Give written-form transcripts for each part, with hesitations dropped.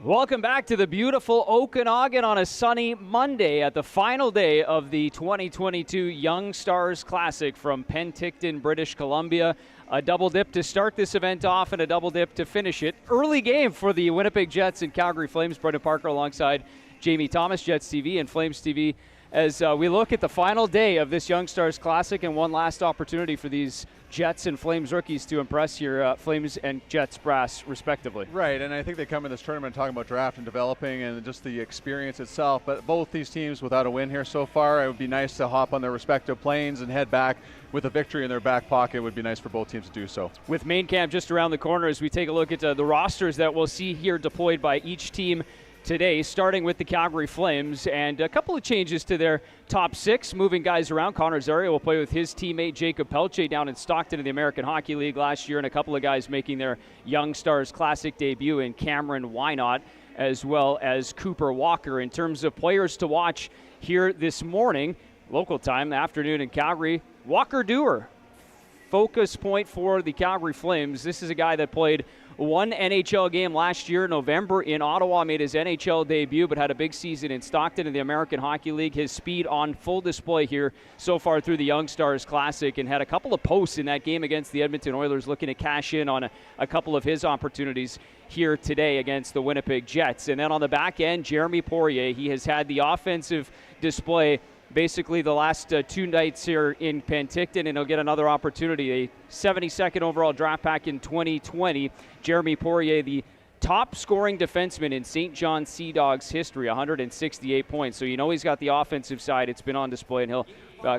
Welcome back to the beautiful Okanagan on a sunny Monday at the final day of the 2022 Young Stars Classic from Penticton, British Columbia. A double dip to start this event off and a double dip to finish it. Early game for the Winnipeg Jets and Calgary Flames. Brendan Parker alongside Jamie Thomas, Jets TV and Flames TV, as we look at the final day of this Young Stars Classic and one last opportunity for these Jets and Flames rookies to impress here, Flames and Jets brass, respectively. Right, and I think they come in this tournament talking about draft and developing and just the experience itself. But both these teams without a win here so far, it would be nice to hop on their respective planes and head back with a victory in their back pocket. It would be nice for both teams to do so. With main camp just around the corner as we take a look at the rosters that we'll see here deployed by each team today, starting with the Calgary Flames, and a couple of changes to their top six, moving guys around. Connor Zary will play with his teammate Jacob Pelche down in Stockton in the American Hockey League last year, and a couple of guys making their Young Stars Classic debut in Cameron Wynot, as well as Cooper Walker. In terms of players to watch here this morning, local time, the afternoon in Calgary, Walker Dewar, focus point for the Calgary Flames. This is a guy that played one NHL game last year in November in Ottawa, made his NHL debut, but had a big season in Stockton in the American Hockey League. His speed on full display here so far through the Young Stars Classic, and had a couple of posts in that game against the Edmonton Oilers, looking to cash in on a couple of his opportunities here today against the Winnipeg Jets. And then on the back end, Jeremy Poirier, he has had the offensive display basically the last two nights here in Penticton, and he'll get another opportunity. A 72nd overall draft pack in 2020. Jeremy Poirier, the top scoring defenseman in St. John Sea Dogs history, 168 points. So you know he's got the offensive side. It's been on display, and he'll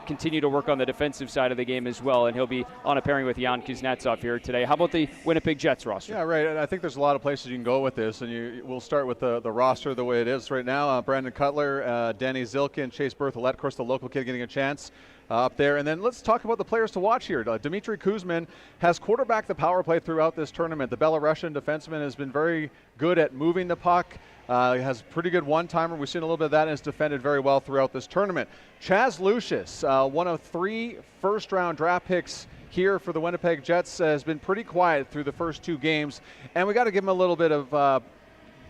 continue to work on the defensive side of the game as well, and he'll be on a pairing with Jan Kuznetsov here today. How about the Winnipeg Jets roster? Yeah, right. I think there's a lot of places you can go with this, and we'll start with the roster the way it is right now. Brandon Cutler, Danny Zilkin, Chase Berthollet, of course, the local kid getting a chance up there. And then let's talk about the players to watch here. Dmitry Kuzmin has quarterbacked the power play throughout this tournament. The Belarusian defenseman has been very good at moving the puck. He has pretty good one-timer. We've seen a little bit of that and has defended very well throughout this tournament. Chaz Lucius, one of 3 first-round draft picks here for the Winnipeg Jets, has been pretty quiet through the first 2 games. And we got to give him a little bit of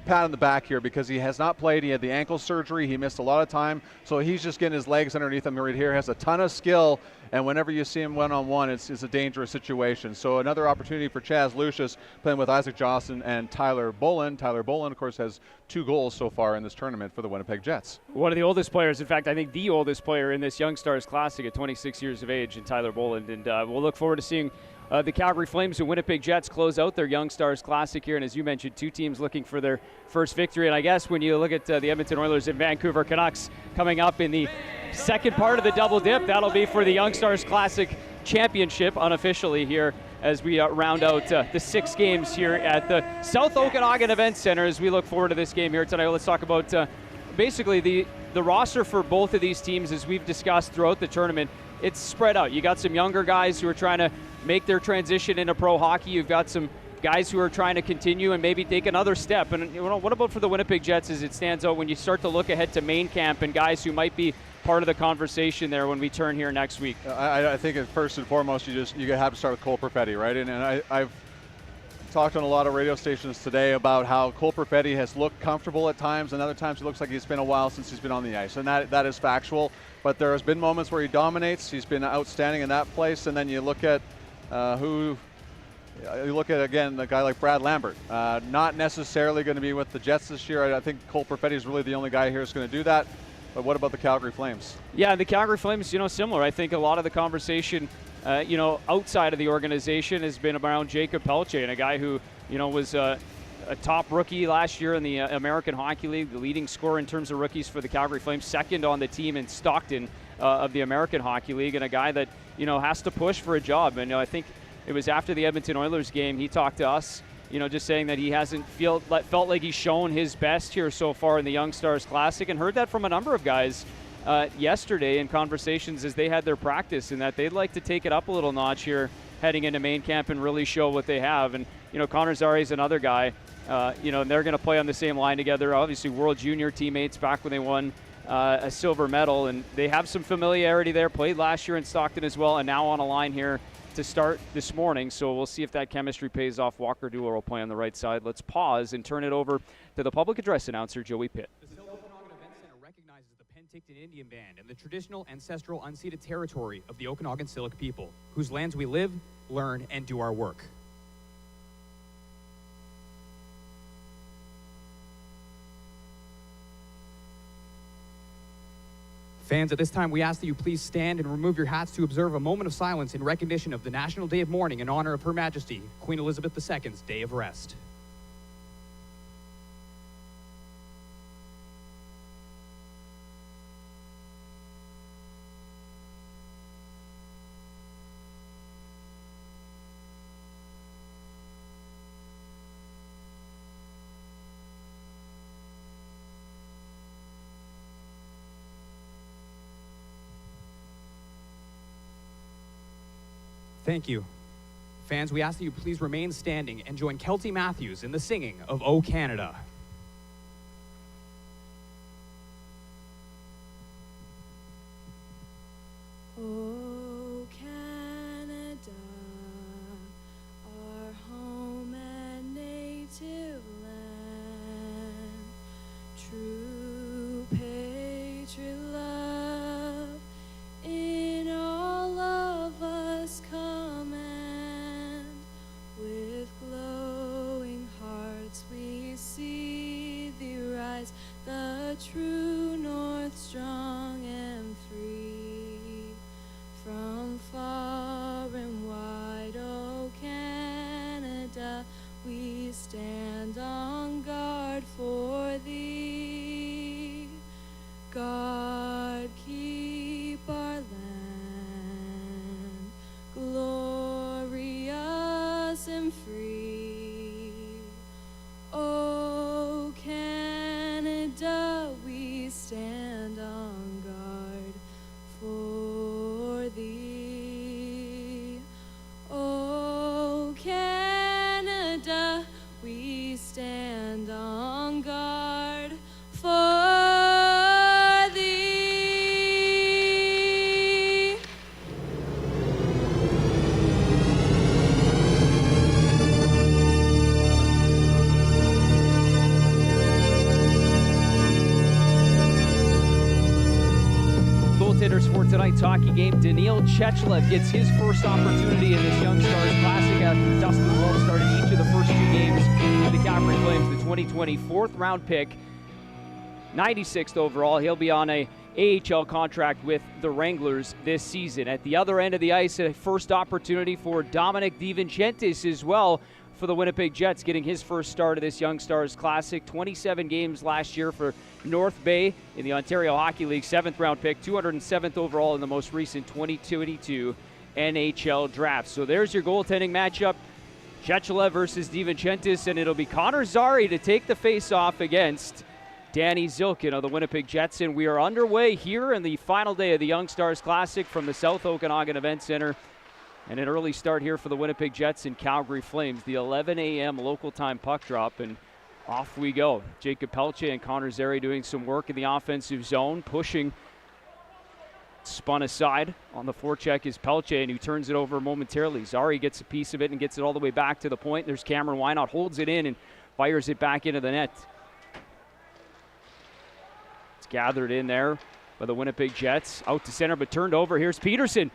pat on the back here because he has not played. He had the ankle surgery. He missed a lot of time. So he's just getting his legs underneath him right here. Has a ton of skill. And whenever you see him one-on-one, it's a dangerous situation. So another opportunity for Chaz Lucius playing with Isaac Johnson and Tyler Bolin. Tyler Bolin, of course, has 2 goals so far in this tournament for the Winnipeg Jets. One of the oldest players, in fact, I think the oldest player in this Young Stars Classic at 26 years of age, in Tyler Bolin. And we'll look forward to seeing the Calgary Flames and Winnipeg Jets close out their Young Stars Classic here. And as you mentioned, 2 teams looking for their first victory. And I guess when you look at the Edmonton Oilers and Vancouver Canucks coming up in the second part of the double dip, that'll be for the Young Stars Classic Championship unofficially here as we round out the 6 games here at the South Okanagan Event Center as we look forward to this game here tonight. Let's talk about basically the roster for both of these teams as we've discussed throughout the tournament. It's spread out. You got some younger guys who are trying to make their transition into pro hockey. You've got some guys who are trying to continue and maybe take another step. And what about for the Winnipeg Jets as it stands out when you start to look ahead to main camp and guys who might be part of the conversation there when we turn here next week? I think first and foremost you have to start with Cole Perfetti, right? And I've talked on a lot of radio stations today about how Cole Perfetti has looked comfortable at times, and other times it looks like it's been a while since he's been on the ice, and that is factual. But there has been moments where he dominates. He's been outstanding in that place, and then you look at again, a guy like Brad Lambert, not necessarily going to be with the Jets this year. I think Cole Perfetti is really the only guy here who's going to do that. But what about the Calgary Flames? Yeah, the Calgary Flames, similar. I think a lot of the conversation, outside of the organization has been around Jacob Pelche, and a guy who, was a top rookie last year in the American Hockey League, the leading scorer in terms of rookies for the Calgary Flames, second on the team in Stockton of the American Hockey League, and a guy that, has to push for a job. And I think it was after the Edmonton Oilers game, he talked to us, just saying that he hasn't felt like he's shown his best here so far in the Young Stars Classic, and heard that from a number of guys yesterday in conversations as they had their practice, and that they'd like to take it up a little notch here heading into main camp and really show what they have. And, Connor Zary is another guy, and they're going to play on the same line together. Obviously, World Junior teammates back when they won a silver medal, and they have some familiarity there, played last year in Stockton as well, and now on a line here to start this morning, so we'll see if that chemistry pays off. Walker Dueller will play on the right side. Let's pause and turn it over to the public address announcer, Joey Pitt. The South Okanagan Event Center recognizes the Penticton Indian Band and the traditional ancestral unceded territory of the Okanagan Syilx people, whose lands we live, learn, and do our work. Fans, at this time, we ask that you please stand and remove your hats to observe a moment of silence in recognition of the National Day of Mourning in honor of Her Majesty, Queen Elizabeth II's Day of Rest. Thank you. Fans, we ask that you please remain standing and join Kelty Matthews in the singing of O Canada. O Canada, our home and native land, true patriot love in all of us command. With glowing hearts we see thee rise, the true north strong and free. From far and wide, O Canada, we stand on guard for thee. God keep our land glorious and free. O Canada, we stand on guard for thee. O Canada, we stand on guard for thee. Goaltenders for tonight's hockey game, Daniil Chechlev gets his first opportunity in this Young Stars Classic after Dustin Wolf started each of the first 2 games for the Calgary Flames. The 2020 4th-round pick, 96th overall. He'll be on a AHL contract with the Wranglers this season. At the other end of the ice, a first opportunity for Dominic DiVincentis as well for the Winnipeg Jets, getting his first start of this Young Stars Classic. 27 games last year for North Bay in the Ontario Hockey League, 7th-round pick, 207th overall in the most recent 2022 NHL draft. So there's your goaltending matchup, Chechlev versus DiVincentis, and it'll be Connor Zary to take the face-off against Danny Zilkin of the Winnipeg Jets. And we are underway here in the final day of the Young Stars Classic from the South Okanagan Event Center. And an early start here for the Winnipeg Jets and Calgary Flames. The 11 a.m. local time puck drop, and off we go. Jacob Pelche and Connor Zary doing some work in the offensive zone, pushing. Spun aside on the forecheck is Pelche, and who turns it over momentarily. Zary gets a piece of it and gets it all the way back to the point. There's Cameron Wynot, holds it in and fires it back into the net. It's gathered in there by the Winnipeg Jets. Out to center, but turned over. Here's Peterson.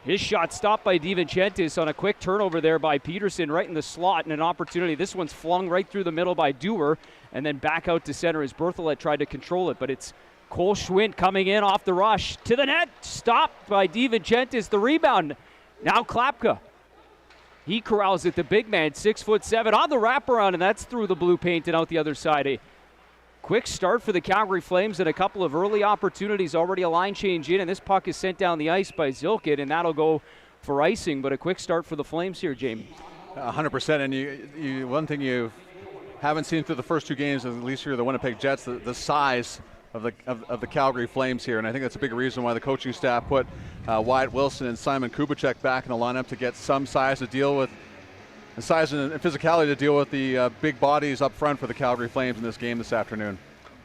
His shot stopped by DiVincentis on a quick turnover there by Peterson right in the slot, and an opportunity. This one's flung right through the middle by Dewar, and then back out to center as Berthelot tried to control it, but it's Cole Schmidt coming in off the rush to the net, stopped by DiVincentis. The rebound, now Klapka. He corrals it, the big man, 6'7", on the wraparound, and that's through the blue paint and out the other side. A quick start for the Calgary Flames and a couple of early opportunities, already a line change in, and this puck is sent down the ice by Zilkin, and that'll go for icing, but a quick start for the Flames here, Jamie. 100%, and you one thing you haven't seen through the first 2 games, at least here the Winnipeg Jets, the size of the Calgary Flames here, and I think that's a big reason why the coaching staff put Wyatt Wilson and Simon Kubicek back in the lineup, to get some size to deal with, the size and physicality to deal with the big bodies up front for the Calgary Flames in this game this afternoon.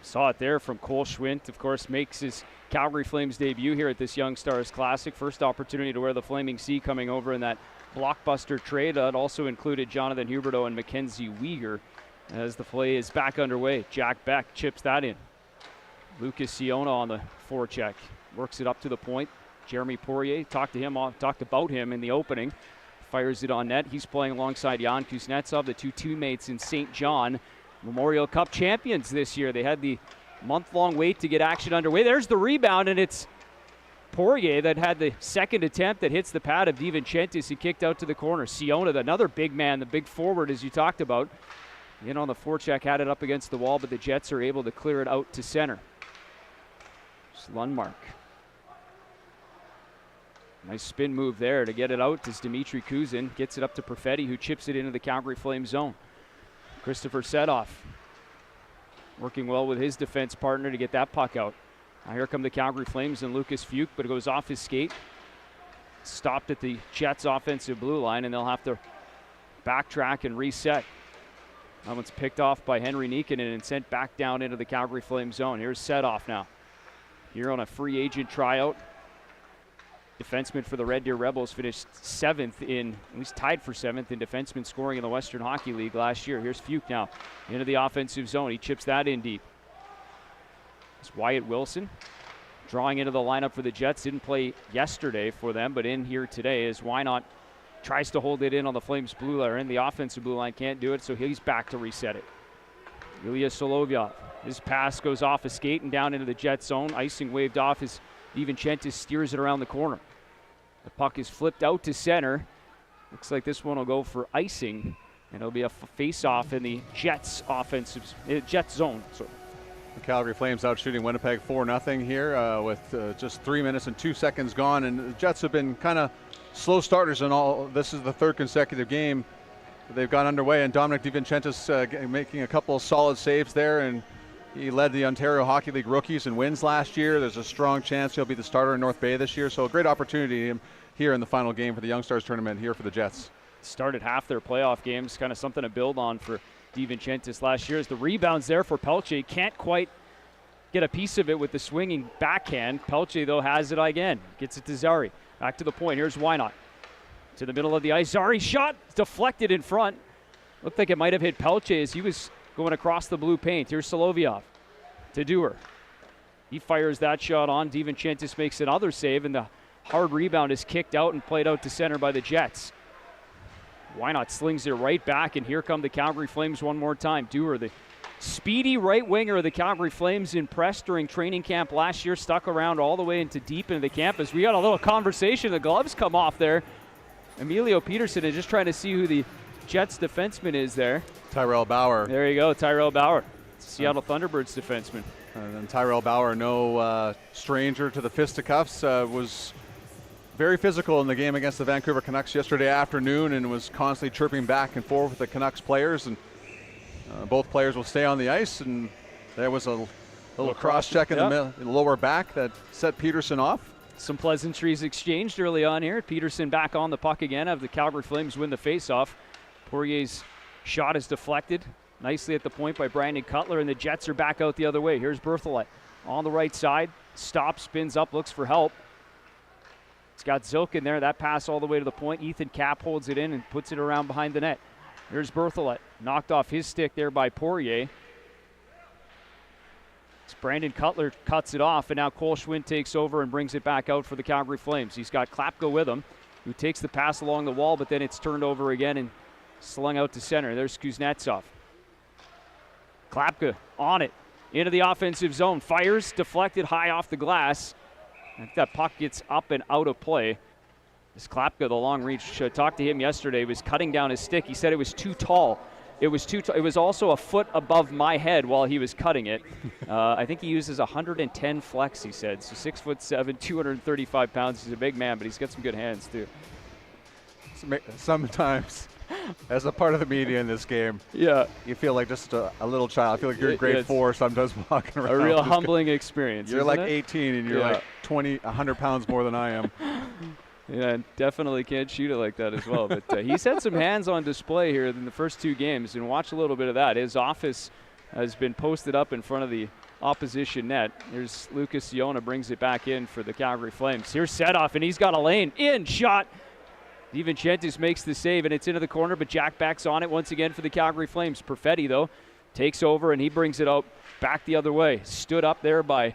Saw it there from Cole Schmidt, of course, makes his Calgary Flames debut here at this Young Stars Classic. First opportunity to wear the Flaming Sea coming over in that blockbuster trade. That also included Jonathan Huberdeau and Mackenzie Weegar. As the play is back underway, Jack Beck chips that in. Lucas Siona on the forecheck, works it up to the point. Jeremy Poirier, talked about him in the opening. Fires it on net. He's playing alongside Jan Kuznetsov, the two teammates in St. John. Memorial Cup champions this year. They had the month-long wait to get action underway. There's the rebound, and it's Poirier that had the second attempt that hits the pad of DiVincentis. He kicked out to the corner. Siona, another big man, the big forward as you talked about. In on the forecheck, had it up against the wall, but the Jets are able to clear it out to center. It's Lundmark. Nice spin move there to get it out as Dmitry Kuzin gets it up to Perfetti, who chips it into the Calgary Flames zone. Christopher Sedoff working well with his defense partner to get that puck out. Now here come the Calgary Flames and Lucas Fuchs, but it goes off his skate. Stopped at the Jets' offensive blue line, and they'll have to backtrack and reset. That one's picked off by Henry Niekkonen and sent back down into the Calgary Flames zone. Here's Sedoff now. Here on a free agent tryout. Defenseman for the Red Deer Rebels finished at least tied for seventh in defenseman scoring in the Western Hockey League last year. Here's Fuchs now into the offensive zone. He chips that in deep. It's Wyatt Wilson drawing into the lineup for the Jets. Didn't play yesterday for them, but in here today as Wynot tries to hold it in on the Flames blue line. In the offensive blue line, can't do it, so he's back to reset it. Ilya Solovyov. His pass goes off a skate and down into the Jet zone. Icing waved off as DiVincentis steers it around the corner. The puck is flipped out to center. Looks like this one will go for icing, and it'll be a face-off in the Jets zone. So the Calgary Flames out shooting Winnipeg 4-0 here with just 3 minutes and 2 seconds gone, and the Jets have been kind of slow starters in all. This is the third consecutive game they've got underway, and Dominic DiVincentis making a couple of solid saves there, and he led the Ontario Hockey League rookies in wins last year. There's a strong chance he'll be the starter in North Bay this year, so a great opportunity here in the final game for the Young Stars tournament here for the Jets. Started half their playoff games, kind of something to build on for DiVincentis last year. As the rebounds there for Pelche, can't quite get a piece of it with the swinging backhand. Pelche, though, has it again. Gets it to Zari. Back to the point. Here's Wynot. To the middle of the ice. Zari shot deflected in front. Looked like it might have hit Pelche as he was going across the blue paint. Here's Solovyov to Dewar. He fires that shot on. DiVincentis makes another save, and the hard rebound is kicked out and played out to center by the Jets. Wynot slings it right back, and here come the Calgary Flames one more time. Dewar, the speedy right winger of the Calgary Flames, impressed during training camp last year, stuck around all the way into deep into the campus. We got a little conversation. The gloves come off there. Emilio Peterson is just trying to see who the Jets defenseman is there. Tyrell Bauer. There you go, Tyrell Bauer, Seattle Thunderbirds defenseman. And then Tyrell Bauer, no stranger to the fisticuffs, was very physical in the game against the Vancouver Canucks yesterday afternoon and was constantly chirping back and forth with the Canucks players. And both players will stay on the ice, and there was a little cross-check in the lower back that set Peterson off. Some pleasantries exchanged early on here. Peterson back on the puck again. Have the Calgary Flames win the faceoff. Poirier's shot is deflected nicely at the point by Brandon Cutler, and the Jets are back out the other way. Here's Berthelot on the right side. Stops, spins up, looks for help. It's got Zilkin there. That pass all the way to the point. Ethan Kapp holds it in and puts it around behind the net. Here's Berthelot. Knocked off his stick there by Poirier. Brandon Cutler cuts it off, and now Cole Schwind takes over and brings it back out for the Calgary Flames. He's got Klapka with him, who takes the pass along the wall, but then it's turned over again and slung out to center. There's Kuznetsov. Klapka on it, into the offensive zone. Fires, deflected high off the glass. I think that puck gets up and out of play. This Klapka, the long reach, talked to him yesterday, was cutting down his stick. He said it was too tall. It was too. It was also a foot above my head while he was cutting it. I think he uses 110 flex, he said. So 6'7", 235 pounds. He's a big man, but he's got some good hands too. Sometimes, as a part of the media in this game, you feel like just a little child. I feel like you're in grade 4 sometimes walking around. A real humbling experience. You're like 18 and you're like 100 pounds more than I am. Yeah, definitely can't shoot it like that as well. But he's had some hands on display here in the first two games, and watch a little bit of that. His office has been posted up in front of the opposition net. Here's Lucas Iona, brings it back in for the Calgary Flames. Here's Setoff, and he's got a lane. In, shot. DiVincentis makes the save, and it's into the corner, but Jack backs on it once again for the Calgary Flames. Perfetti, though, takes over, and he brings it out back the other way. Stood up there by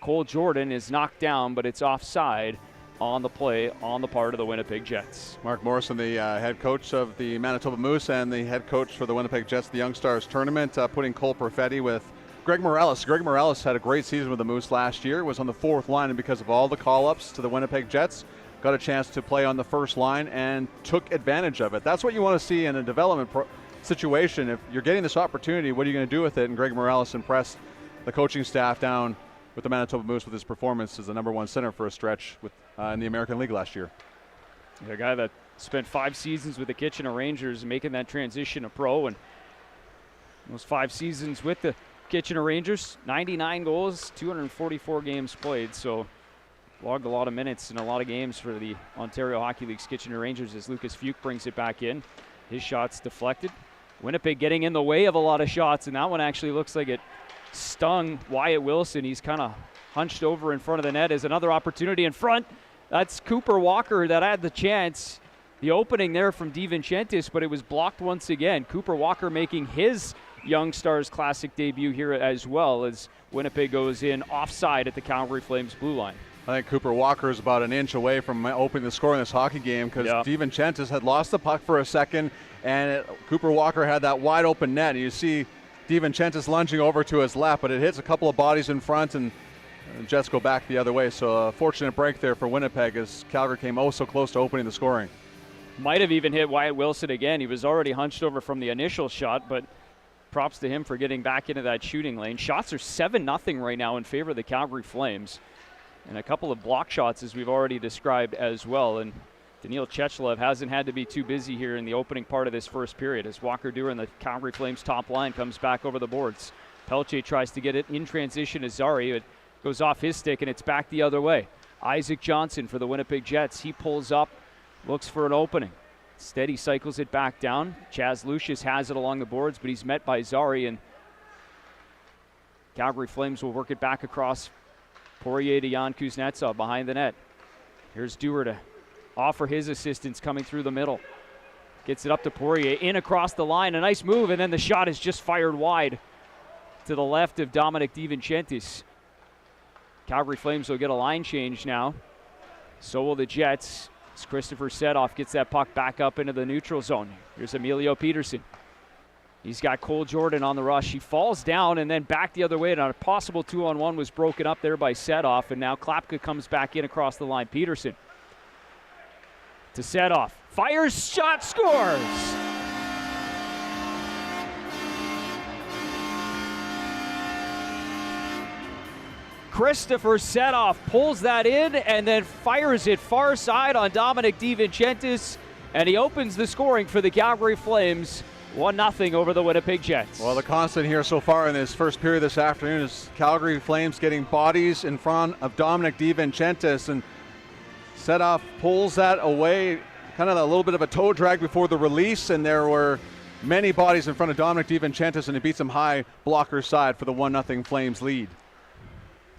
Cole Jordan, is knocked down, but it's offside on the play on the part of the Winnipeg Jets. Mark Morrison, the head coach of the Manitoba Moose and the head coach for the Winnipeg Jets, the Young Stars tournament, putting Cole Perfetti with Greg Morales. Greg Morales had a great season with the Moose last year, was on the fourth line, and because of all the call-ups to the Winnipeg Jets, got a chance to play on the first line and took advantage of it. That's what you want to see in a development situation. If you're getting this opportunity, what are you going to do with it? And Greg Morales impressed the coaching staff down with the Manitoba Moose with his performance as the #1 center for a stretch with, in the American League last year. A guy that spent 5 seasons with the Kitchener Rangers, making that transition to pro, and those 5 seasons with the Kitchener Rangers, 99 goals, 244 games played, so logged a lot of minutes and a lot of games for the Ontario Hockey League's Kitchener Rangers as Lucas Fuchs brings it back in. His shot's deflected. Winnipeg getting in the way of a lot of shots, and that one actually looks like it stung Wyatt Wilson. He's kind of hunched over in front of the net. As another opportunity in front. That's Cooper Walker that had the chance. The opening there from DiVincentis, but it was blocked once again. Cooper Walker making his Young Stars Classic debut here as well as Winnipeg goes in offside at the Calgary Flames blue line. I think Cooper Walker is about an inch away from opening the score in this hockey game because DiVincentis had lost the puck for a second, and Cooper Walker had that wide open net. And you see DiVincentis lunging over to his left, but it hits a couple of bodies in front, and Jets go back the other way. So a fortunate break there for Winnipeg as Calgary came oh so close to opening the scoring. Might have even hit Wyatt Wilson again. He was already hunched over from the initial shot, but props to him for getting back into that shooting lane. Shots are 7-0 right now in favor of the Calgary Flames. And a couple of block shots, as we've already described as well. And Daniil Chechlev hasn't had to be too busy here in the opening part of this first period as Walker Duran, the Calgary Flames top line, comes back over the boards. Pelche tries to get it in transition to Zari. It goes off his stick, and it's back the other way. Isaac Johnson for the Winnipeg Jets. He pulls up, looks for an opening. Instead, he cycles it back down. Chaz Lucius has it along the boards, but he's met by Zari, and Calgary Flames will work it back across Poirier to Jan Kuznetsov behind the net. Here's Dewar to offer his assistance coming through the middle. Gets it up to Poirier, in across the line. A nice move, and then the shot is just fired wide to the left of Dominic DiVincentis. Calgary Flames will get a line change now. So will the Jets. As Christopher Setoff gets that puck back up into the neutral zone. Here's Emilio Peterson. He's got Cole Jordan on the rush. He falls down and then back the other way. And a possible 2-on-1 was broken up there by Setoff. And now Klapka comes back in across the line. Peterson to Setoff. Fires, shot, scores! Christopher Setoff pulls that in and then fires it far side on Dominic DiVincentis. And he opens the scoring for the Calgary Flames. 1-0 over the Winnipeg Jets. Well, the constant here so far in this first period this afternoon is Calgary Flames getting bodies in front of Dominic DiVincentis, and Setoff pulls that away, kind of a little bit of a toe drag before the release, and there were many bodies in front of Dominic DiVincentis, and he beats him high blocker side for the 1-0 Flames lead.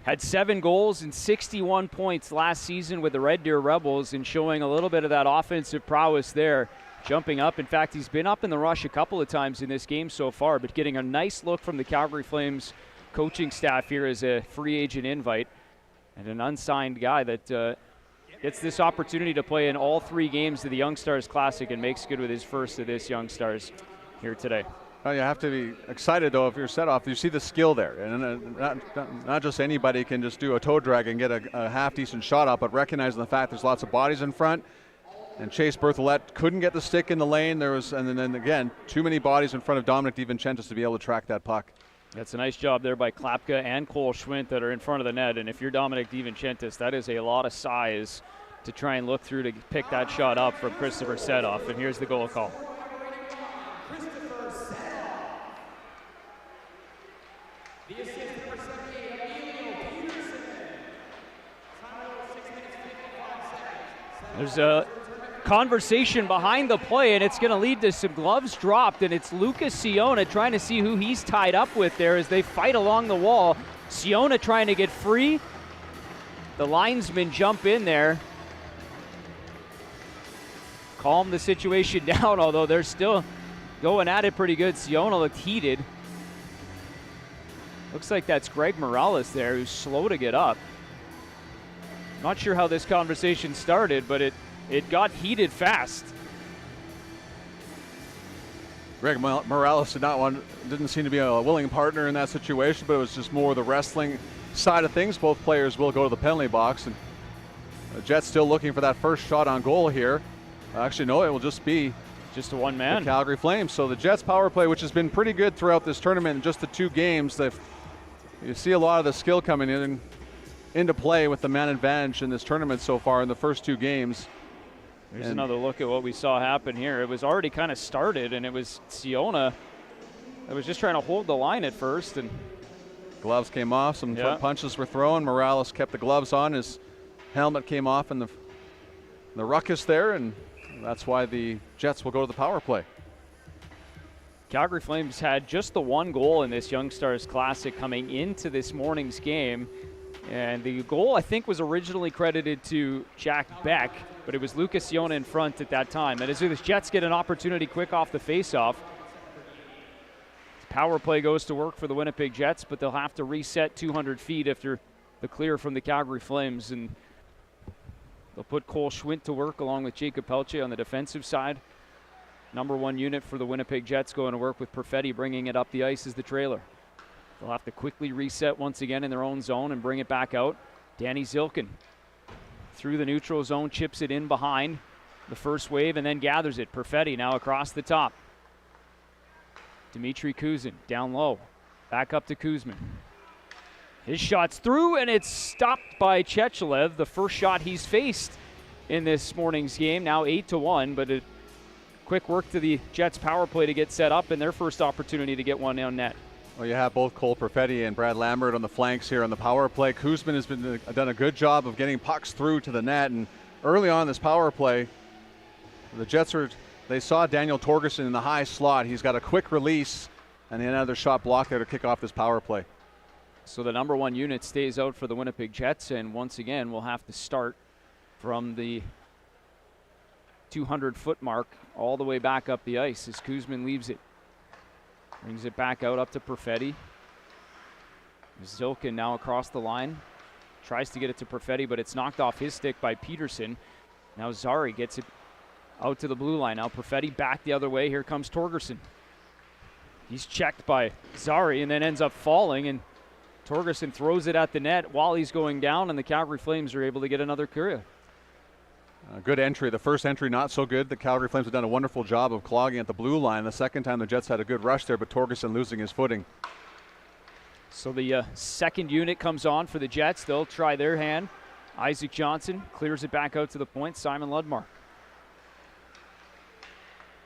Had 7 goals and 61 points last season with the Red Deer Rebels, and showing a little bit of that offensive prowess there. Jumping up. In fact, he's been up in the rush a couple of times in this game so far, but getting a nice look from the Calgary Flames coaching staff here as a free agent invite, and an unsigned guy that gets this opportunity to play in all 3 games of the Young Stars Classic and makes good with his first of this Young Stars here today. Well, you have to be excited, though, if you're Setoff. You see the skill there. And not just anybody can just do a toe drag and get a half-decent shot up, but recognizing the fact there's lots of bodies in front. And Chase Berthollet couldn't get the stick in the lane. And then again, too many bodies in front of Dominic DiVincentis to be able to track that puck. That's a nice job there by Klapka and Cole Schmidt that are in front of the net. And if you're Dominic DiVincentis, that is a lot of size to try and look through to pick that shot up from Christopher Setoff. And here's the goal call. There's a conversation behind the play, and it's going to lead to some gloves dropped, and it's Lucas Siona trying to see who he's tied up with there as they fight along the wall. Siona trying to get free. The linesmen jump in there, calm the situation down, although they're still going at it pretty good. Siona looked heated. Looks like that's Greg Morales there, who's slow to get up. Not sure how this conversation started, but it got heated fast. Greg Morales didn't seem to be a willing partner in that situation, but it was just more the wrestling side of things. Both players will go to the penalty box, and the Jets still looking for that first shot on goal here. Actually, no, it will just be just a one man. The Calgary Flames. So the Jets power play, which has been pretty good throughout this tournament, in just the 2 games, you see a lot of the skill coming into play with the man advantage in this tournament so far in the first 2 games. Here's another look at what we saw happen here. It was already kind of started, and it was Siona that was just trying to hold the line at first. And gloves came off, some punches were thrown. Morales kept the gloves on. His helmet came off in the ruckus there, and that's why the Jets will go to the power play. Calgary Flames had just the 1 goal in this Young Stars Classic coming into this morning's game. And the goal, I think, was originally credited to Jack Beck, but it was Lucas Siona in front at that time. And as the Jets get an opportunity quick off the faceoff, power play goes to work for the Winnipeg Jets, but they'll have to reset 200 feet after the clear from the Calgary Flames. And they'll put Cole Schmidt to work along with Jacob Pelche on the defensive side. Number 1 unit for the Winnipeg Jets going to work with Perfetti bringing it up the ice as the trailer. They'll have to quickly reset once again in their own zone and bring it back out. Danny Zilkin through the neutral zone, chips it in behind the first wave and then gathers it. Perfetti now across the top. Dmitry Kuzin down low. Back up to Kuzmin. His shot's through, and it's stopped by Chechelev, the first shot he's faced in this morning's game. Now 8-1, but a quick work to the Jets power play to get set up and their first opportunity to get one on net. Well, you have both Cole Perfetti and Brad Lambert on the flanks here on the power play. Kuzmin has done a good job of getting pucks through to the net, and early on this power play, the Jets they saw Daniel Torgerson in the high slot. He's got a quick release and another shot block there to kick off this power play. So the number 1 unit stays out for the Winnipeg Jets, and once again we'll have to start from the 200-foot mark all the way back up the ice as Kuzmin leaves it. Brings it back out up to Perfetti. Zilkin now across the line. Tries to get it to Perfetti, but it's knocked off his stick by Peterson. Now Zari gets it out to the blue line. Now Perfetti back the other way. Here comes Torgerson. He's checked by Zari and then ends up falling, and Torgerson throws it at the net while he's going down, and the Calgary Flames are able to get another clear. A good entry. The first entry not so good. The Calgary Flames have done a wonderful job of clogging at the blue line. The second time the Jets had a good rush there, but Torgerson losing his footing. So the second unit comes on for the Jets. They'll try their hand. Isaac Johnson clears it back out to the point. Simon Ludmark.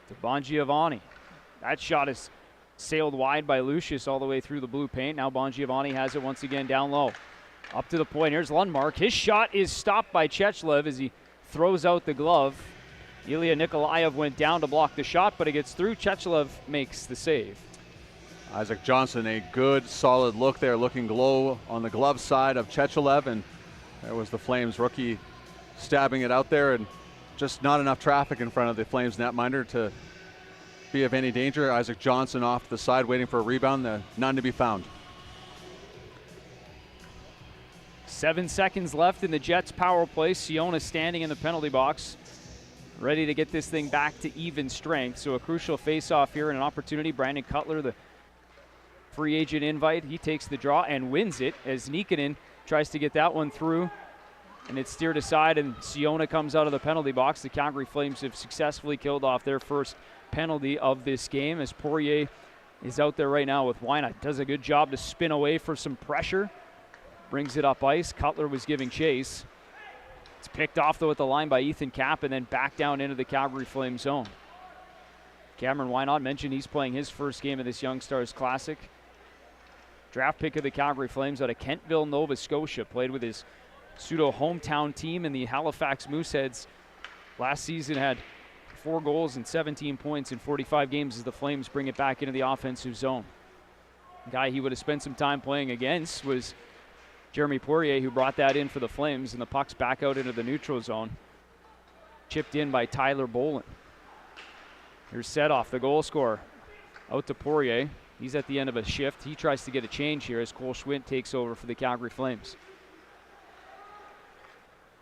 To Bongiovanni. That shot is sailed wide by Lucius all the way through the blue paint. Now Bongiovanni has it once again down low. Up to the point. Here's Lundmark. His shot is stopped by Chechelev as he throws out the glove. Ilya Nikolaev went down to block the shot, but it gets through. Chechelev makes the save. Isaac Johnson, a good, solid look there, looking low on the glove side of Chechelev, and there was the Flames rookie stabbing it out there, and just not enough traffic in front of the Flames netminder to be of any danger. Isaac Johnson off the side waiting for a rebound, none to be found. 7 seconds left in the Jets power play. Siona standing in the penalty box, ready to get this thing back to even strength. So a crucial face-off here and an opportunity. Brandon Cutler, the free agent invite, he takes the draw and wins it as Nikkanen tries to get that one through. And it's steered aside, and Siona comes out of the penalty box. The Calgary Flames have successfully killed off their first penalty of this game as Poirier is out there right now with Wynot. Does a good job to spin away for some pressure. Brings it up ice. Cutler was giving chase. It's picked off, though, at the line by Ethan Kapp and then back down into the Calgary Flames zone. Cameron Wynot mentioned he's playing his first game of this Young Stars Classic. Draft pick of the Calgary Flames out of Kentville, Nova Scotia. Played with his pseudo hometown team in the Halifax Mooseheads Last season had 4 goals and 17 points in 45 games as the Flames bring it back into the offensive zone. The guy he would have spent some time playing against was Jeremy Poirier, who brought that in for the Flames, and the puck's back out into the neutral zone. Chipped in by Tyler Bolin. Here's Setoff, the goal scorer, out to Poirier. He's at the end of a shift. He tries to get a change here as Cole Schmidt takes over for the Calgary Flames.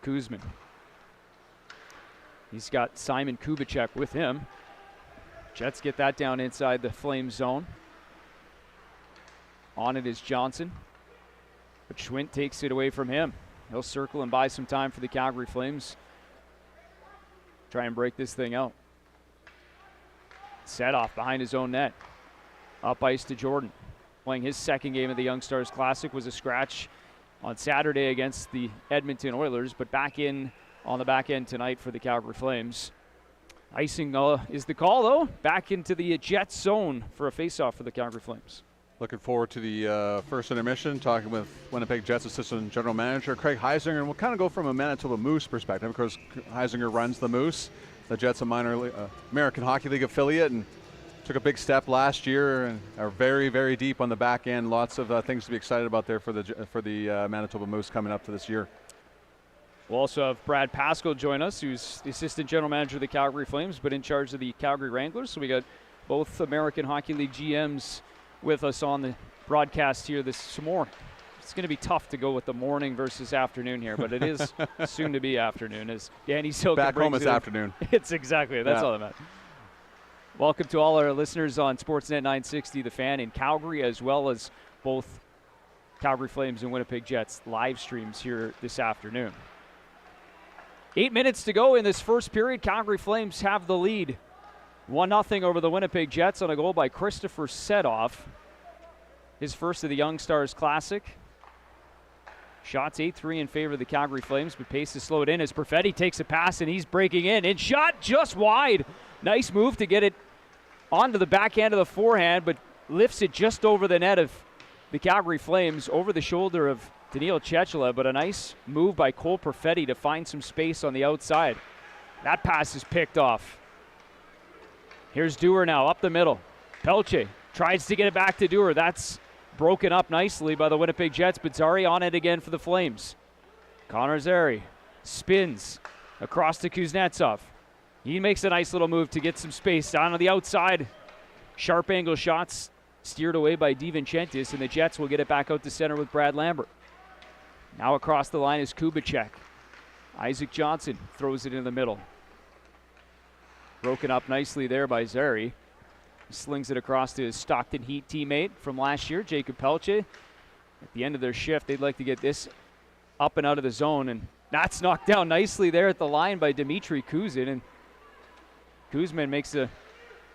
Kuzman. He's got Simon Kubicek with him. Jets get that down inside the Flames zone. On it is Johnson. But Schwint takes it away from him. He'll circle and buy some time for the Calgary Flames. Try and break this thing out. Setoff behind his own net. Up ice to Jordan. Playing his second game of the Young Stars Classic, was a scratch on Saturday against the Edmonton Oilers, but back in on the back end tonight for the Calgary Flames. Heisinger is the call, though. Back into the Jets zone for a faceoff for the Calgary Flames. Looking forward to the first intermission, talking with Winnipeg Jets Assistant General Manager Craig Heisinger, and we'll kind of go from a Manitoba Moose perspective. Of course, Heisinger runs the Moose. The Jets, a minor American Hockey League affiliate, and took a big step last year and are very, very deep on the back end. Lots of things to be excited about there for the Manitoba Moose coming up to this year. We'll also have Brad Pascal join us, who's the Assistant General Manager of the Calgary Flames, but in charge of the Calgary Wranglers. So we got both American Hockey League GMs with us on the broadcast here this morning. It's going to be tough to go with the morning versus afternoon here, but it is soon to be afternoon as Danny Silk back home is afternoon. It's exactly, that's all that matters. Welcome to all our listeners on Sportsnet 960, The Fan in Calgary, as well as both Calgary Flames and Winnipeg Jets live streams here this afternoon. 8 minutes to go in this first period. Calgary Flames have the lead. 1-0 over the Winnipeg Jets on a goal by Christopher Setoff. His first of the Young Stars Classic. Shots 8-3 in favor of the Calgary Flames, but pace is slowed in as Perfetti takes a pass and he's breaking in. And shot just wide. Nice move to get it onto the backhand of the forehand, but lifts it just over the net of the Calgary Flames, over the shoulder of Daniil Chechelev, but a nice move by Cole Perfetti to find some space on the outside. That pass is picked off. Here's Dewar now, up the middle. Pelche tries to get it back to Dewar. That's broken up nicely by the Winnipeg Jets, but Zary on it again for the Flames. Connor Zary spins across to Kuznetsov. He makes a nice little move to get some space down on the outside. Sharp angle shots steered away by DiVincentis, and the Jets will get it back out to center with Brad Lambert. Now across the line is Kubicek. Isaac Johnson throws it in the middle. Broken up nicely there by Zary. Slings it across to his Stockton Heat teammate from last year, Jacob Pelche. At the end of their shift, they'd like to get this up and out of the zone, and that's knocked down nicely there at the line by Dmitry Kuzin, and Kuzman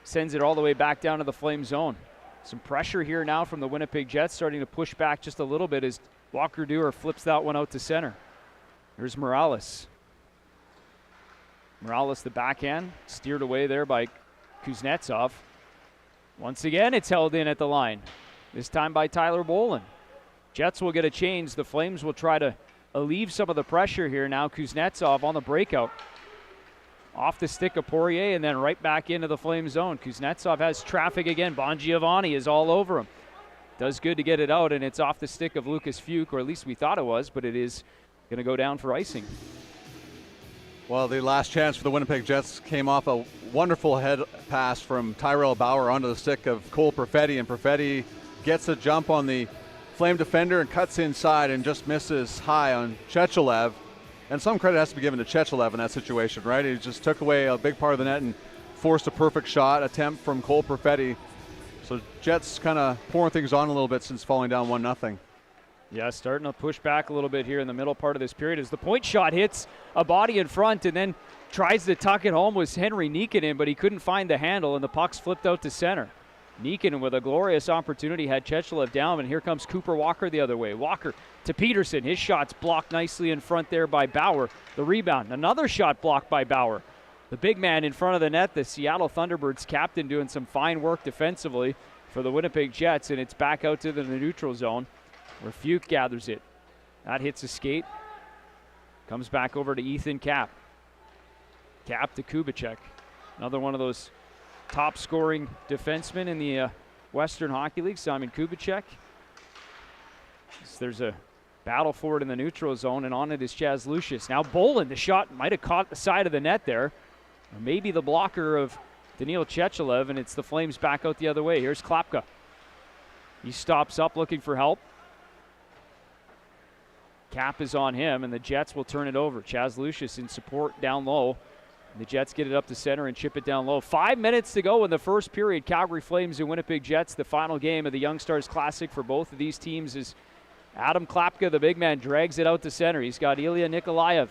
sends it all the way back down to the Flame zone. Some pressure here now from the Winnipeg Jets, starting to push back just a little bit as Walker Dewar flips that one out to center. Here's Morales. Morales, the backhand, steered away there by Kuznetsov. Once again, it's held in at the line, this time by Tyler Bolin. Jets will get a change. The Flames will try to alleviate some of the pressure here now. Kuznetsov on the breakout. Off the stick of Poirier and then right back into the Flame zone. Kuznetsov has traffic again. Bongiovanni is all over him. Does good to get it out, and it's off the stick of Lucas Fuke, or at least we thought it was, but it is going to go down for icing. Well, the last chance for the Winnipeg Jets came off a wonderful head pass from Tyrell Bauer onto the stick of Cole Perfetti, and Perfetti gets a jump on the Flame defender and cuts inside and just misses high on Chechelev. And some credit has to be given to Chechelev in that situation, right? He just took away a big part of the net and forced a perfect shot attempt from Cole Perfetti. So Jets kind of pouring things on a little bit since falling down 1-0. Yeah, starting to push back a little bit here in the middle part of this period as the point shot hits a body in front and then tries to tuck it home with Henry Niikanen, but he couldn't find the handle and the puck's flipped out to center. Niikanen with a glorious opportunity had Chechelev down, and here comes Cooper Walker the other way. Walker to Peterson. His shot's blocked nicely in front there by Bauer. The rebound, another shot blocked by Bauer. The big man in front of the net, the Seattle Thunderbirds captain, doing some fine work defensively for the Winnipeg Jets, and it's back out to the neutral zone where Fuke gathers it. That hits a skate. Comes back over to Ethan Kapp. Cap to Kubicek. Another one of those top scoring defensemen in the Western Hockey League, Simon Kubicek. So there's a battle for it in the neutral zone, and on it is Chaz Lucius. Now Bolin, the shot might have caught the side of the net there. Or maybe the blocker of Daniil Chechelev, and it's the Flames back out the other way. Here's Klapka. He stops up looking for help. Cap is on him, and the Jets will turn it over. Chaz Lucius in support down low. The Jets get it up to center and chip it down low. 5 minutes to go in the first period. Calgary Flames and Winnipeg Jets, the final game of the Young Stars Classic for both of these teams, is Adam Klapka, the big man, drags it out to center. He's got Ilya Nikolaev.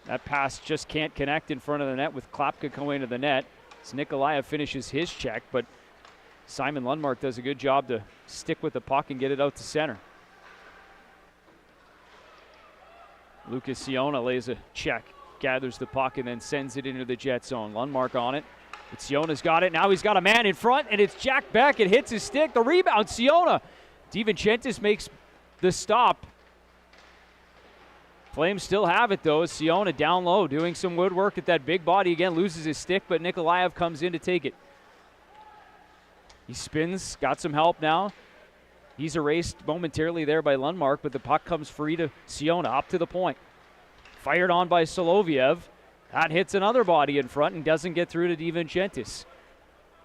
That pass just can't connect in front of the net with Klapka going to the net. So Nikolaev finishes his check, but Simon Lundmark does a good job to stick with the puck and get it out to center. Lucas Siona lays a check, gathers the puck, and then sends it into the Jet zone. Lundmark on it. But Siona's got it. Now he's got a man in front, and it's Jack Beck. It hits his stick. The rebound, Siona. DiVincentis makes the stop. Flames still have it, though. Siona down low, doing some woodwork at that big body again. Loses his stick, but Nikolaev comes in to take it. He spins, got some help now. He's erased momentarily there by Lundmark, but the puck comes free to Siona, up to the point. Fired on by Soloviev. That hits another body in front and doesn't get through to DiVincentis.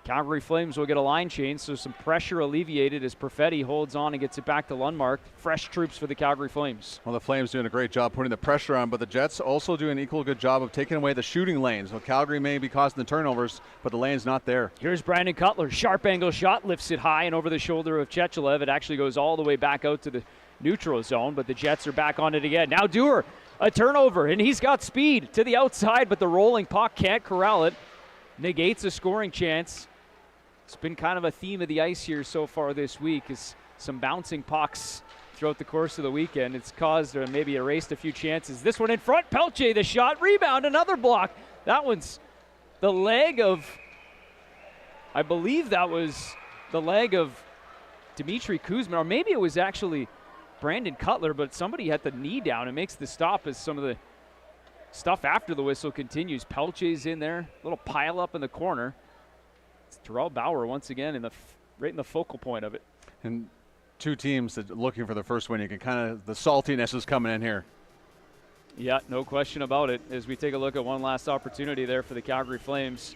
Calgary Flames will get a line change, so some pressure alleviated as Perfetti holds on and gets it back to Lundmark. Fresh troops for the Calgary Flames. Well, the Flames doing a great job putting the pressure on, but the Jets also do an equal good job of taking away the shooting lanes. So Calgary may be causing the turnovers, but the lane's not there. Here's Brandon Cutler. Sharp angle shot, lifts it high and over the shoulder of Chechelev. It actually goes all the way back out to the neutral zone, but the Jets are back on it again. Now Dewar, a turnover, and he's got speed to the outside, but the rolling puck can't corral it. Negates a scoring chance. It's been kind of a theme of the ice here so far this week, is some bouncing pucks throughout the course of the weekend. It's caused or maybe erased a few chances. This one in front, Pelche, the shot, rebound, another block. That one's the leg of, I believe that was the leg of Dmitry Kuzma, or maybe it was actually Brandon Cutler, but somebody had the knee down and makes the stop as some of the stuff after the whistle continues. Pelche's in there, little pile up in the corner. It's Terrell Bauer once again right in the focal point of it. And two teams that are looking for the first win. You can kind of, the saltiness is coming in here. Yeah, no question about it. As we take a look at one last opportunity there for the Calgary Flames.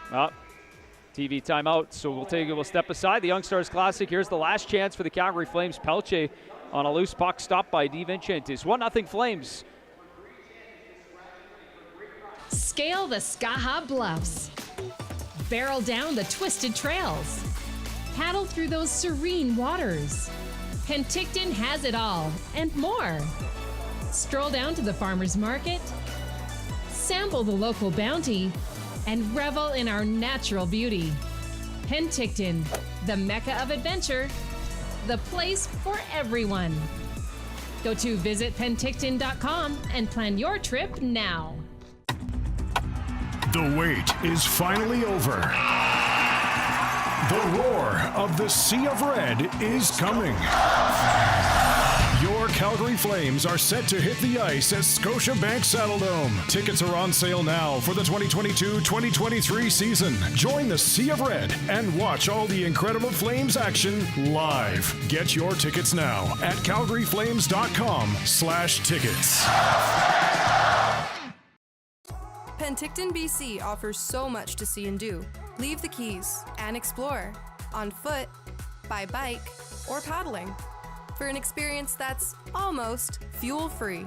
TV timeout, so we'll step aside. The Young Stars Classic. Here's the last chance for the Calgary Flames. Pelche on a loose puck stopped by DiVincentis. 1-0 Flames. Scale the Skaha Bluffs. Barrel down the twisted trails. Paddle through those serene waters. Penticton has it all and more. Stroll down to the farmer's market. Sample the local bounty and revel in our natural beauty. Penticton, the mecca of adventure, the place for everyone. Go to visitpenticton.com and plan your trip now. The wait is finally over. The roar of the Sea of Red is coming. Your Calgary Flames are set to hit the ice at Scotiabank Saddledome. Tickets are on sale now for the 2022-2023 season. Join the Sea of Red and watch all the incredible Flames action live. Get your tickets now at calgaryflames.com/tickets. Penticton, BC offers so much to see and do. Leave the keys and explore on foot, by bike, or paddling for an experience that's almost fuel-free.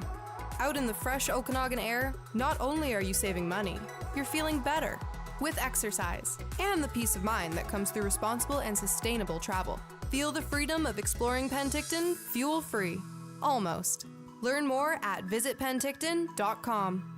Out in the fresh Okanagan air, not only are you saving money, you're feeling better with exercise and the peace of mind that comes through responsible and sustainable travel. Feel the freedom of exploring Penticton fuel-free. Almost. Learn more at visitpenticton.com.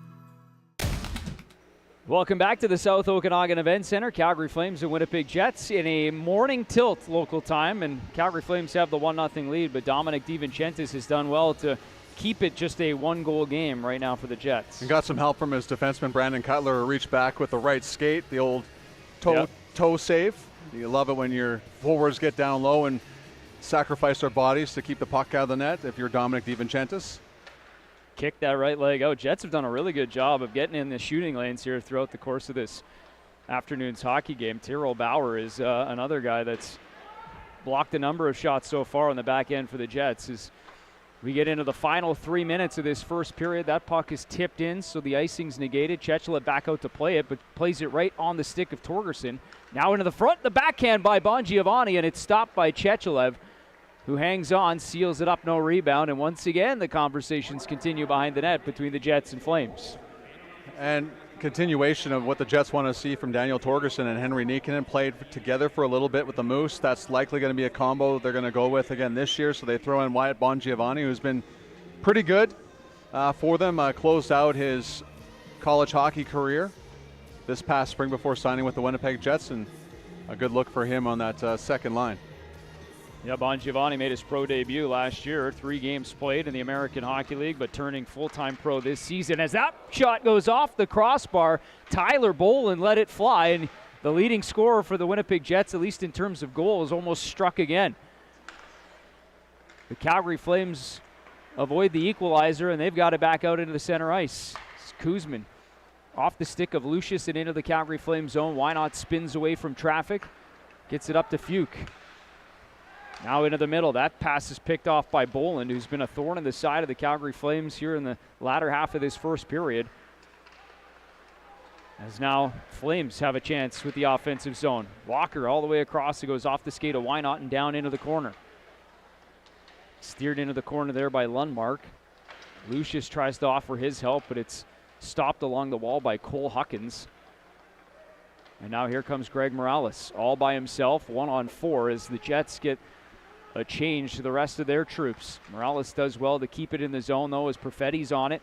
Welcome back to the South Okanagan Event Center. Calgary Flames and Winnipeg Jets in a morning tilt local time, and Calgary Flames have the 1-0 lead, but Dominic DiVincentis has done well to keep it just a one-goal game right now for the Jets. And got some help from his defenseman Brandon Cutler, who reached back with the right skate, the old toe save. You love it when your forwards get down low and sacrifice their bodies to keep the puck out of the net if you're Dominic DiVincentis. Kick that right leg out. Jets have done a really good job of getting in the shooting lanes here throughout the course of this afternoon's hockey game. Tyrell Bauer is another guy that's blocked a number of shots so far on the back end for the Jets. As we get into the final 3 minutes of this first period, that puck is tipped in, so the icing's negated. Chechelev back out to play it, but plays it right on the stick of Torgerson. Now into the front, the backhand by Bongiovanni, and it's stopped by Chechelev, who hangs on, seals it up, no rebound, and once again the conversations continue behind the net between the Jets and Flames. And continuation of what the Jets want to see from Daniel Torgerson and Henry Niekkonen, played together for a little bit with the Moose. That's likely going to be a combo they're going to go with again this year, so they throw in Wyatt Bongiovanni, who's been pretty good for them, closed out his college hockey career this past spring before signing with the Winnipeg Jets, and a good look for him on that second line. Yeah, Bongiovanni made his pro debut last year, 3 games played in the American Hockey League, but turning full-time pro this season. As that shot goes off the crossbar, Tyler Bolin let it fly, and the leading scorer for the Winnipeg Jets, at least in terms of goals, almost struck again. The Calgary Flames avoid the equalizer, and they've got it back out into the center ice. It's Kuzman off the stick of Lucius and into the Calgary Flames zone. Why not spins away from traffic, gets it up to Fuke. Now into the middle. That pass is picked off by Boland, who's been a thorn in the side of the Calgary Flames here in the latter half of this first period. As now Flames have a chance with the offensive zone. Walker all the way across. It goes off the skate of Wynot and down into the corner. Steered into the corner there by Lundmark. Lucius tries to offer his help, but it's stopped along the wall by Cole Huckins. And now here comes Greg Morales all by himself, 1-on-4, as the Jets get a change to the rest of their troops. Morales does well to keep it in the zone, though, as Perfetti's on it.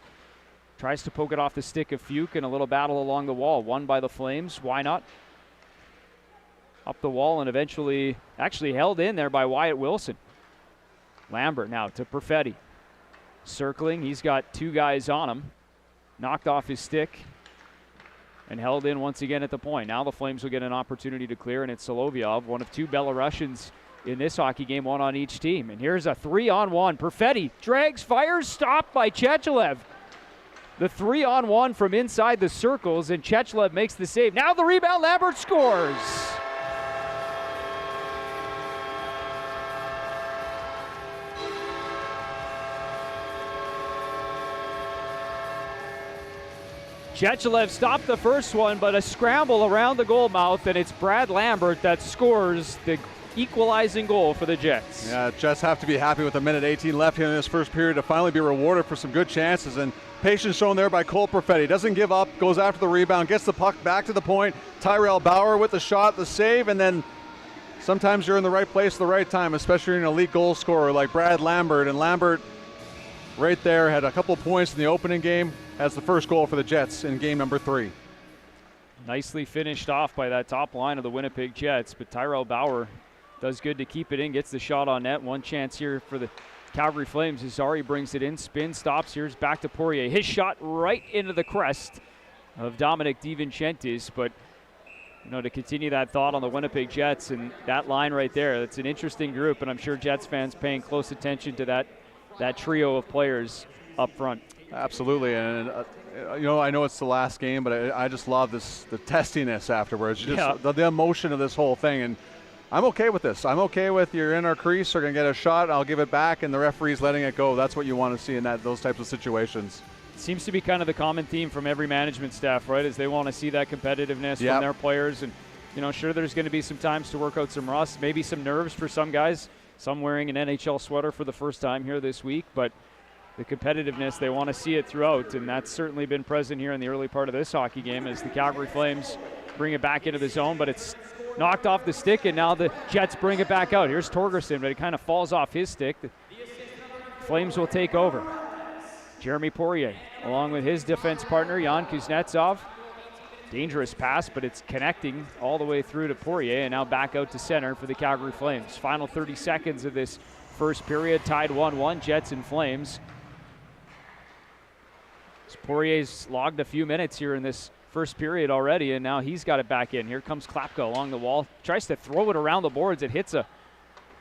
Tries to poke it off the stick of Fuke, and a little battle along the wall. Won by the Flames. Why not? Up the wall and eventually actually held in there by Wyatt Wilson. Lambert now to Perfetti. Circling. He's got 2 guys on him. Knocked off his stick and held in once again at the point. Now the Flames will get an opportunity to clear, and it's Solovyov, one of 2 Belarusians in this hockey game, 1 on each team. And here's a 3-on-1. Perfetti drags, fires, stopped by Chechelev. The 3-on-1 from inside the circles, and Chechelev makes the save. Now the rebound, Lambert scores. Chechelev stopped the first one, but a scramble around the goal mouth, and it's Brad Lambert that scores the equalizing goal for the Jets. Yeah, Jets have to be happy with a minute 18 left here in this first period to finally be rewarded for some good chances, and patience shown there by Cole Perfetti. Doesn't give up, goes after the rebound, gets the puck back to the point. Tyrell Bauer with the shot, the save, and then sometimes you're in the right place at the right time, especially an elite goal scorer like Brad Lambert. And Lambert right there had a couple points in the opening game, has the first goal for the Jets in game number 3. Nicely finished off by that top line of the Winnipeg Jets, but Tyrell Bauer does good to keep it in, gets the shot on net. One chance here for the Calgary Flames. Zari brings it in, spin, stops. Here's back to Poirier. His shot right into the crest of Dominic DiVincentis, but to continue that thought on the Winnipeg Jets and that line right there, that's an interesting group, and I'm sure Jets fans paying close attention to that trio of players up front. Absolutely, and I know it's the last game, but I just love the testiness afterwards. The emotion of this whole thing, and I'm okay with this. I'm okay with you're in our crease, we're going to get a shot, I'll give it back, and the referee's letting it go. That's what you want to see in those types of situations. Seems to be kind of the common theme from every management staff, right, is they want to see that competitiveness from their players. And, sure, there's going to be some times to work out some rust, maybe some nerves for some guys, some wearing an NHL sweater for the first time here this week, but the competitiveness, they want to see it throughout, and that's certainly been present here in the early part of this hockey game as the Calgary Flames bring it back into the zone, but it's knocked off the stick, and now the Jets bring it back out. Here's Torgerson, but it kind of falls off his stick. The Flames will take over. Jeremy Poirier, along with his defense partner, Jan Kuznetsov. Dangerous pass, but it's connecting all the way through to Poirier, and now back out to center for the Calgary Flames. Final 30 seconds of this first period, tied 1-1, Jets and Flames. Poirier's logged a few minutes here in this first period already, and now he's got it back in. Here comes Klapka along the wall. Tries to throw it around the boards. It hits a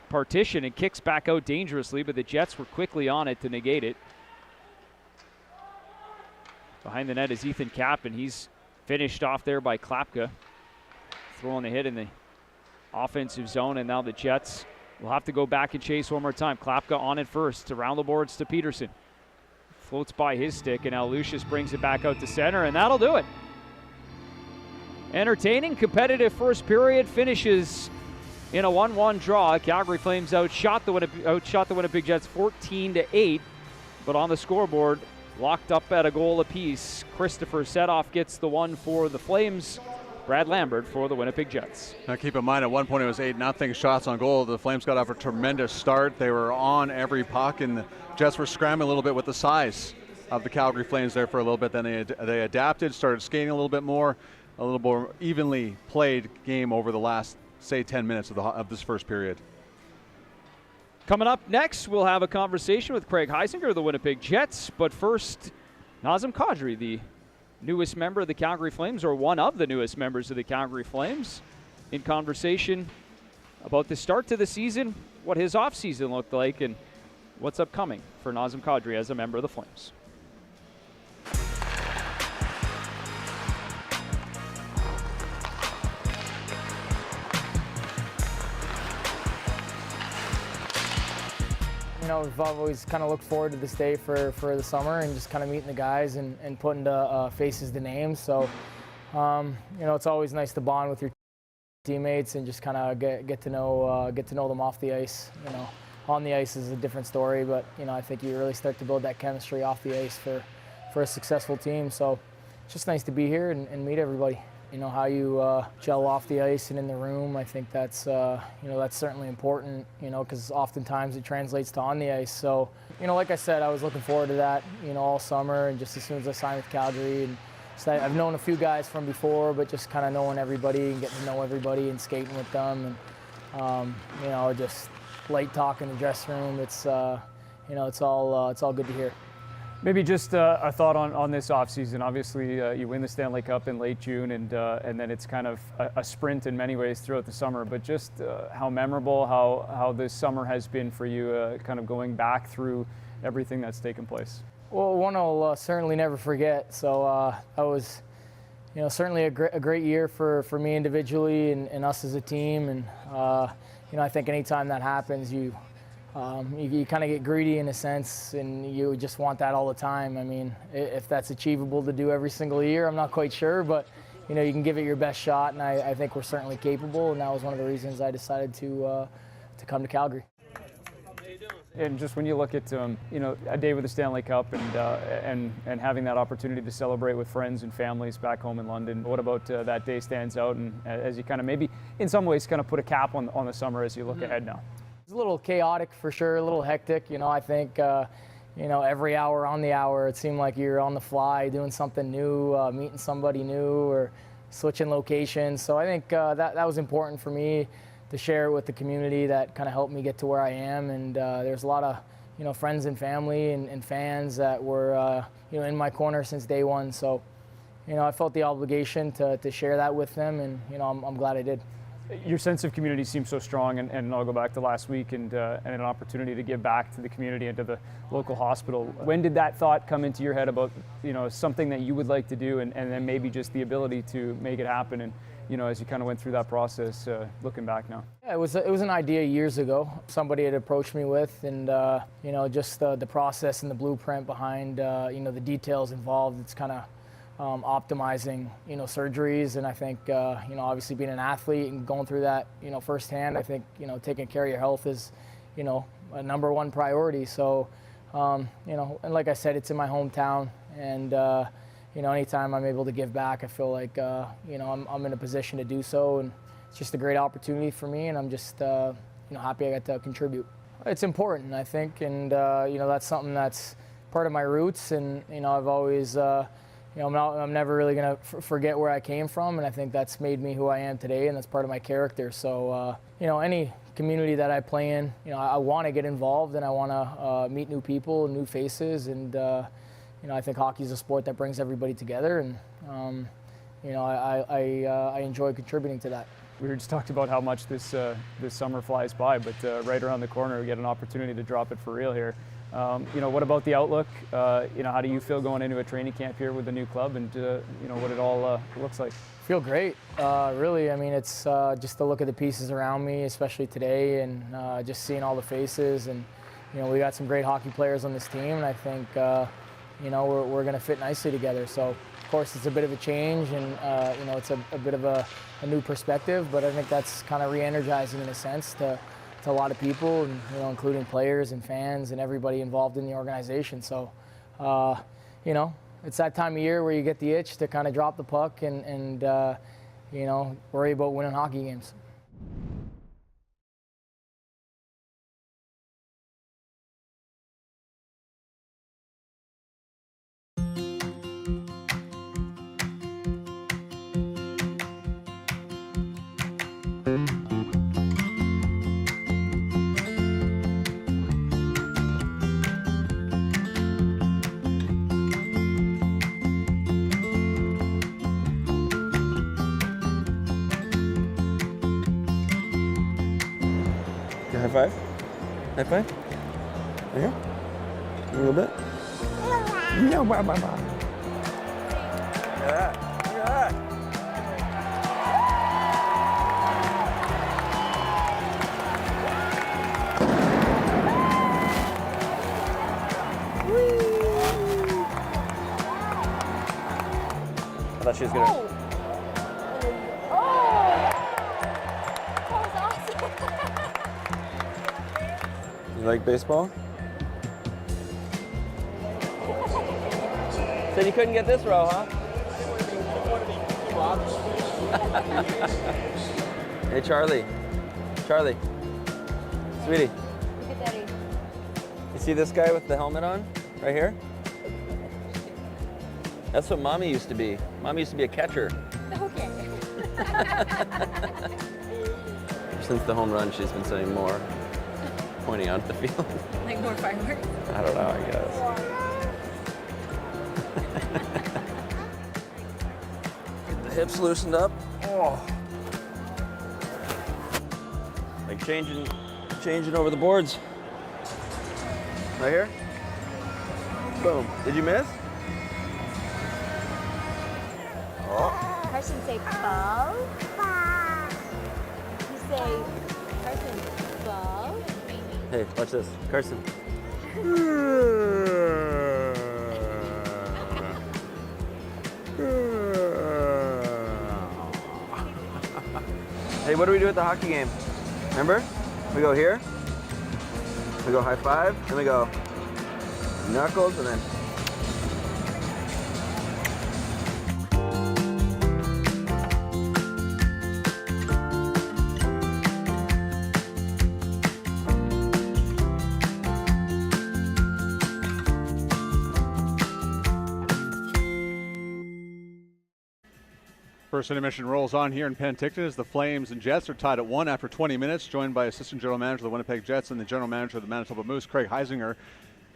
partition and kicks back out dangerously, but the Jets were quickly on it to negate it. Behind the net is Ethan Kapp, and he's finished off there by Klapka. Throwing the hit in the offensive zone, and now the Jets will have to go back and chase one more time. Klapka on it first, around the boards to Peterson. Floats by his stick, and now Lucius brings it back out to center, and that'll do it. Entertaining, competitive first period finishes in a 1-1 draw. Calgary Flames outshot the Winnipeg Jets 14-8, but on the scoreboard, locked up at a goal apiece. Christopher Setoff gets the one for the Flames. Brad Lambert for the Winnipeg Jets. Now keep in mind, at one point it was 8-0 shots on goal. The Flames got off a tremendous start. They were on every puck, and the Jets were scrambling a little bit with the size of the Calgary Flames there for a little bit. Then they adapted, started skating a little more evenly played game over the last, say, 10 minutes of this first period. Coming up next, we'll have a conversation with Craig Heisinger of the Winnipeg Jets. But first, Nazem Kadri, the newest member of the Calgary Flames, or one of the newest members of the Calgary Flames, in conversation about the start to the season, what his offseason looked like, and what's upcoming for Nazem Kadri as a member of the Flames. You know, we've always kind of looked forward to this day for the summer and just kind of meeting the guys and putting faces to names. So, you know, it's always nice to bond with your teammates and just kind of get to know them off the ice. You know, on the ice is a different story, but you know, I think you really start to build that chemistry off the ice for a successful team. So, it's just nice to be here and meet everybody. You know, how you gel off the ice and in the room, I think that's, you know, that's certainly important, you know, because oftentimes it translates to on the ice. So, you know, like I said, I was looking forward to that, you know, all summer, and just as soon as I signed with Calgary. And so I've known a few guys from before, but just kind of knowing everybody and getting to know everybody and skating with them. And, you know, just light talk in the dressing room. It's, you know, it's all good to hear. Maybe just a thought on this offseason. Obviously, you win the Stanley Cup in late June, and then it's kind of a sprint in many ways throughout the summer. But just how memorable, how this summer has been for you, kind of going back through everything that's taken place. Well, one I'll certainly never forget. So that was, you know, certainly a great year for me individually and us as a team. And you know, I think anytime that happens, you kind of get greedy in a sense, and you just want that all the time. I mean, if that's achievable to do every single year, I'm not quite sure, but you know, you can give it your best shot, and I think we're certainly capable, and that was one of the reasons I decided to come to Calgary. And just when you look at you know, a day with the Stanley Cup and having that opportunity to celebrate with friends and families back home in London, what about that day stands out, and as you kind of maybe in some ways kind of put a cap on the summer as you look ahead now? It's a little chaotic for sure, a little hectic. You know, I think, you know, every hour on the hour, it seemed like you're on the fly doing something new, meeting somebody new or switching locations. So I think that was important for me to share it with the community that kind of helped me get to where I am. And there's a lot of, you know, friends and family and fans that were, you know, in my corner since day one. So, you know, I felt the obligation to share that with them, and, you know, I'm glad I did. Your sense of community seems so strong, and I'll go back to last week and an opportunity to give back to the community and to the local hospital. When did that thought come into your head about, you know, something that you would like to do, and then maybe just the ability to make it happen? And, you know, as you kind of went through that process, looking back now. Yeah, it was an idea years ago. Somebody had approached me with, and you know, just the process and the blueprint behind, you know, the details involved. It's kind of optimizing, you know, surgeries, and I think, you know, obviously being an athlete and going through that, you know, firsthand, I think, you know, taking care of your health is, you know, a #1 priority. So, you know, and like I said, it's in my hometown, and you know, anytime I'm able to give back, I feel like, you know, I'm in a position to do so, and it's just a great opportunity for me, and I'm just, you know, happy I got to contribute. It's important, I think, and you know, that's something that's part of my roots, and you know, I've always. You know, I'm never really going to forget where I came from, and I think that's made me who I am today, and that's part of my character. So, you know, any community that I play in, you know, I want to get involved, and I want to meet new people, new faces, and, you know, I think hockey is a sport that brings everybody together, and, you know, I enjoy contributing to that. We just talked about how much this summer flies by, but right around the corner we get an opportunity to drop it for real here. What about the outlook? How do you feel going into a training camp here with the new club, and what it all looks like? Feel great, really. I mean, it's just to look at the pieces around me, especially today, and just seeing all the faces. And we got some great hockey players on this team, and I think we're going to fit nicely together. So, of course, it's a bit of a change, and it's a bit of a new perspective. But I think that's kind of re-energizing in a sense to a lot of people, and including players and fans and everybody involved in the organization. So, it's that time of year where you get the itch to kind of drop the puck and worry about winning hockey games. High five? High five? Right here? A little bit? No, blah, blah, blah. Look at that. Look at that. I thought she was gonna. You like baseball? Said you couldn't get this row, huh? Hey, Charlie. Charlie. Sweetie. Look at Daddy. You see this guy with the helmet on? Right here? That's what Mommy used to be. Mommy used to be a catcher. Okay. Since the home run, she's been saying more. Pointing out the field. Like more fireworks? I don't know, I guess. Get the hips loosened up. Oh. Like changing over the boards. Right here. Boom. Did you miss? Oh. Carson, say ball. You say, Carson, ball. Hey, watch this. Carson. Hey, what do we do at the hockey game? Remember? We go here, we go high five, then we go knuckles, and then First intermission rolls on here in Penticton as the Flames and Jets are tied at 1 after 20 minutes, joined by Assistant General Manager of the Winnipeg Jets and the General Manager of the Manitoba Moose, Craig Heisinger.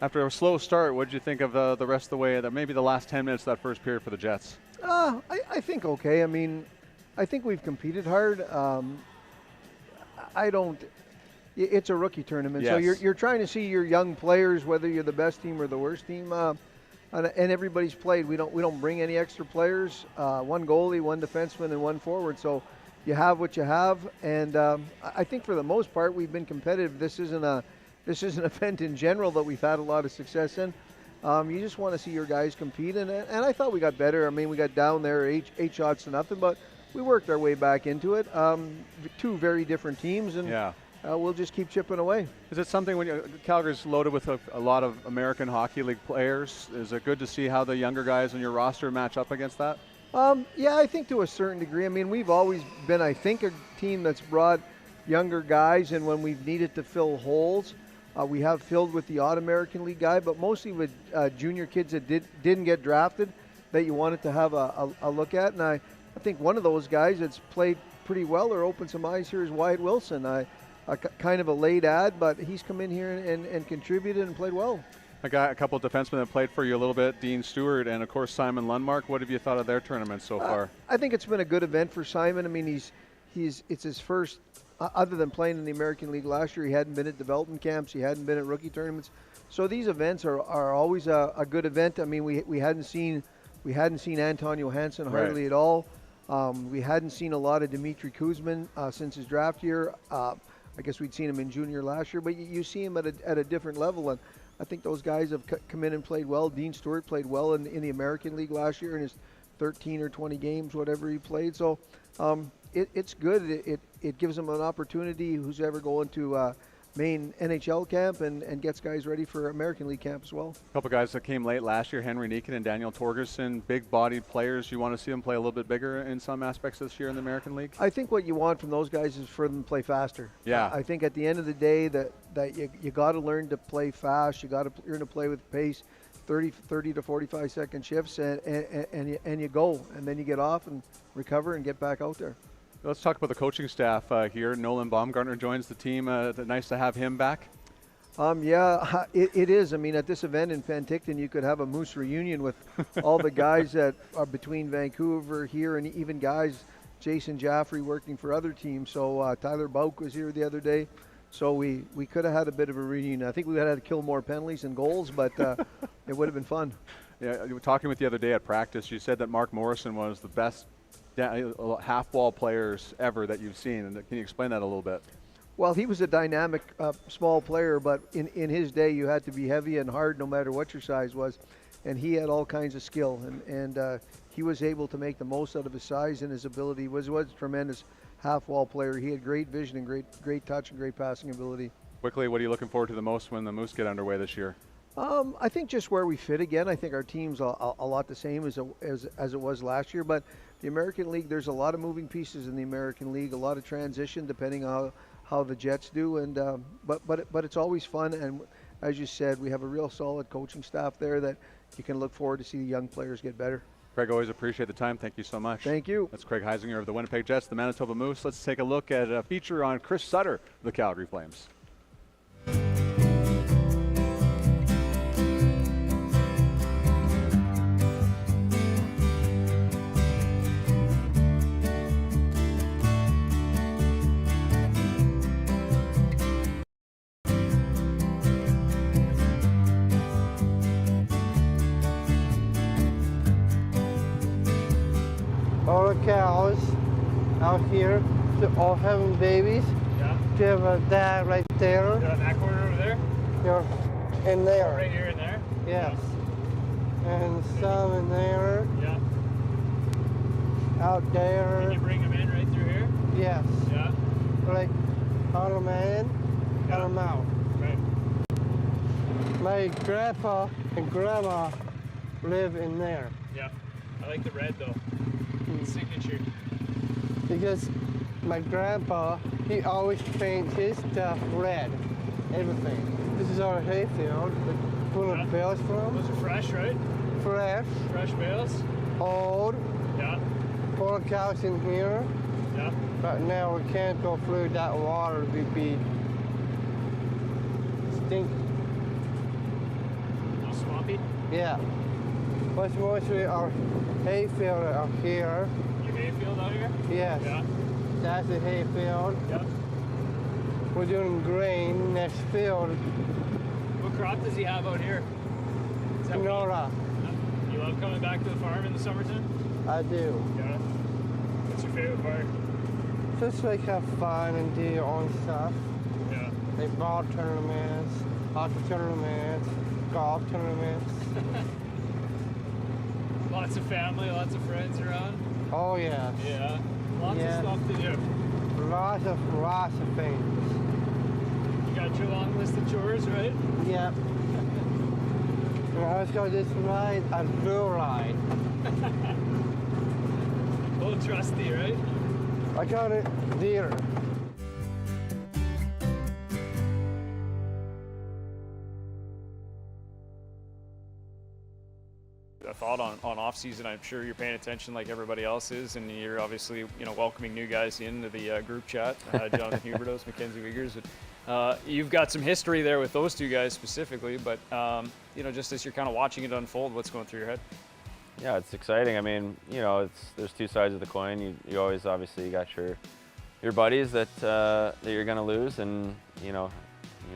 After a slow start, what did you think of the rest of the way, maybe the last 10 minutes of that first period for the Jets? I think okay. I mean, I think we've competed hard. It's a rookie tournament, yes. So you're trying to see your young players, whether you're the best team or the worst team. And everybody's played. We don't bring any extra players. One goalie, one defenseman, and one forward. So you have what you have. And I think for the most part we've been competitive. This isn't an event in general that we've had a lot of success in. You just want to see your guys compete, and I thought we got better. I mean, we got down there 8 shots to nothing, but we worked our way back into it. Two very different teams, and yeah. We'll just keep chipping away. Is it something when Calgary's loaded with a lot of American Hockey League players? Is it good to see how the younger guys on your roster match up against that? Yeah, I think to a certain degree. I mean, we've always been, I think, a team that's brought younger guys, and when we've needed to fill holes, we have filled with the odd American League guy, but mostly with junior kids that didn't get drafted that you wanted to have a look at. And I think one of those guys that's played pretty well or opened some eyes here is Wyatt Wilson. Kind of a late ad, but he's come in here and contributed and played well. A couple of defensemen that played for you a little bit, Dean Stewart and, of course, Simon Lundmark. What have you thought of their tournament so far? I think it's been a good event for Simon. I mean, it's his first other than playing in the American League last year, he hadn't been at development camps. He hadn't been at rookie tournaments. So these events are always a good event. I mean, we hadn't seen Anton Johansson hardly at all. We hadn't seen a lot of Dmitry Kuzmin since his draft year. I guess we'd seen him in junior last year, but you see him at a different level. And I think those guys have come in and played well. Dean Stewart played well in the American League last year in his 13 or 20 games, whatever he played. So it's good. It gives them an opportunity, who's ever going to main NHL camp, and gets guys ready for American League camp as well. A couple guys that came late last year, Henry Nikin and Daniel Torgerson, big-bodied players. You want to see them play a little bit bigger in some aspects this year in the American League? I think what you want from those guys is for them to play faster. Yeah. I think at the end of the day that you got to learn to play fast. You got to learn to play with pace, 30 to 45 second shifts, and you go, and then you get off and recover and get back out there. Let's talk about the coaching staff here. Nolan Baumgartner joins the team. Nice to have him back. Yeah, it is. I mean, at this event in Penticton, you could have a Moose reunion with all the guys that are between Vancouver here, and even guys, Jason Jaffrey working for other teams. So Tyler Bauk was here the other day. So we could have had a bit of a reunion. I think we would have had to kill more penalties and goals, but it would have been fun. Yeah, you were talking with the other day at practice. You said that Mark Morrison was the best half-wall players ever that you've seen. And can you explain that a little bit? Well, he was a dynamic, small player, but in his day, you had to be heavy and hard no matter what your size was. And he had all kinds of skill, and he was able to make the most out of his size and his ability. He was a tremendous half-wall player. He had great vision and great touch and great passing ability. Quickly, what are you looking forward to the most when the Moose get underway this year? I think just where we fit again. I think our team's a lot the same as it was last year, but the American League, there's a lot of moving pieces in the American League, a lot of transition depending on how the Jets do, and but it's always fun. And as you said, we have a real solid coaching staff there that you can look forward to see the young players get better. Craig, always appreciate the time. Thank you so much. Thank you. That's Craig Heisinger of the Winnipeg Jets, the Manitoba Moose. Let's take a look at a feature on Chris Sutter of the Calgary Flames. All the cows out here, they're all having babies. Yeah. Do you have a dad right there? They're in that corner over there? You're in there. Right here and there? Yes. And some in there. Yeah. Out there. Can you bring them in right through here? Yes. Yeah. Like on them in, on them out. Right. My grandpa and grandma live in there. Yeah. I like the red though. Signature. Because my grandpa, he always paints his stuff red. Everything. This is our hayfield. Full of bales from. Those are fresh, right? Fresh. Fresh bales? Old. Yeah. Full of cows in here. Yeah. But now we can't go through that water. We'd be stinky. A little swampy? Yeah. But mostly our hayfield out here. Your hayfield out here? Yes. Yeah. That's the hayfield. Yep. We're doing grain next field. What crop does he have out here? Is that Canola. wheat? You love coming back to the farm in the summertime? I do. Yeah. What's your favorite part? Just like have fun and do your own stuff. Yeah. Like ball tournaments, hockey tournaments, golf tournaments. Lots of family, lots of friends around? Oh yeah. Yeah. Lots of stuff to do. Lots of things. You got your long list of chores, right? Yep. And I was going this ride, a blue ride. A little trusty, right? I got it deer. A thought on off season. I'm sure you're paying attention like everybody else is, and you're obviously welcoming new guys into the group chat. Jonathan Hubertos, Mackenzie Wiegers. You've got some history there with those two guys specifically, but just as you're kind of watching it unfold, what's going through your head? Yeah, it's exciting. I mean, there's two sides of the coin. You always obviously got your your buddies that you're going to lose, and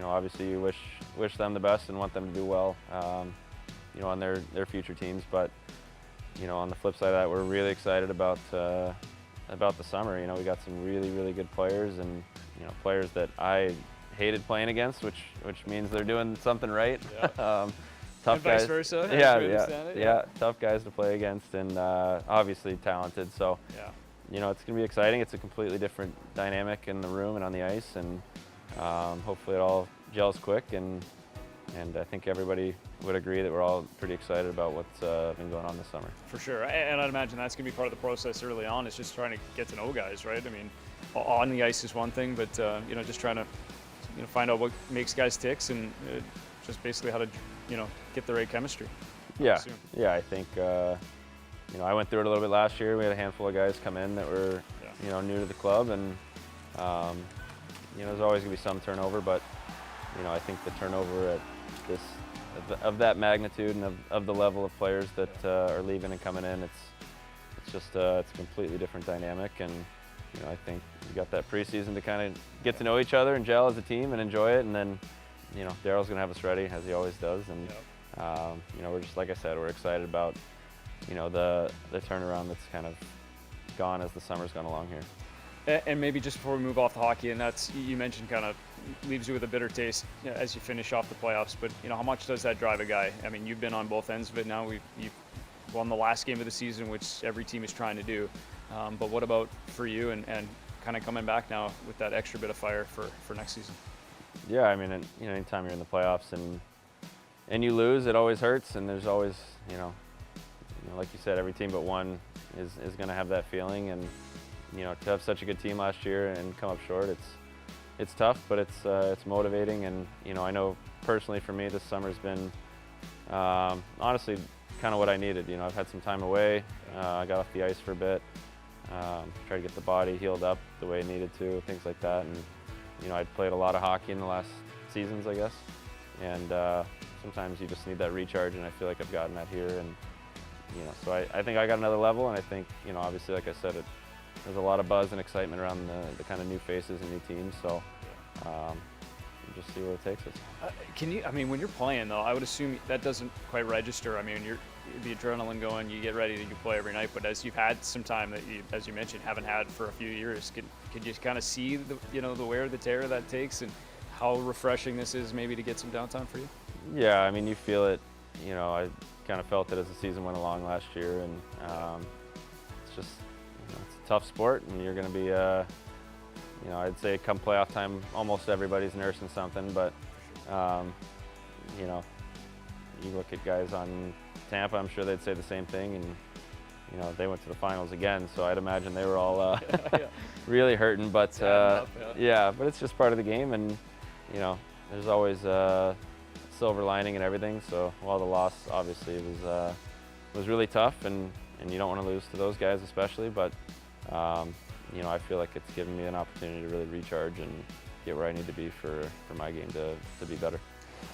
obviously you wish them the best and want them to do well, on their future teams. But on the flip side of that, we're really excited about the summer. We got some really good players, and players that I hated playing against, which means they're doing something right. Yeah. Tough and guys. Vice versa. Yeah, tough guys to play against, and obviously talented. So yeah. it's going to be exciting. It's a completely different dynamic in the room and on the ice, and hopefully it all gels quick. And I think everybody would agree that we're all pretty excited about what's been going on this summer. For sure, and I'd imagine that's going to be part of the process early on. It's just trying to get to know guys, right? I mean, on the ice is one thing, but just trying to find out what makes guys ticks, and just basically how to get the right chemistry. Yeah, I think I went through it a little bit last year. We had a handful of guys come in that were new to the club, and there's always going to be some turnover, but I think the turnover at this of that magnitude and of the level of players that are leaving and coming in, it's just it's a completely different dynamic, and I think we got that preseason to kind of get to know each other and gel as a team and enjoy it, and then Daryl's going to have us ready as he always does, and we're just, like I said, we're excited about the turnaround that's kind of gone as the summer's gone along here. And maybe just before we move off the hockey, and that's, you mentioned, kind of leaves you with a bitter taste as you finish off the playoffs, but how much does that drive a guy? I mean, you've been on both ends of it now. You've won the last game of the season, which every team is trying to do. But what about for you, and kind of coming back now with that extra bit of fire for next season? Yeah, I mean, anytime you're in the playoffs and you lose, it always hurts, and there's always, like you said, every team but one is going to have that feeling, and to have such a good team last year and come up short, it's tough, but it's motivating, and I know personally for me this summer's been honestly kind of what I needed. I've had some time away. I got off the ice for a bit, tried to get the body healed up the way it needed to, things like that, and I'd played a lot of hockey in the last seasons, I guess, and sometimes you just need that recharge, and I feel like I've gotten that here, and so I think I got another level, and I think obviously, like I said, there's a lot of buzz and excitement around the kind of new faces and new teams, so we'll just see where it takes us. When you're playing though, I would assume that doesn't quite register. I mean, the adrenaline going, you get ready to play every night, but as you've had some time that you, as you mentioned, haven't had for a few years, could you kind of see the the wear, the tear that takes, and how refreshing this is maybe to get some downtime for you? Yeah, I mean, you feel it. I kind of felt it as the season went along last year, and it's just it's a tough sport, and you're going to be I'd say come playoff time, almost everybody's nursing something, but you look at guys on Tampa, I'm sure they'd say the same thing, and they went to the finals again, so I'd imagine they were all really hurting, but but it's just part of the game, and there's always a silver lining and everything. So while the loss obviously was really tough, and you don't want to lose to those guys especially, but I feel like it's given me an opportunity to really recharge and get where I need to be for my game to be better.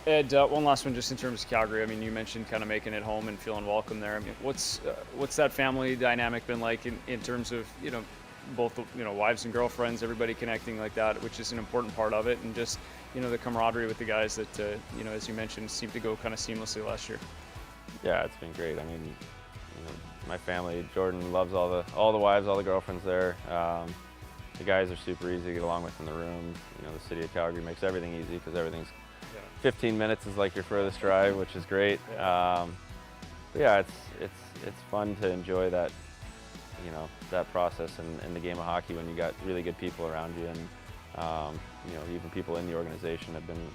Ed, one last one just in terms of Calgary. I mean, you mentioned kind of making it home and feeling welcome there. I mean, what's that family dynamic been like in terms of, both, wives and girlfriends, everybody connecting like that, which is an important part of it, and just, the camaraderie with the guys that, as you mentioned, seemed to go kind of seamlessly last year? Yeah, it's been great. I mean, my family, Jordan loves all the wives, all the girlfriends there. The guys are super easy to get along with in the room. The city of Calgary makes everything easy because everything's 15 minutes is like your furthest drive, which is great. But yeah, it's fun to enjoy that, that process in the game of hockey when you got really good people around you, and even people in the organization have been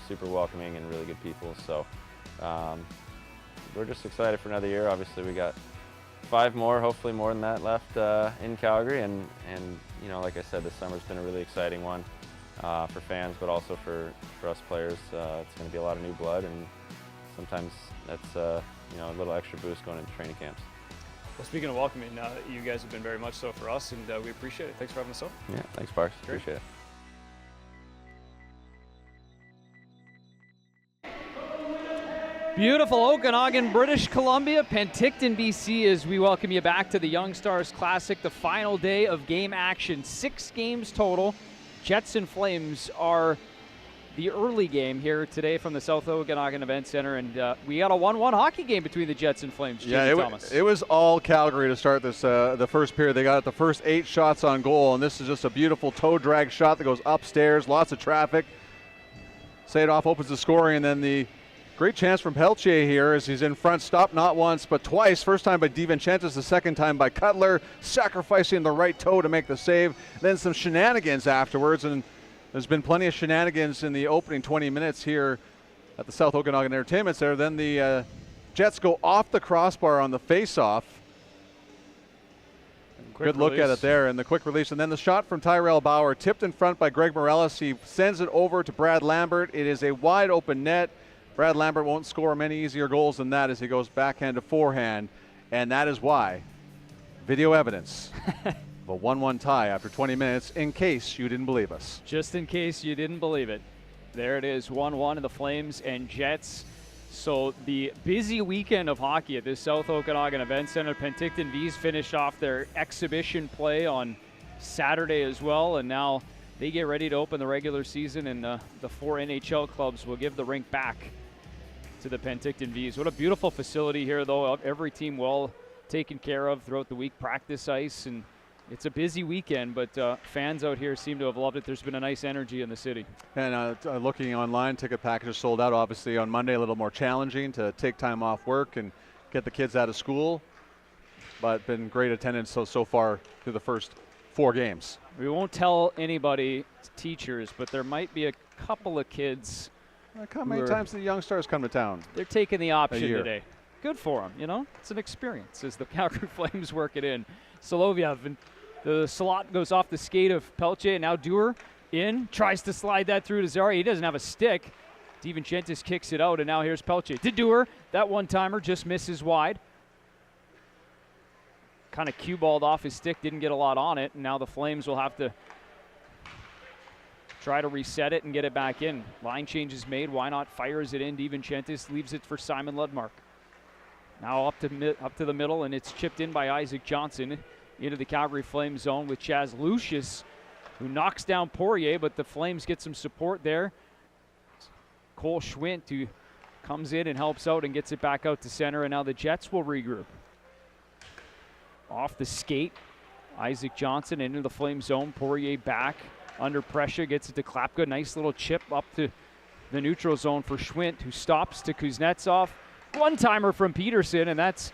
super welcoming and really good people. So we're just excited for another year. Obviously, we got 5 more, hopefully more than that, left in Calgary, and like I said, this summer's been a really exciting one for fans, but also for us players. It's going to be a lot of new blood, and sometimes that's a little extra boost going into training camps. Well, speaking of welcoming, you guys have been very much so for us, and we appreciate it. Thanks for having us on. Yeah, thanks, Parks. Appreciate it. Beautiful Okanagan, British Columbia, Penticton, BC, as we welcome you back to the Young Stars Classic, the final day of game action. 6 games total. Jets and Flames are the early game here today from the South Okanagan Event Center, and we got a 1-1 hockey game between the Jets and Flames. It was all Calgary to start this the first period. They got the first 8 shots on goal, and this is just a beautiful toe drag shot that goes upstairs, lots of traffic. Sadoff opens the scoring, and then the great chance from Peltier here as he's in front, stopped not once but twice. First time by DiVincentis, the second time by Cutler, sacrificing the right toe to make the save. Then some shenanigans afterwards, and there's been plenty of shenanigans in the opening 20 minutes here at the South Okanagan Entertainment Center. Then the Jets go off the crossbar on the face-off. Good look at it there, and the quick release. And then the shot from Tyrell Bauer, tipped in front by Greg Morellis. He sends it over to Brad Lambert. It is a wide open net. Brad Lambert won't score many easier goals than that as he goes backhand to forehand, and that is why video evidence of a 1-1 tie after 20 minutes, in case you didn't believe us. Just in case you didn't believe it. There it is, 1-1 of the Flames and Jets. So the busy weekend of hockey at this South Okanagan Event Center. Penticton V's finished off their exhibition play on Saturday as well, and now they get ready to open the regular season, and the 4 NHL clubs will give the rink back to the Penticton V's. What a beautiful facility here, though. Every team well taken care of throughout the week, practice ice, and it's a busy weekend, but fans out here seem to have loved it. There's been a nice energy in the city. And looking online, ticket packages sold out. Obviously on Monday, a little more challenging to take time off work and get the kids out of school, but been great attendance so far through the first 4 games. We won't tell anybody, teachers, but there might be a couple of kids. How many times do the Young Stars come to town? They're taking the option today. Good for them, you know? It's an experience as the Calgary Flames work it in. Soloviev, and the slot goes off the skate of Pelche, and now Dewar in, tries to slide that through to Zari. He doesn't have a stick. DiVincentis kicks it out, and now here's Pelche to Dewar. That one-timer just misses wide. Kind of cue-balled off his stick, didn't get a lot on it, and now the Flames will have to try to reset it and get it back in. Line change is made. Why not? Fires it in. DiVincentis leaves it for Simon Ludmark. Now up to the middle, and it's chipped in by Isaac Johnson into the Calgary Flames zone with Chaz Lucius, who knocks down Poirier, but the Flames get some support there. Cole Schmidt, who comes in and helps out and gets it back out to center, and now the Jets will regroup. Off the skate, Isaac Johnson into the Flame zone. Poirier back under pressure, gets it to Klapka. Nice little chip up to the neutral zone for Schmidt, who stops to Kuznetsov. One-timer from Peterson, and that's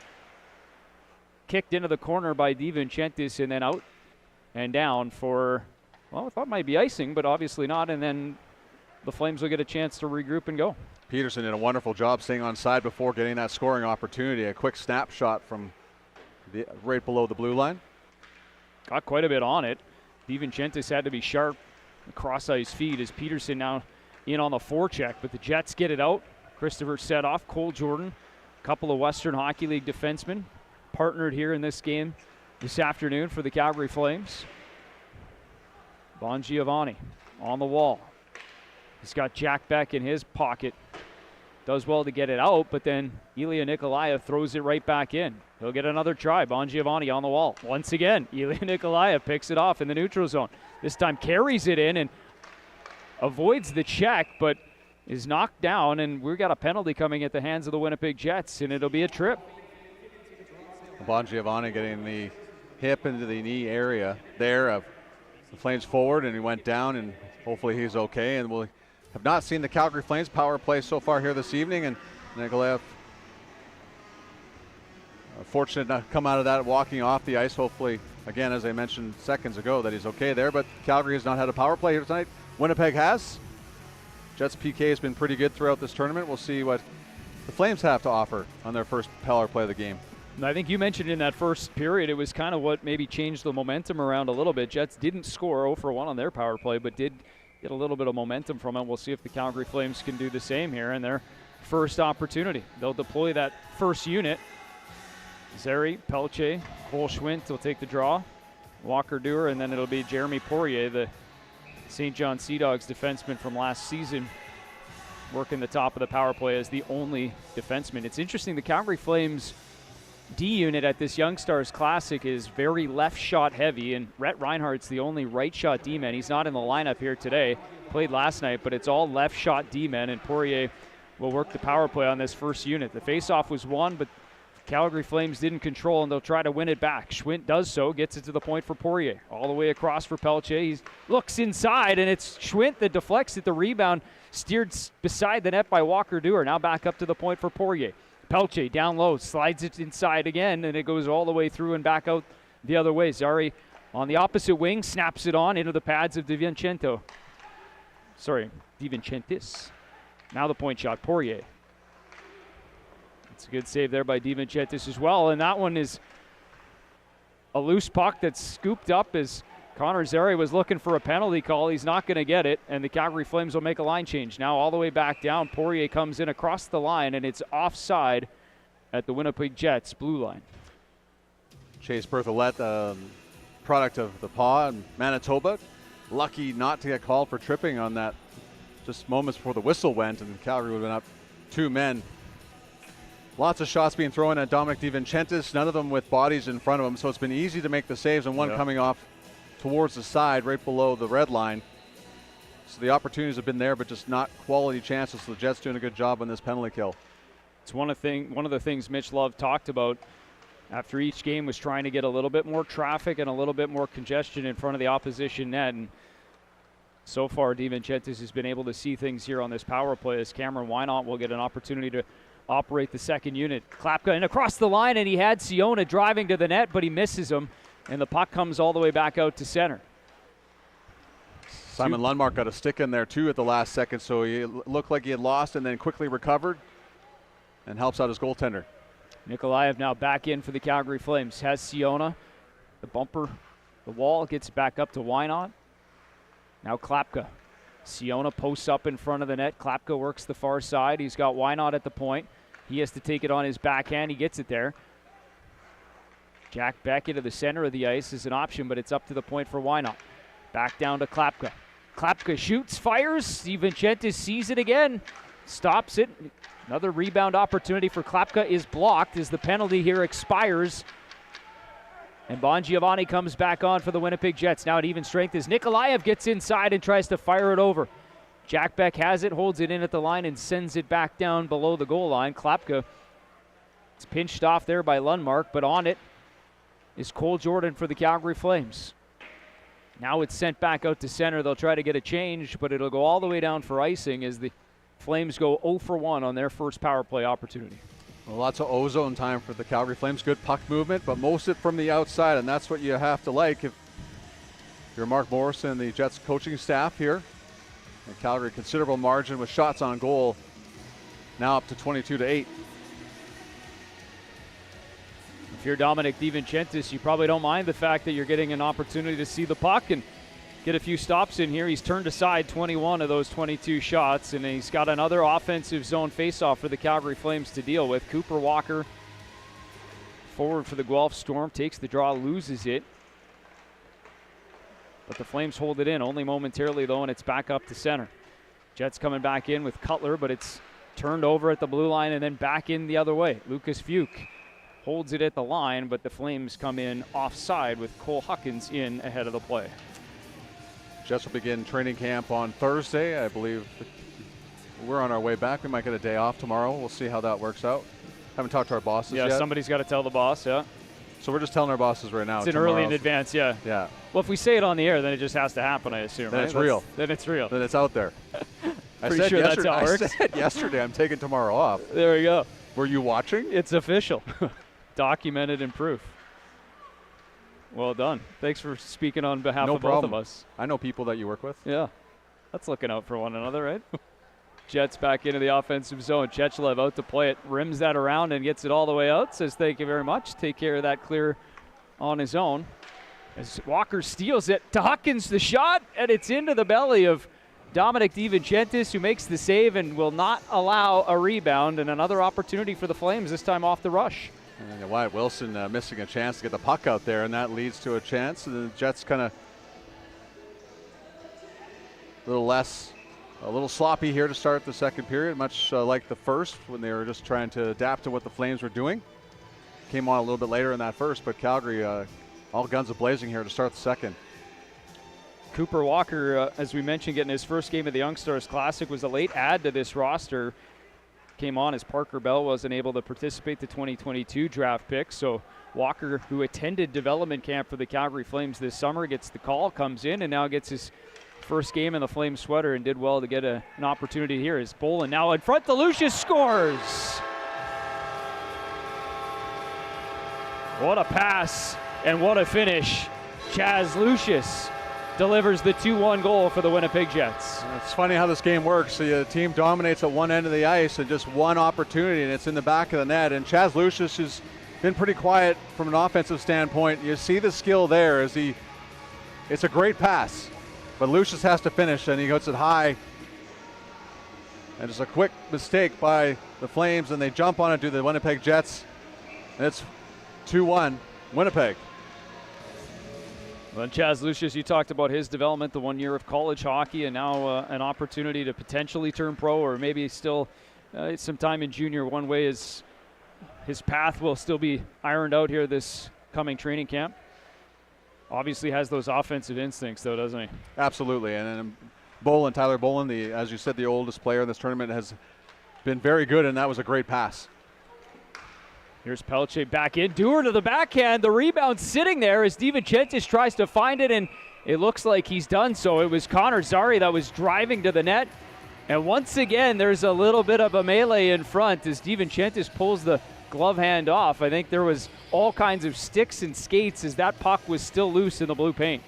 kicked into the corner by DiVincentis, and then out and down for, well, I thought it might be icing, but obviously not, and then the Flames will get a chance to regroup and go. Peterson did a wonderful job staying on side before getting that scoring opportunity. A quick snapshot from right below the blue line. Got quite a bit on it. DiVincentis had to be sharp across ice feed as Peterson now in on the forecheck, but the Jets get it out. Christopher Sedoff, Cole Jordan, a couple of Western Hockey League defensemen partnered here in this game this afternoon for the Calgary Flames. Bon Giovanni on the wall. He's got Jack Beck in his pocket. Does well to get it out, but then Ilya Nikolaev throws it right back in. He'll get another try. Bon Giovanni on the wall. Once again, Ilya Nikolaev picks it off in the neutral zone. This time carries it in and avoids the check, but is knocked down, and we've got a penalty coming at the hands of the Winnipeg Jets, and it'll be a trip. Bon Giovanni getting the hip into the knee area there of the Flames forward, and he went down, and hopefully he's okay. And we'll have not seen the Calgary Flames power play so far here this evening, and Nikolaev fortunate to come out of that walking off the ice. Hopefully, again, as I mentioned seconds ago, that he's okay there, but Calgary has not had a power play here tonight. Winnipeg has. Jets PK has been pretty good throughout this tournament. We'll see what the Flames have to offer on their first power play of the game. I think you mentioned in that first period, it was kind of what maybe changed the momentum around a little bit. Jets didn't score 0-for-1 on their power play, but did get a little bit of momentum from it. We'll see if the Calgary Flames can do the same here in their first opportunity. They'll deploy that first unit. Zeri, Pelche, Cole Schwint will take the draw. Walker Dewar, and then it'll be Jeremy Poirier, the St. John Sea Dogs defenseman from last season, working the top of the power play as the only defenseman. It's interesting, the Calgary Flames D unit at this Young Stars Classic is very left shot heavy, and Rhett Reinhardt's the only right shot D-man. He's not in the lineup here today, played last night, but it's all left shot D-men, and Poirier will work the power play on this first unit. The faceoff was won, but Calgary Flames didn't control, and they'll try to win it back. Schmidt does so, gets it to the point for Poirier. All the way across for Pelche. He looks inside, and it's Schmidt that deflects it. The rebound steered beside the net by Walker Dewar. Now back up to the point for Poirier. Pelche down low, slides it inside again, and it goes all the way through and back out the other way. Zari on the opposite wing, snaps it on into the pads of DiVincentis. Now the point shot, Poirier. It's a good save there by DiVincentis as well, and that one is a loose puck that's scooped up as Connor Zary was looking for a penalty call. He's not going to get it, and the Calgary Flames will make a line change. Now all the way back down, Poirier comes in across the line, and it's offside at the Winnipeg Jets blue line. Chase Berthollet, product of the Paw in Manitoba, lucky not to get called for tripping on that just moments before the whistle went, and Calgary would have been up 2 men. Lots of shots being thrown at Dominic DiVincentis, none of them with bodies in front of him, so it's been easy to make the saves, and one coming off towards the side right below the red line. So the opportunities have been there, but just not quality chances. So the Jets doing a good job on this penalty kill. It's one of the things Mitch Love talked about after each game was trying to get a little bit more traffic and a little bit more congestion in front of the opposition net. And so far, DiVincentis has been able to see things here on this power play as Cameron Wynant will get an opportunity to operate the second unit. Klapka in across the line, and he had Siona driving to the net, but he misses him, and the puck comes all the way back out to center. Simon Lundmark got a stick in there too at the last second, so he looked like he had lost and then quickly recovered and helps out his goaltender. Nikolaev now back in for the Calgary Flames. Has Siona, the bumper, the wall, gets back up to Wynant. Now Klapka. Siona posts up in front of the net. Klapka works the far side. He's got Wynant at the point. He has to take it on his backhand. He gets it there. Jack back into the center of the ice is an option, but it's up to the point for Wynant. Back down to Klapka. Klapka shoots, fires. DiVincentis sees it again. Stops it. Another rebound opportunity for Klapka is blocked as the penalty here expires. And Bongiovanni comes back on for the Winnipeg Jets. Now at even strength as Nikolaev gets inside and tries to fire it over. Jack Beck has it, holds it in at the line, and sends it back down below the goal line. Klapka is pinched off there by Lundmark, but on it is Cole Jordan for the Calgary Flames. Now it's sent back out to center. They'll try to get a change, but it'll go all the way down for icing as the Flames go 0 for 1 on their first power play opportunity. Well, lots of ozone time for the Calgary Flames. Good puck movement, but most of it from the outside, and that's what you have to like if you're Mark Morrison and the Jets coaching staff here. And Calgary, considerable margin with shots on goal, now up to 22-8. If you're Dominic DiVincentis, you probably don't mind the fact that you're getting an opportunity to see the puck and get a few stops in here. He's turned aside 21 of those 22 shots, and he's got another offensive zone faceoff for the Calgary Flames to deal with. Cooper Walker, forward for the Guelph Storm, takes the draw, loses it. But the Flames hold it in, only momentarily though, and it's back up to center. Jets coming back in with Cutler, but it's turned over at the blue line and then back in the other way. Lucas Fuke holds it at the line, but the Flames come in offside with Cole Huckins in ahead of the play. Jets will begin training camp on Thursday. I believe we're on our way back. We might get a day off tomorrow. We'll see how that works out. Haven't talked to our bosses yet. Yeah, somebody's got to tell the boss, yeah. So we're just telling our bosses right now. It's early in advance, yeah. Yeah. Well, if we say it on the air, then it just has to happen, I assume, Then right? it's real. Then it's real. Then it's out there. Pretty sure that's how it works. I said yesterday I'm taking tomorrow off. There we go. Were you watching? It's official. Documented and proof. Well done. Thanks for speaking on behalf of both of us. I know people that you work with. Yeah. That's looking out for one another, right? Jets back into the offensive zone. Chechlev out to play it. Rims that around and gets it all the way out. Says thank you very much. Take care of that clear on his own. As Walker steals it to Huckins, the shot, and it's into the belly of Dominic DiVincentis, who makes the save and will not allow a rebound, and another opportunity for the Flames, this time off the rush. And Wyatt Wilson missing a chance to get the puck out there, and that leads to a chance. And the Jets kind of a little less A little sloppy here to start the second period, much like the first when they were just trying to adapt to what the Flames were doing. Came on a little bit later in that first, but Calgary all guns a-blazing here to start the second. Cooper Walker, as we mentioned, getting his first game of the Young Stars Classic, was a late add to this roster. Came on as Parker Bell wasn't able to participate, the 2022 draft pick. So Walker, who attended development camp for the Calgary Flames this summer, gets the call, comes in, and now gets his first game in the Flames sweater and did well to get an opportunity here. Is Bolin now in front. The Lucius scores. What a pass and what a finish. Chaz Lucius delivers the 2-1 goal for the Winnipeg Jets. It's funny how this game works. The team dominates at one end of the ice and just one opportunity, and it's in the back of the net. And Chaz Lucius has been pretty quiet from an offensive standpoint. You see the skill there as it's a great pass, but Lucius has to finish, and he gets it high. And it's a quick mistake by the Flames, and they jump on it to the Winnipeg Jets. And it's 2-1 Winnipeg. Well, Chaz Lucius, you talked about his development, the 1 year of college hockey, and now an opportunity to potentially turn pro, or maybe still some time in junior. One way is his path will still be ironed out here this coming training camp. Obviously has those offensive instincts, though, doesn't he? Absolutely. And Tyler Bolin, as you said, the oldest player in this tournament, has been very good, and that was a great pass. Here's Pelche back in. Dewar to the backhand. The rebound sitting there as DiVincentis tries to find it, and it looks like he's done so. It was Connor Zary that was driving to the net. And once again, there's a little bit of a melee in front as DiVincentis pulls the glove hand off. I think there was all kinds of sticks and skates as that puck was still loose in the blue paint.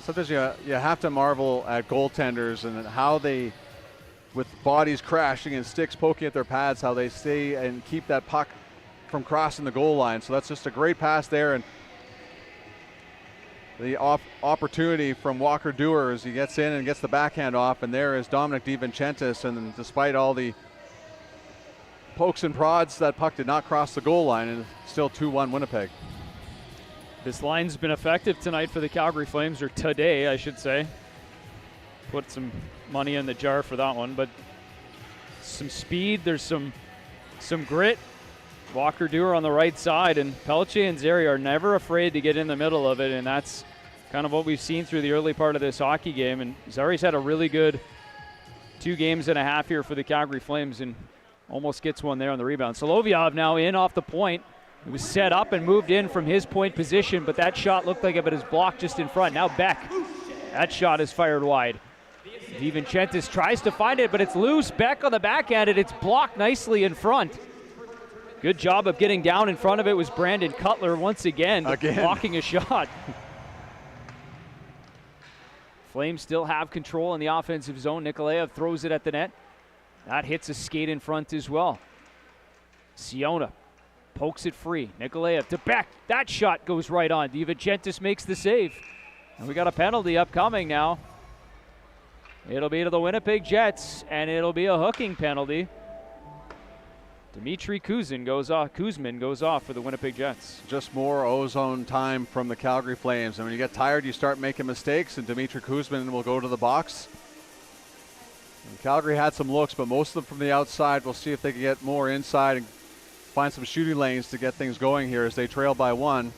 Sometimes you have to marvel at goaltenders and how they, with bodies crashing and sticks poking at their pads, how they stay and keep that puck from crossing the goal line. So that's just a great pass there, and the opportunity from Walker Dewar as he gets in and gets the backhand off, and there is Dominic DiVincentis, and despite all the pokes and prods, that puck did not cross the goal line, and still 2-1 Winnipeg. This line's been effective tonight for the Calgary Flames, or today, I should say. Put some money in the jar for that one, but some speed, there's some grit. Walker Dewar on the right side, and Pelche and Zary are never afraid to get in the middle of it, and that's kind of what we've seen through the early part of this hockey game. And Zary's had a really good 2 games and a half here for the Calgary Flames, and almost gets one there on the rebound. Solovyov now in off the point. It was set up and moved in from his point position, but that shot looked like it was blocked just in front. Now Beck, that shot is fired wide. DiVincentis tries to find it, but it's loose. Beck on the backhand, and it's blocked nicely in front. Good job of getting down in front of it was Brandon Cutler once again. Blocking a shot. Flames still have control in the offensive zone. Nikolaev throws it at the net. That hits a skate in front as well. Siona pokes it free. Nikolaev to Beck. That shot goes right on. DiVincentis makes the save. And we got a penalty upcoming now. It'll be to the Winnipeg Jets, and it'll be a hooking penalty. Dmitry Kuzmin goes off for the Winnipeg Jets. Just more ozone time from the Calgary Flames. And when you get tired, you start making mistakes, and Dmitry Kuzmin will go to the box. And Calgary had some looks, but most of them from the outside. We'll see if they can get more inside and find some shooting lanes to get things going here as they trail by 1.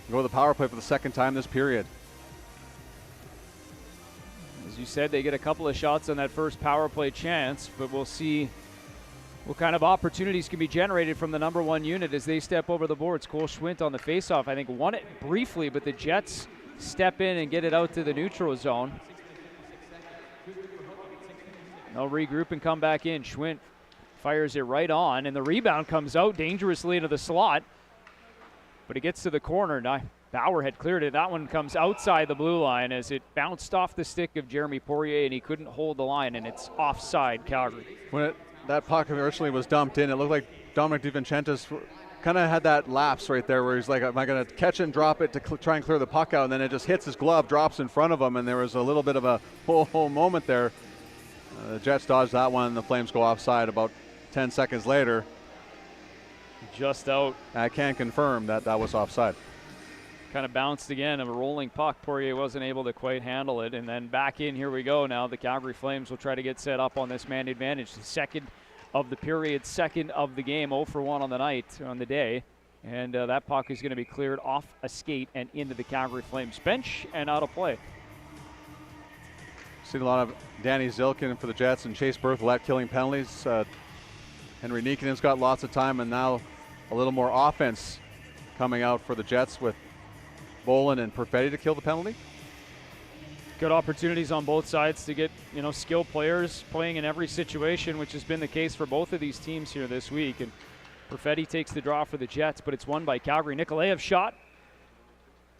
Go to the power play for the second time this period. As you said, they get a couple of shots on that first power play chance, but we'll see what kind of opportunities can be generated from the number 1 unit as they step over the boards. Cole Schmidt on the faceoff, I think, won it briefly, but the Jets step in and get it out to the neutral zone. They'll regroup and come back in. Schmidt fires it right on, and the rebound comes out dangerously into the slot, but it gets to the corner. Now, Bauer had cleared it. That one comes outside the blue line as it bounced off the stick of Jeremy Poirier, and he couldn't hold the line, and it's offside Calgary. That puck originally was dumped in. It looked like Dominic DiVincentis kind of had that lapse right there where he's like, am I going to catch it and drop it to try and clear the puck out? And then it just hits his glove, drops in front of him, and there was a little bit of a whole moment there. The Jets dodged that one, and the Flames go offside about 10 seconds later. Just out. I can confirm that was offside. kind of bounced again, a rolling puck. Poirier wasn't able to quite handle it. And then back in, here we go now. The Calgary Flames will try to get set up on this man advantage. The second of the period, second of the game, 0 for 1 on the night, on the day. And that puck is going to be cleared off a skate and into the Calgary Flames bench and out of play. Seen a lot of Danny Zilkin for the Jets and Chase Berthollet killing penalties. Henry Nikinen's got lots of time, and now a little more offense coming out for the Jets with Bolin and Perfetti to kill the penalty. Good opportunities on both sides to get, skilled players playing in every situation, which has been the case for both of these teams here this week. And Perfetti takes the draw for the Jets, but it's won by Calgary. Nikolaev shot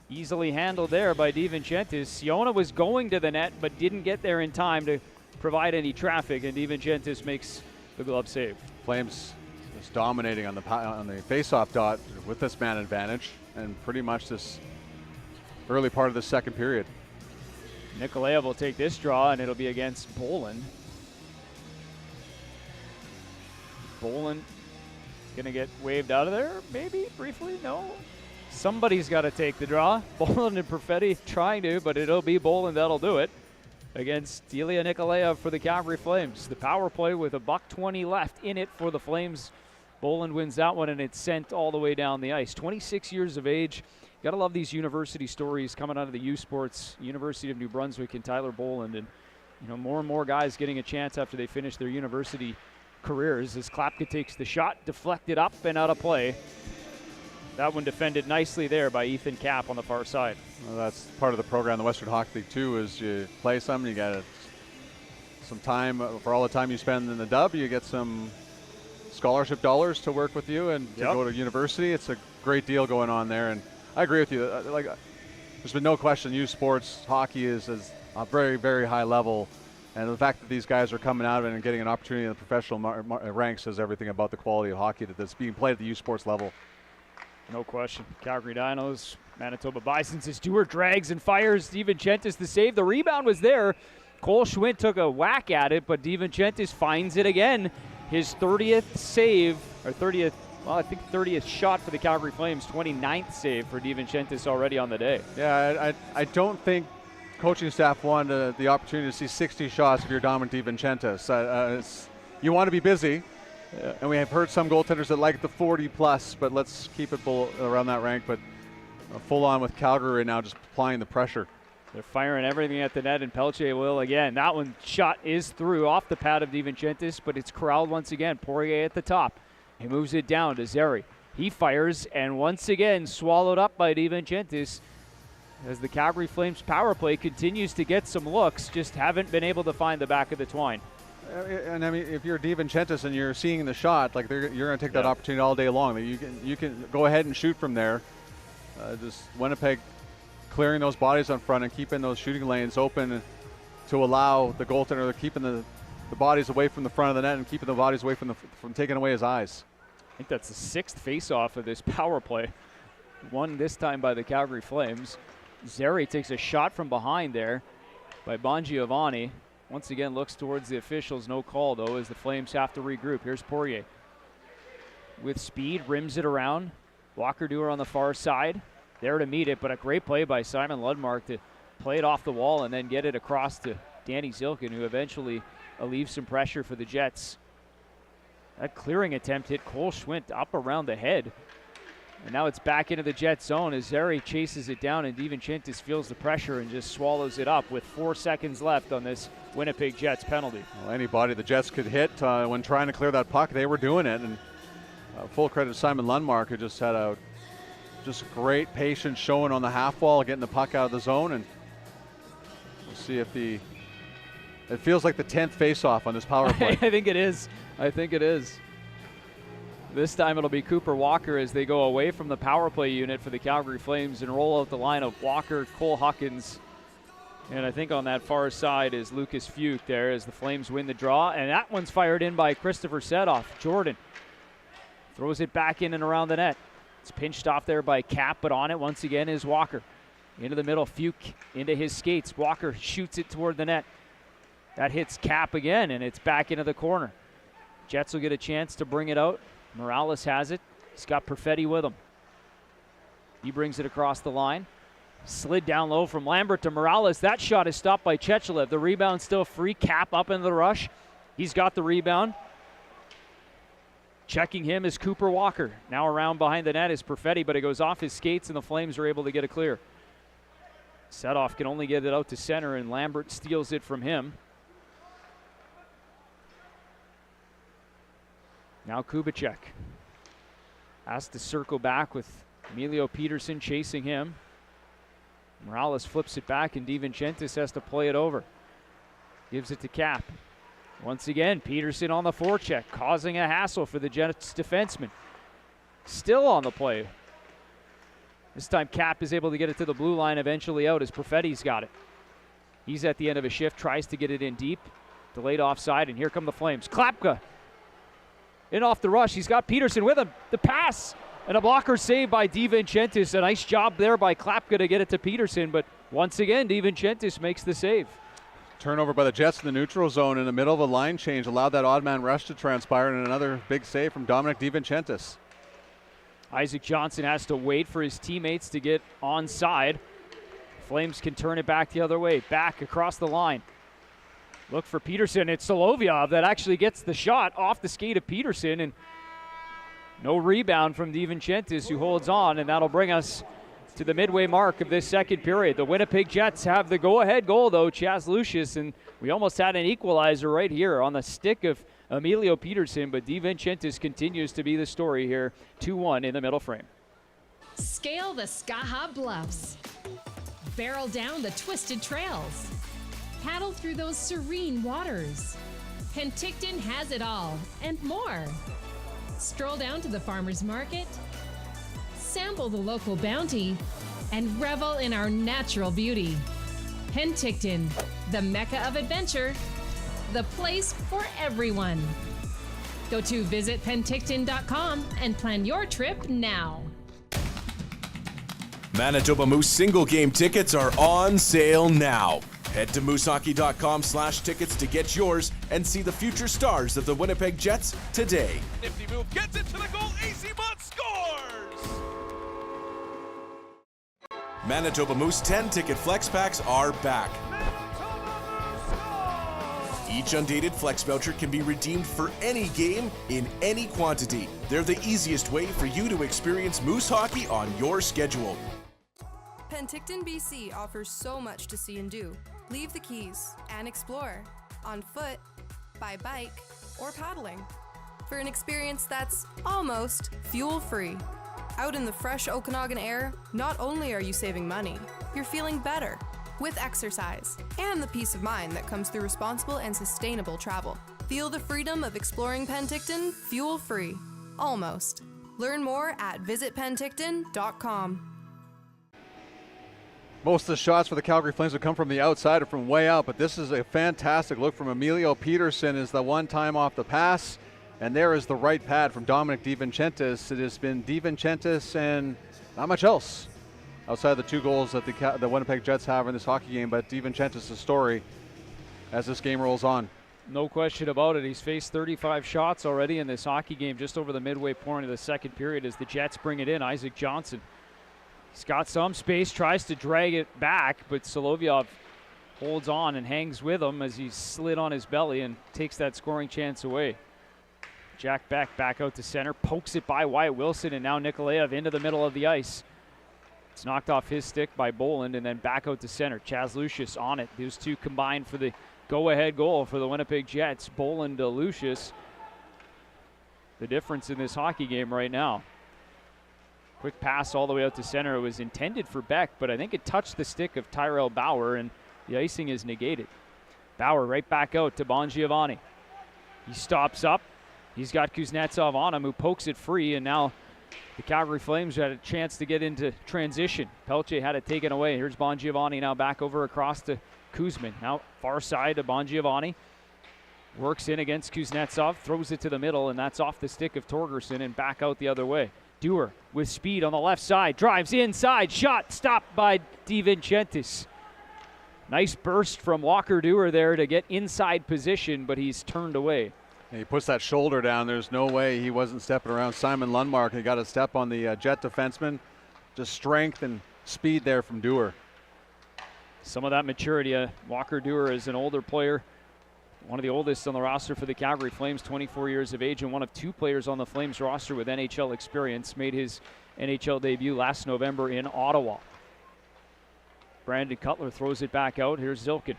easily handled there by DiVincentis. Siona was going to the net, but didn't get there in time to provide any traffic, and DiVincentis makes the glove save. Flames is dominating on the face-off dot with this man advantage, and pretty much this early part of the second period. Nikolaev will take this draw, and it'll be against Bolin. Bolin going to get waved out of there, maybe, briefly? No. Somebody's got to take the draw. Bolin and Perfetti trying to, but it'll be Bolin that'll do it against Delia Nikolaev for the Calgary Flames. The power play with $1:20 left in it for the Flames. Bolin wins that one, and it's sent all the way down the ice. 26 years of age. Got to love these university stories coming out of the U Sports, University of New Brunswick, and Tyler Boland. And, more and more guys getting a chance after they finish their university careers as Klapka takes the shot, deflected up and out of play. That one defended nicely there by Ethan Kapp on the far side. Well, that's part of the program, the Western Hockey League, too, is you play some, you get some time. For all the time you spend in the dub, you get some scholarship dollars to work with you and to go to university. It's a great deal going on there. And I agree with you. There's been no question U Sports hockey is a very, very high level. And the fact that these guys are coming out of it and getting an opportunity in the professional ranks says everything about the quality of hockey that's being played at the U Sports level. No question. Calgary Dinos, Manitoba Bisons. Stewart drags and fires DiVincentis the save. The rebound was there. Cole Schmidt took a whack at it, but DiVincentis finds it again. His 30th save, or 30th, well, I think 30th shot for the Calgary Flames. 29th save for DiVincentis already on the day. Yeah, I don't think coaching staff wanted the opportunity to see 60 shots if you're Dominic DiVincentis. You want to be busy. And we have heard some goaltenders that like the 40-plus, but let's keep it around that rank. But full on with Calgary right now, just applying the pressure. They're firing everything at the net, and Pelche will again. That one shot is through off the pad of DiVincentis, but it's corralled once again. Poirier at the top. He moves it down to Zeri. He fires, and once again swallowed up by DiVincentis as the Calgary Flames power play continues to get some looks, just haven't been able to find the back of the twine. And I mean, if you're DiVincentis and you're seeing the shot, like you're going to take that opportunity all day long. You can go ahead and shoot from there. Just Winnipeg clearing those bodies on front and keeping those shooting lanes open to allow the goaltender keeping the bodies away from the front of the net and keeping the bodies away from taking away his eyes. I think that's the 6th face-off of this power play. Won this time by the Calgary Flames. Zeri takes a shot from behind there by Bongiovanni. Once again looks towards the officials. No call, though, as the Flames have to regroup. Here's Poirier. With speed, rims it around. Walker Dewar on the far side. There to meet it, but a great play by Simon Lundmark to play it off the wall and then get it across to Danny Zilkin, who eventually relieves some pressure for the Jets. That clearing attempt hit Cole Schwint up around the head. And now it's back into the Jet zone as Zeri chases it down, and DiVincentis feels the pressure and just swallows it up with 4 seconds left on this Winnipeg Jets penalty. Well, anybody the Jets could hit when trying to clear that puck, they were doing it. And full credit to Simon Lundmark, who just had a great patience showing on the half wall, getting the puck out of the zone. And we'll see if it feels like the 10th face-off on this power play. I think it is. This time it'll be Cooper Walker as they go away from the power play unit for the Calgary Flames and roll out the line of Walker, Cole Huckins, and I think on that far side is Lucas Fuke there as the Flames win the draw. And that one's fired in by Christopher Sedoff. Jordan throws it back in and around the net. It's pinched off there by Kapp, but on it once again is Walker. Into the middle, Fuke into his skates. Walker shoots it toward the net. That hits Kapp again, and it's back into the corner. Jets will get a chance to bring it out. Morales has it. He's got Perfetti with him. He brings it across the line. Slid down low from Lambert to Morales. That shot is stopped by Chechelev. The rebound still free. Cap up into the rush. He's got the rebound. Checking him is Cooper Walker. Now around behind the net is Perfetti, but it goes off his skates and the Flames are able to get it clear. Setoff can only get it out to center, and Lambert steals it from him. Now Kubicek has to circle back with Emilio Peterson chasing him. Morales flips it back, and DiVincentis has to play it over. Gives it to Cap. Once again, Peterson on the forecheck, causing a hassle for the Jets defenseman. Still on the play. This time Cap is able to get it to the blue line, eventually out as Perfetti's got it. He's at the end of a shift, tries to get it in deep. Delayed offside, and here come the Flames. Klapka in off the rush. He's got Peterson with him. The pass and a blocker save by DiVincentis. A nice job there by Klapka to get it to Peterson, but once again, DiVincentis makes the save. Turnover by the Jets in the neutral zone in the middle of a line change allowed that odd man rush to transpire, and another big save from Dominic DiVincentis. Isaac Johnson has to wait for his teammates to get onside. Flames can turn it back the other way, back across the line. Look for Peterson. It's Solovyov that actually gets the shot off the skate of Peterson, and no rebound from DiVincentis, who holds on, and that'll bring us to the midway mark of this second period. The Winnipeg Jets have the go-ahead goal, though, Chaz Lucius, and we almost had an equalizer right here on the stick of Emilio Peterson, but DiVincentis continues to be the story here. 2-1 in the middle frame. Scale the Skaha Bluffs. Barrel down the twisted trails. Paddle through those serene waters. Penticton has it all and more. Stroll down to the farmer's market. Sample the local bounty and revel in our natural beauty. Penticton, the mecca of adventure, the place for everyone. Go to visitpenticton.com and plan your trip now. Manitoba Moose single game tickets are on sale now. Head to moosehockey.com/tickets to get yours and see the future stars of the Winnipeg Jets today. Nifty move gets it to the goal. AC Bot scores! Manitoba Moose 10-ticket flex packs are back. Each undated flex voucher can be redeemed for any game in any quantity. They're the easiest way for you to experience Moose hockey on your schedule. Penticton, BC offers so much to see and do. Leave the keys and explore on foot, by bike, or paddling for an experience that's almost fuel-free. Out in the fresh Okanagan air, not only are you saving money, you're feeling better with exercise and the peace of mind that comes through responsible and sustainable travel. Feel the freedom of exploring Penticton fuel-free. Almost. Learn more at visitpenticton.com. Most of the shots for the Calgary Flames would come from the outside or from way out, but this is a fantastic look from Emilio Peterson as the one time off the pass. And there is the right pad from Dominic DiVincentis. It has been DiVincentis and not much else outside the two goals that the Winnipeg Jets have in this hockey game, but DiVincentis' story as this game rolls on. No question about it. He's faced 35 shots already in this hockey game, just over the midway point of the second period as the Jets bring it in. Isaac Johnson. He's got some space, tries to drag it back, but Solovyov holds on and hangs with him as he slid on his belly and takes that scoring chance away. Jack Beck back out to center, pokes it by Wyatt Wilson, and now Nikolaev into the middle of the ice. It's knocked off his stick by Boland, and then back out to center. Chaz Lucius on it. Those two combined for the go-ahead goal for the Winnipeg Jets. Boland to Lucius. The difference in this hockey game right now. Quick pass all the way out to center. It was intended for Beck, but I think it touched the stick of Tyrell Bauer, and the icing is negated. Bauer right back out to Bongiovanni. He stops up. He's got Kuznetsov on him, who pokes it free, and now the Calgary Flames had a chance to get into transition. Pelche had it taken away. Here's Bongiovanni now back over across to Kuzmin. Now far side to Bongiovanni. Works in against Kuznetsov, throws it to the middle, and that's off the stick of Torgerson and back out the other way. Dewar with speed on the left side, drives inside, shot stopped by DiVincentis. Nice burst from Walker Dewar there to get inside position, but he's turned away. And he puts that shoulder down. There's no way he wasn't stepping around Simon Lundmark. He got a step on the Jet defenseman. just strength and speed there from Dewar. Some of that maturity. Walker Dewar is an older player, one of the oldest on the roster for the Calgary Flames, 24 years of age, and one of 2 players on the Flames roster with NHL experience. Made his NHL debut last November in Ottawa. Brandon Cutler throws it back out. Here's Zilkin.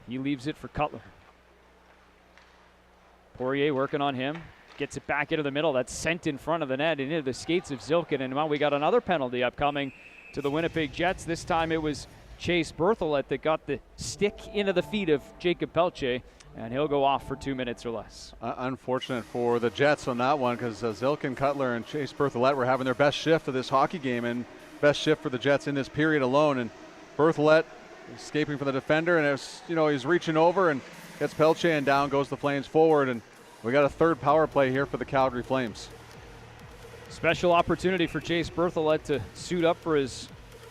He leaves it for Cutler. Poirier working on him. Gets it back into the middle. That's sent in front of the net and into the skates of Zilkin. And now we got another penalty upcoming to the Winnipeg Jets. This time it was Chase Berthelot that got the stick into the feet of Jacob Pelche, and he'll go off for 2 minutes or less. Unfortunate for the Jets on that one, because Zilkin, Cutler, and Chase Berthelot were having their best shift of this hockey game, and best shift for the Jets in this period alone. And Berthelot escaping from the defender, and he's reaching over and gets Pelche, and down goes the Flames forward. And we got a third power play here for the Calgary Flames. Special opportunity for Chase Berthelot to suit up for his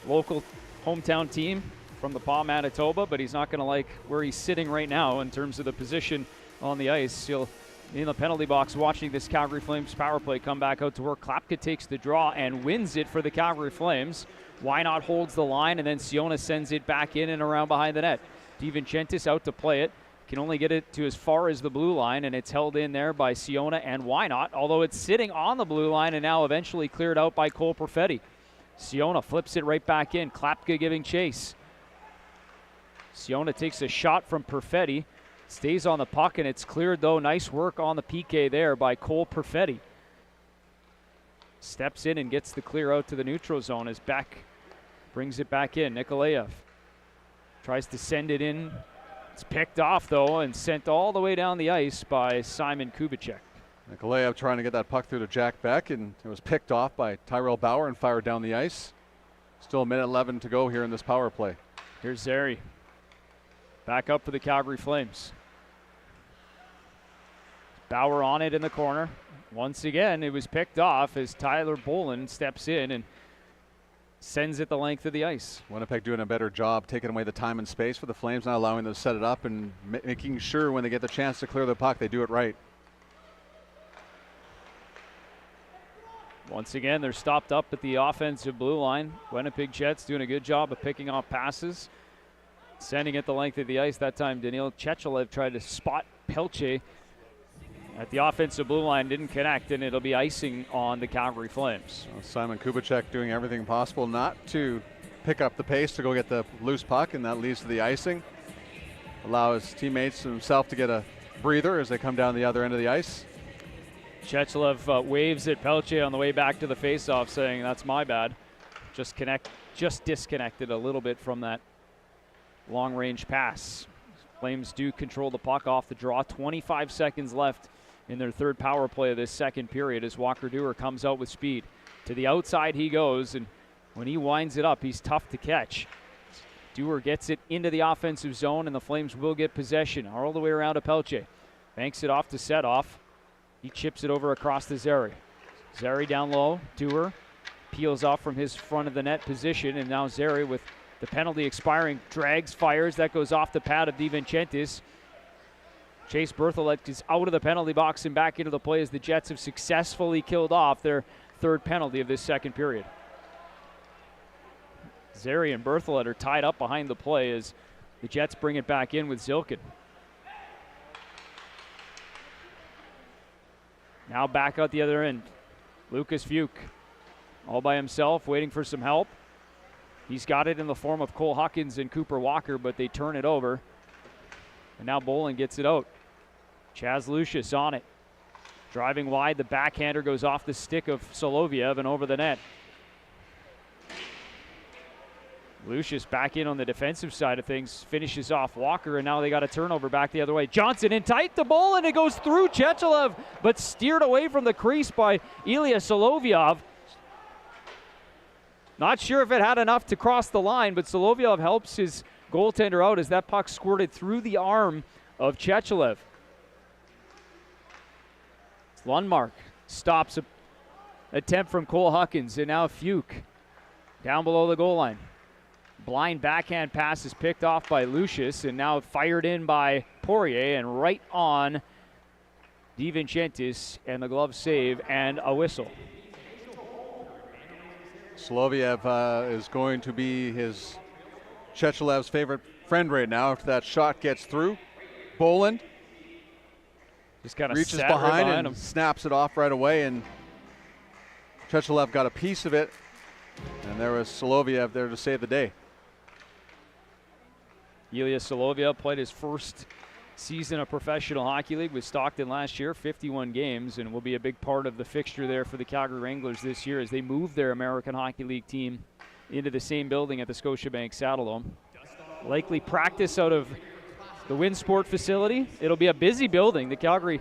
local hometown team from the Pas, Manitoba, but he's not going to like where he's sitting right now in terms of the position on the ice. He'll in the penalty box watching this Calgary Flames power play come back out to work. Klapka takes the draw and wins it for the Calgary Flames. Wynot holds the line, and then Siona sends it back in and around behind the net. DiVincentis out to play it. Can only get it to as far as the blue line, and it's held in there by Siona and Wynot, although it's sitting on the blue line and now eventually cleared out by Cole Perfetti. Siona flips it right back in. Klapka giving chase. Siona takes a shot from Perfetti. Stays on the puck, and it's cleared, though. Nice work on the PK there by Cole Perfetti. Steps in and gets the clear out to the neutral zone as Beck brings it back in. Nikolaev tries to send it in. It's picked off, though, and sent all the way down the ice by Simon Kubicek. Nikolaev trying to get that puck through to Jack Beck, and it was picked off by Tyrell Bauer and fired down the ice. Still a minute 11 to go here in this power play. Here's Zary. Back up for the Calgary Flames. Bauer on it in the corner. Once again, it was picked off as Tyler Bolin steps in and sends it the length of the ice. Winnipeg doing a better job taking away the time and space for the Flames, not allowing them to set it up and making sure when they get the chance to clear the puck, they do it right. Once again, they're stopped up at the offensive blue line. Winnipeg Jets doing a good job of picking off passes, sending it the length of the ice. That time, Daniil Chechelev tried to spot Pelche at the offensive blue line, didn't connect, and it'll be icing on the Calgary Flames. Well, Simon Kubicek doing everything possible not to pick up the pace to go get the loose puck, and that leads to the icing. Allow his teammates and himself to get a breather as they come down the other end of the ice. Chechelev waves at Pelche on the way back to the faceoff, saying, "That's my bad." Just disconnected a little bit from that long-range pass. Flames do control the puck off the draw. 25 seconds left in their third power play of this second period as Walker Dewar comes out with speed. To the outside he goes, and when he winds it up, he's tough to catch. Dewar gets it into the offensive zone, and the Flames will get possession all the way around to Pelche. Banks it off to Setoff. He chips it over across to Zary. Zary down low. Dewar peels off from his front of the net position, and now Zary with the penalty expiring, drags, fires. That goes off the pad of DiVincentis. Chase Berthelot is out of the penalty box and back into the play as the Jets have successfully killed off their third penalty of this second period. Zary and Berthelot are tied up behind the play as the Jets bring it back in with Zilkin. Now back out the other end. Lucas Fuke all by himself, waiting for some help. He's got it in the form of Cole Huckins and Cooper Walker, but they turn it over. And now Bolin gets it out. Chaz Lucius on it. Driving wide, the backhander goes off the stick of Soloviev and over the net. Lucius back in on the defensive side of things, finishes off Walker, and now they got a turnover back the other way. Johnson in tight to Bolin, it goes through Chechelev, but steered away from the crease by Ilya Soloviev. Not sure if it had enough to cross the line, but Soloviev helps his goaltender out as that puck squirted through the arm of Chechelev. Lundmark stops an attempt from Cole Huckins, and now Fuke down below the goal line. Blind backhand pass is picked off by Lucius, and now fired in by Poirier, and right on DiVincentis, and the glove save and a whistle. Soloviev is going to be his Chechelev's favorite friend right now after that shot gets through. Boland just kind of reaches right behind and him. snaps it off right away, and Chechelev got a piece of it, and there was Soloviev there to save the day. Ilya Soloviev played his first season of professional hockey league with Stockton last year, 51 games, and will be a big part of the fixture there for the Calgary Wranglers this year as they move their American Hockey League team into the same building at the Scotiabank Saddledome. Likely practice out of the Winsport facility. It'll be a busy building. The Calgary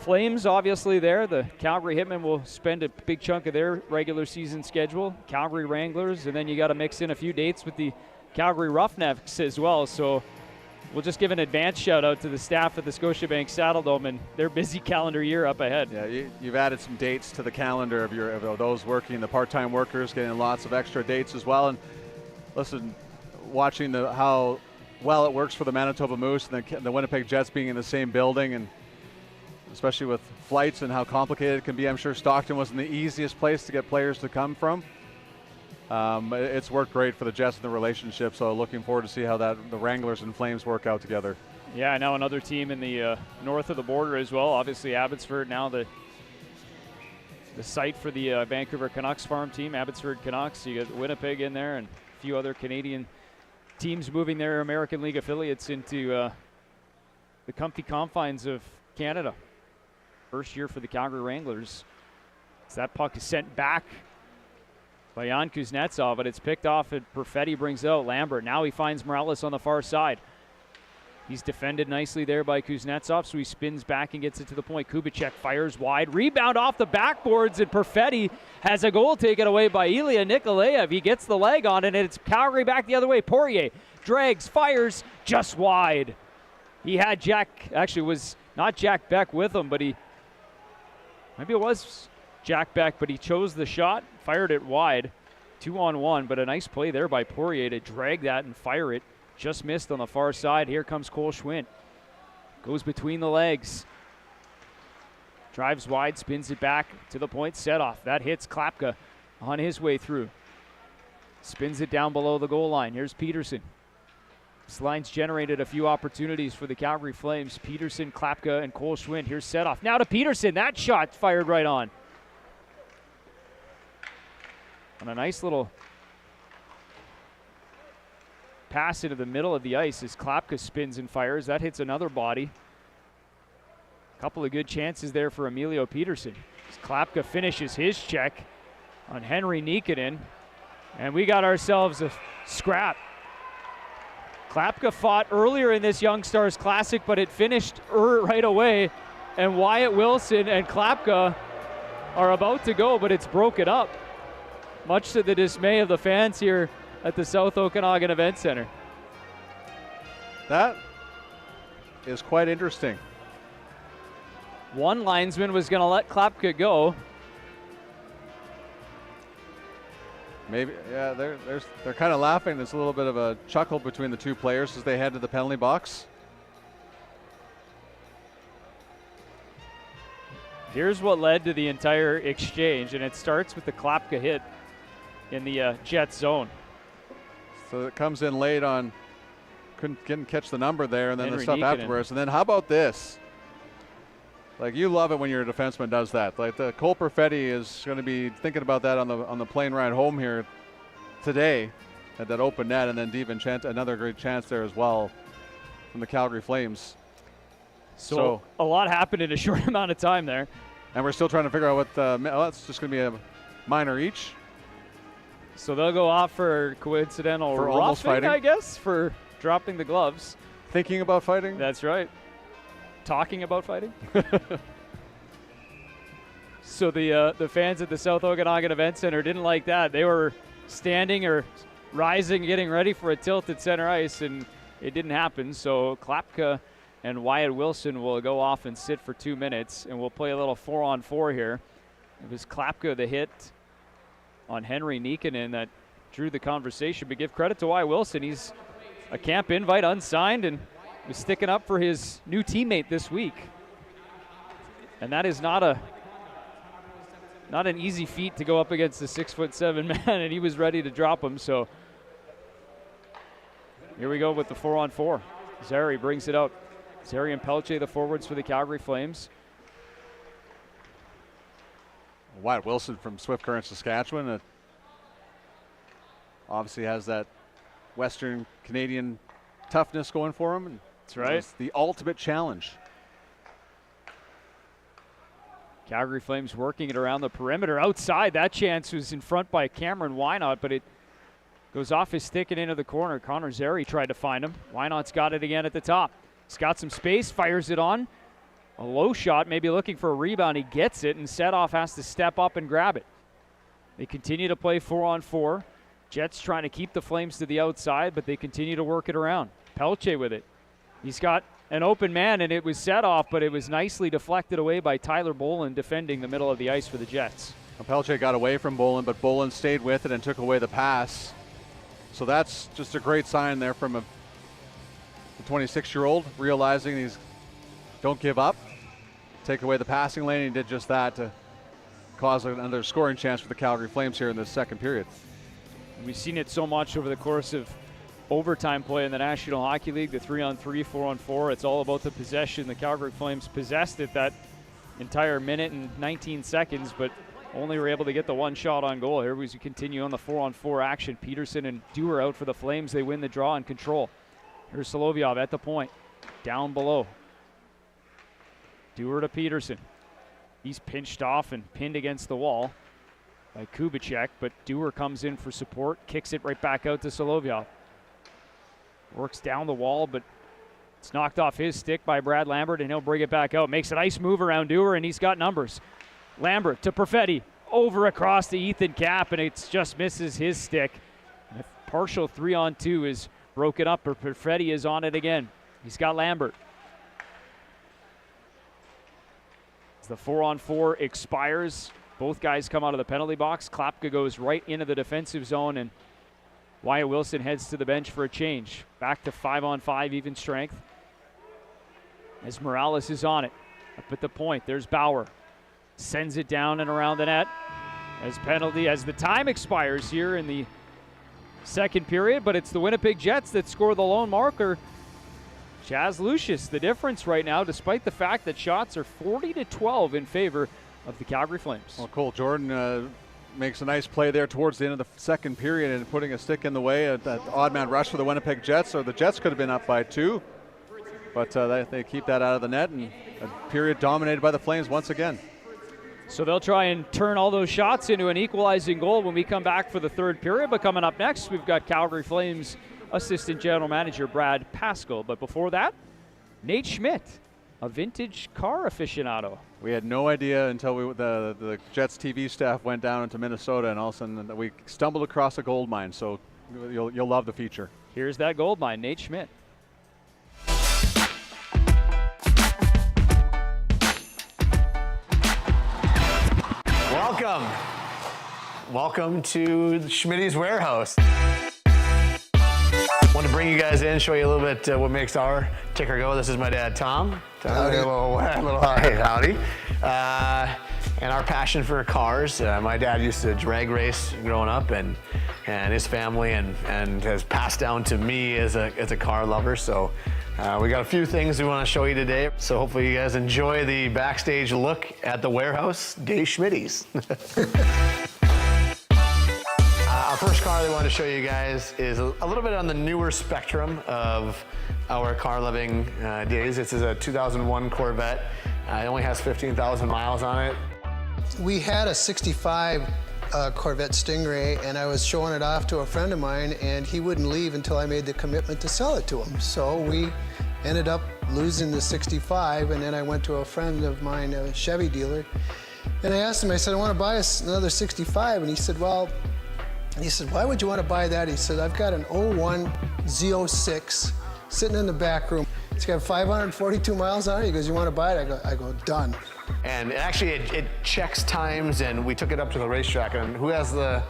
Flames obviously there. The Calgary Hitmen will spend a big chunk of their regular season schedule. Calgary Wranglers, and then you got to mix in a few dates with the Calgary Roughnecks as well. So we'll just give an advance shout out to the staff at the Scotiabank Saddledome and their busy calendar year up ahead. Yeah, you've added some dates to the calendar of those working, the part-time workers getting lots of extra dates as well. And listen, watching how well it works for the Manitoba Moose and the Winnipeg Jets being in the same building, and especially with flights and how complicated it can be. I'm sure Stockton wasn't the easiest place to get players to come from. It's worked great for the Jets and the relationship, so looking forward to see how the Wranglers and Flames work out together. Yeah, now another team in the north of the border as well. Obviously Abbotsford now the site for the Vancouver Canucks farm team, Abbotsford Canucks. You got Winnipeg in there and a few other Canadian teams moving their American League affiliates into the comfy confines of Canada. First year for the Calgary Wranglers. So that puck is sent back by Jan Kuznetsov, but it's picked off and Perfetti brings out Lambert. Now he finds Morales on the far side. He's defended nicely there by Kuznetsov, so he spins back and gets it to the point. Kubicek fires wide. Rebound off the backboards, and Perfetti has a goal taken away by Ilya Nikolaev. He gets the leg on it, and it's Calgary back the other way. Poirier drags, fires, just wide. He had was not Jack Beck with him, but maybe it was Jack Beck, but he chose the shot, fired it wide. 2-on-1, but a nice play there by Poirier to drag that and fire it. Just missed on the far side. Here comes Cole Schmidt. Goes between the legs. Drives wide, spins it back to the point, set off. That hits Klapka on his way through. Spins it down below the goal line. Here's Peterson. This line's generated a few opportunities for the Calgary Flames. Peterson, Klapka, and Cole Schmidt. Here's set off. Now to Peterson. That shot fired right on. On a nice little pass into the middle of the ice as Klapka spins and fires. That hits another body. A couple of good chances there for Emilio Peterson. As Klapka finishes his check on Henry Nikkanen. And we got ourselves a scrap. Klapka fought earlier in this Young Stars Classic, but it finished right away. And Wyatt Wilson and Klapka are about to go, but it's broken up. Much to the dismay of the fans here at the South Okanagan Event Center. That is quite interesting. One linesman was going to let Klapka go. Maybe, yeah, they're kind of laughing. There's a little bit of a chuckle between the two players as they head to the penalty box. Here's what led to the entire exchange, and it starts with the Klapka hit in the Jets zone. So it comes in late on, couldn't catch the number there, and then Henry the stuff Nikkanen. afterwards. And then how about this? Like, you love it when your defenseman does that. Like, the Cole Perfetti is going to be thinking about that on the plane ride home here today at that open net, and then DiVincenzo, another great chance there as well from the Calgary Flames. So a lot happened in a short amount of time there. And we're still trying to figure out what that's just going to be a minor each. So they'll go off for coincidental For almost roughing, fighting. I guess, for dropping the gloves. Thinking about fighting? That's right. Talking about fighting. So the fans at the South Okanagan Event Center didn't like that. They were standing or rising, getting ready for a tilt at center ice, and it didn't happen. So Klapka and Wyatt Wilson will go off and sit for 2 minutes, and we'll play a little 4-on-4 here. It was Klapka the hit on Henry Nikkanen that drew the conversation, but give credit to Wyatt Wilson. He's a camp invite unsigned and was sticking up for his new teammate this week. And that is not a not an easy feat to go up against a 6'7" man, and he was ready to drop him. So here we go with the 4-on-4. Zary brings it out. Zary and Pelche, the forwards for the Calgary Flames. Wyatt Wilson from Swift Current, Saskatchewan. Obviously has that Western Canadian toughness going for him. That's right. It's the ultimate challenge. Calgary Flames working it around the perimeter. Outside, that chance was in front by Cameron Wynot, but it goes off his stick and into the corner. Connor Zary tried to find him. Wynot's got it again at the top. He's got some space, fires it on. A low shot, maybe looking for a rebound. He gets it, and Setoff has to step up and grab it. They continue to play 4-on-4. Jets trying to keep the Flames to the outside, but they continue to work it around. Pelche with it. He's got an open man, and it was Setoff, but it was nicely deflected away by Tyler Bolin defending the middle of the ice for the Jets. Pelche got away from Bolin, but Bolin stayed with it and took away the pass. So that's just a great sign there from the 26-year-old, realizing he's don't give up, take away the passing lane, and he did just that to cause another scoring chance for the Calgary Flames here in the second period. We've seen it so much over the course of overtime play in the National Hockey League, the 3-on-3, 4-on-4. It's all about the possession. The Calgary Flames possessed it that entire minute and 19 seconds, but only were able to get the one shot on goal. Here we continue on the 4-on-4 action. Peterson and Dewar out for the Flames. They win the draw and control. Here's Solovyov at the point, down below. Dewar to Peterson. He's pinched off and pinned against the wall by Kubicek, but Dewar comes in for support, kicks it right back out to Solovyov. Works down the wall, but it's knocked off his stick by Brad Lambert, and he'll bring it back out. Makes a nice move around Dewar, and he's got numbers. Lambert to Perfetti, over across to Ethan Kapp, and it just misses his stick. And a partial 3-on-2 is broken up, but Perfetti is on it again. He's got Lambert. As the 4-on-4 expires, both guys come out of the penalty box. Klapka goes right into the defensive zone, and Wyatt Wilson heads to the bench for a change. Back to 5-on-5 even strength. As Morales is on it. Up at the point, there's Bauer. Sends it down and around the net. As penalty, as the time expires here in the second period, but it's the Winnipeg Jets that score the lone marker. Chaz Lucius, the difference right now, despite the fact that shots are 40-12 in favor of the Calgary Flames. Well, Cole Jordan makes a nice play there towards the end of the second period and putting a stick in the way of that odd man rush for the Winnipeg Jets. So the Jets could have been up by 2, but they keep that out of the net, and a period dominated by the Flames once again. So they'll try and turn all those shots into an equalizing goal when we come back for the third period. But coming up next, we've got Calgary Flames Assistant General Manager Brad Pascal. But before that, Nate Schmidt, a vintage car aficionado. We had no idea until the Jets TV staff went down into Minnesota, and all of a sudden we stumbled across a gold mine. So you'll love the feature. Here's that gold mine, Nate Schmidt. Welcome to Schmidt's Warehouse. Want to bring you guys in, show you a little bit what makes our ticker go. This is my dad, Tom. Howdy. A little howdy. And our passion for cars. My dad used to drag race growing up, and his family, and has passed down to me as a car lover. So we got a few things we want to show you today. So hopefully you guys enjoy the backstage look at the warehouse, Dave Schmidt's. Our first car that I want to show you guys is a little bit on the newer spectrum of our car loving days. This is a 2001 Corvette. It only has 15,000 miles on it. We had a 65 Corvette Stingray, and I was showing it off to a friend of mine, and he wouldn't leave until I made the commitment to sell it to him. So we ended up losing the 65, and then I went to a friend of mine, a Chevy dealer, and I asked him, I said, I want to buy another 65, and he said, why would you want to buy that? He said, I've got an 01 Z06 sitting in the back room. It's got 542 miles on it. He goes, you want to buy it? I go, done. And actually, it checks times, and we took it up to the racetrack. And who has the?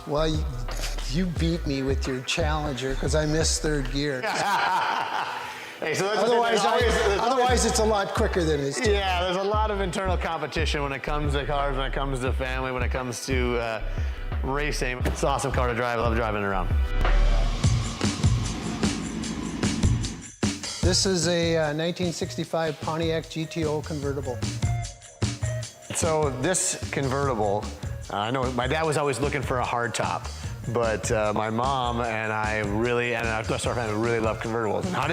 Well, you beat me with your Challenger because I missed third gear. Hey, so that's Otherwise, it's a lot quicker than it is. Yeah, there's a lot of internal competition when it comes to cars, when it comes to family, when it comes to racing. It's an awesome car to drive. I love driving it around. This is a 1965 Pontiac GTO convertible. So this convertible, I know my dad was always looking for a hardtop, but my mom and I really, and our family really love convertibles. How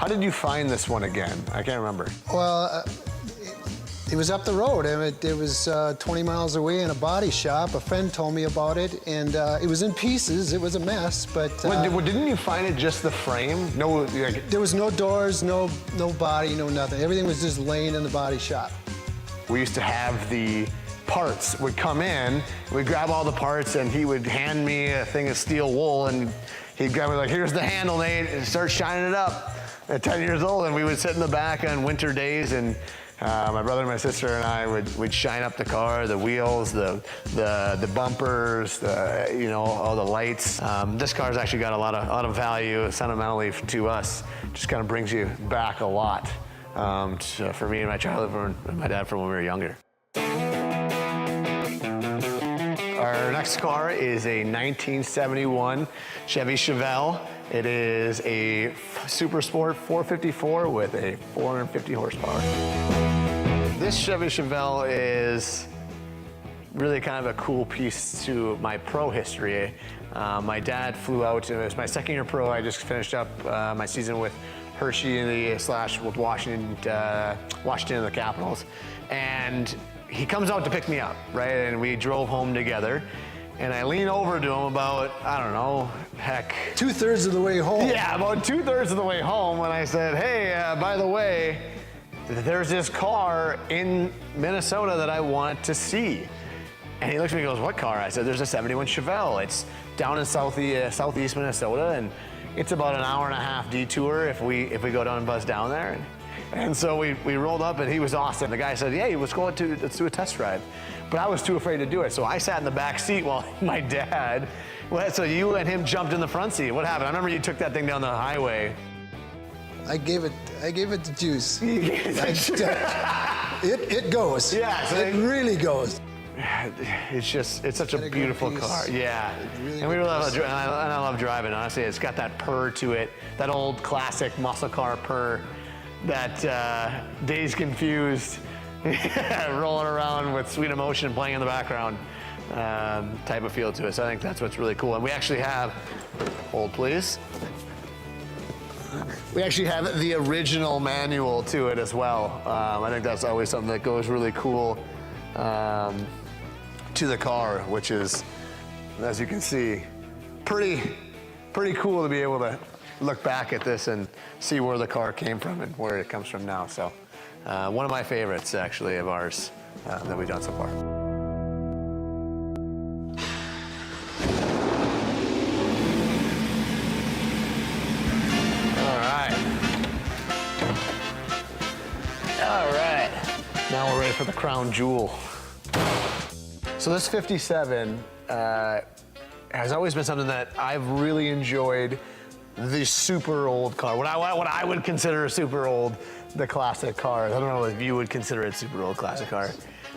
did you find this one again? I can't remember. Well, it was up the road, and it was 20 miles away in a body shop. A friend told me about it, and it was in pieces. It was a mess, but... didn't you find it just the frame? No, there was no doors, no body, no nothing. Everything was just laying in the body shop. We used to have the parts would come in, we'd grab all the parts, and he would hand me a thing of steel wool, and he'd grab me like, here's the handle, Nate, and start shining it up. At 10 years old, and we would sit in the back on winter days, and my brother and my sister and I would shine up the car, the wheels, the bumpers, all the lights. This car's actually got a lot of value sentimentally to us. Just kind of brings you back a lot for me and my childhood and my dad from when we were younger. Our next car is a 1971 Chevy Chevelle. It is a Super Sport 454 with a 450 horsepower. This Chevy Chevelle is really kind of a cool piece to my pro history. My dad flew out, it was my second year pro. I just finished up my season with Hershey with Washington and the Capitals. And he comes out to pick me up, right? And we drove home together. And I lean over to him about, I don't know, heck. 2/3 of the way home. Yeah, about 2/3 of the way home. And I said, hey, by the way, there's this car in Minnesota that I want to see. And he looks at me and goes, what car? I said, there's a 71 Chevelle. It's down in southeast Minnesota, and it's about an hour and a half detour if we go down and buzz down there. And so we rolled up, and he was awesome. The guy said, hey, let's do a test drive. But I was too afraid to do it, so I sat in the back seat while my dad, so you and him jumped in the front seat. What happened? I remember you took that thing down the highway. I gave it the juice. It goes. Yeah, it really goes. It's such a beautiful car. Yeah, really and we really love, and I love driving. Honestly, it's got that purr to it, that old classic muscle car purr, that Days Confused, rolling around with Sweet Emotion playing in the background type of feel to it. So I think that's what's really cool. And we actually have, hold please. We actually have the original manual to it as well. I think that's always something that goes really cool to the car, which is, as you can see, pretty cool to be able to look back at this and see where the car came from and where it comes from now. So one of my favorites, actually, of ours that we've done so far. All right, now we're ready for the crown jewel. So this 57 has always been something that I've really enjoyed. The super old car, what I would consider a super old, the classic cars. I don't know if you would consider it super old classic car.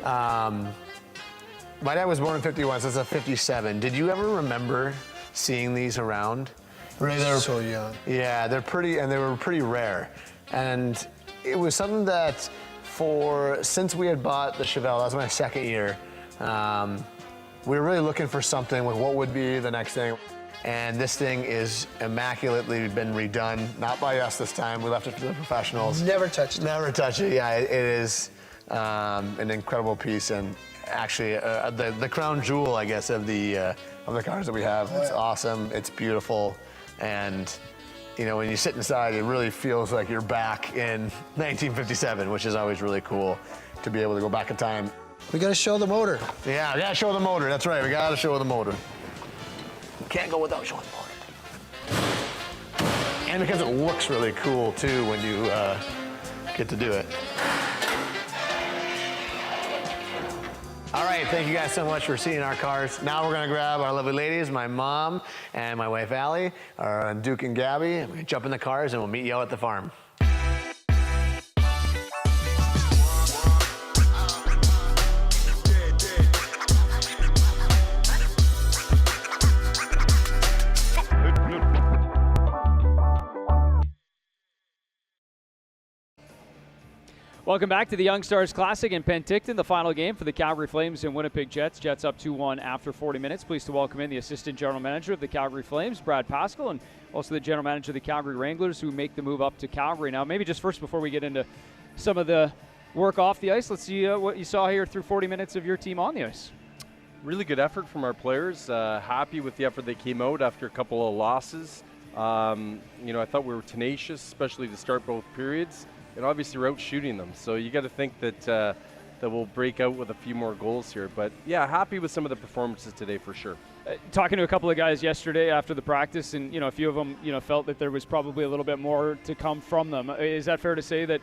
My dad was born in 51, so it's a 57. Did you ever remember seeing these around? They're so young. Yeah, they're pretty, and they were pretty rare. And it was something that since we had bought the Chevelle, that was my second year, we were really looking for something with what would be the next thing. And this thing is immaculately been redone, not by us this time. We left it to the professionals. Never touched it. Never touch it. Yeah, it is an incredible piece, and actually the crown jewel, I guess, of the cars that we have. It's awesome. It's beautiful, and you know, when you sit inside, it really feels like you're back in 1957, which is always really cool to be able to go back in time. We got to show the motor. Yeah, we got to show the motor. That's right. We got to show the motor. Can't go without showing the motor. And because it looks really cool too when you get to do it. All right, Hey, thank you guys so much for seeing our cars. Now we're gonna grab our lovely ladies, my mom and my wife Allie, our Duke and Gabby, and we're gonna jump in the cars and we'll meet you out at the farm. Welcome back to the Young Stars Classic in Penticton, the final game for the Calgary Flames and Winnipeg Jets. Jets up 2-1 after 40 minutes. Pleased to welcome in the Assistant General Manager of the Calgary Flames, Brad Pascal, and also the General Manager of the Calgary Wranglers, who make the move up to Calgary. Now, maybe just first, before we get into some of the work off the ice, let's see what you saw here through 40 minutes of your team on the ice. Really good effort from our players. Happy with the effort they came out after a couple of losses. I thought we were tenacious, especially to start both periods. And obviously we're out shooting them, so you got to think that we'll break out with a few more goals here. But yeah, happy with some of the performances today for sure. Talking to a couple of guys yesterday after the practice, and a few of them felt that there was probably a little bit more to come from them. Is that fair to say that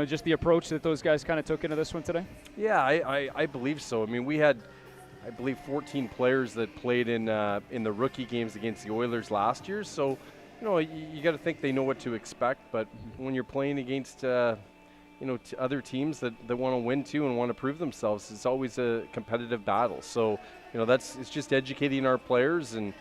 just the approach that those guys kind of took into this one today? Yeah, I believe so. I mean, we had, I believe, 14 players that played in the rookie games against the Oilers last year, so. You got to think they know what to expect, but when you're playing against, other teams that want to win too and want to prove themselves, it's always a competitive battle. So, it's just educating our players, and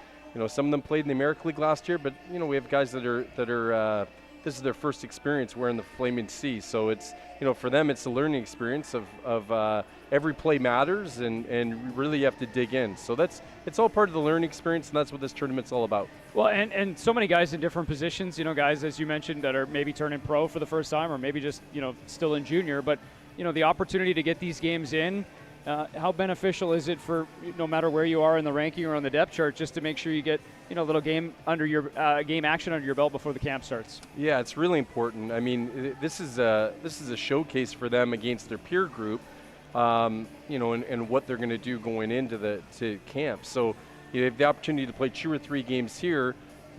some of them played in the American League last year, but we have guys that are this is their first experience wearing the Flaming C. So it's for them it's a learning experience of every play matters, and really you have to dig in. So it's all part of the learning experience, and that's what this tournament's all about. Well, and so many guys in different positions, guys, as you mentioned, that are maybe turning pro for the first time, or maybe just, still in junior, but, the opportunity to get these games in, how beneficial is it for, no matter where you are in the ranking or on the depth chart, just to make sure you get, a little game under your game action under your belt before the camp starts? Yeah, it's really important. I mean, this is a showcase for them against their peer group, and what they're going to do going into to camp. So you have the opportunity to play 2 or 3 games here.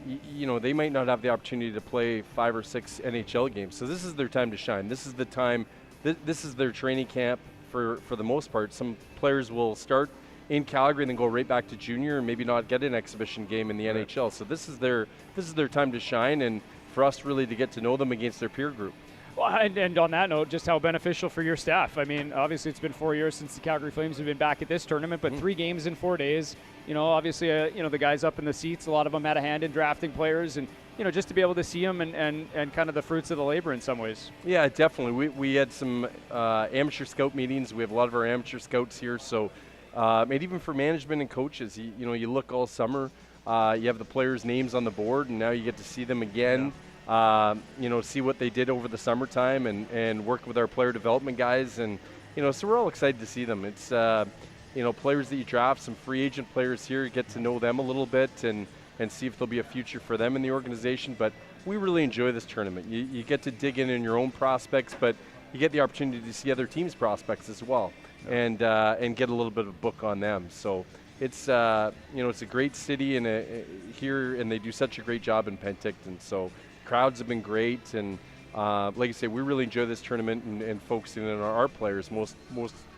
They might not have the opportunity to play 5 or 6 NHL games. So this is their time to shine. This is the time. This is their training camp for the most part. Some players will start in Calgary and then go right back to junior and maybe not get an exhibition game in the NHL. So this is their time to shine, and for us really to get to know them against their peer group. Well, and on that note, just how beneficial for your staff. I mean, obviously it's been 4 years since the Calgary Flames have been back at this tournament, but 3 games in 4 days. Obviously, the guys up in the seats, a lot of them had a hand in drafting players, and just to be able to see them and kind of the fruits of the labor in some ways. Yeah, definitely. We had some amateur scout meetings. We have a lot of our amateur scouts here, so and even for management and coaches, you look all summer. You have the players' names on the board, and now you get to see them again. Yeah. See what they did over the summertime and work with our player development guys. And, so we're all excited to see them. It's, players that you draft, some free agent players here, get to know them a little bit and see if there'll be a future for them in the organization. But we really enjoy this tournament. You get to dig in your own prospects, but you get the opportunity to see other teams' prospects as well, and get a little bit of a book on them. So it's, it's a great city here, and they do such a great job in Penticton. So crowds have been great, and like I say, we really enjoy this tournament and focusing on our players most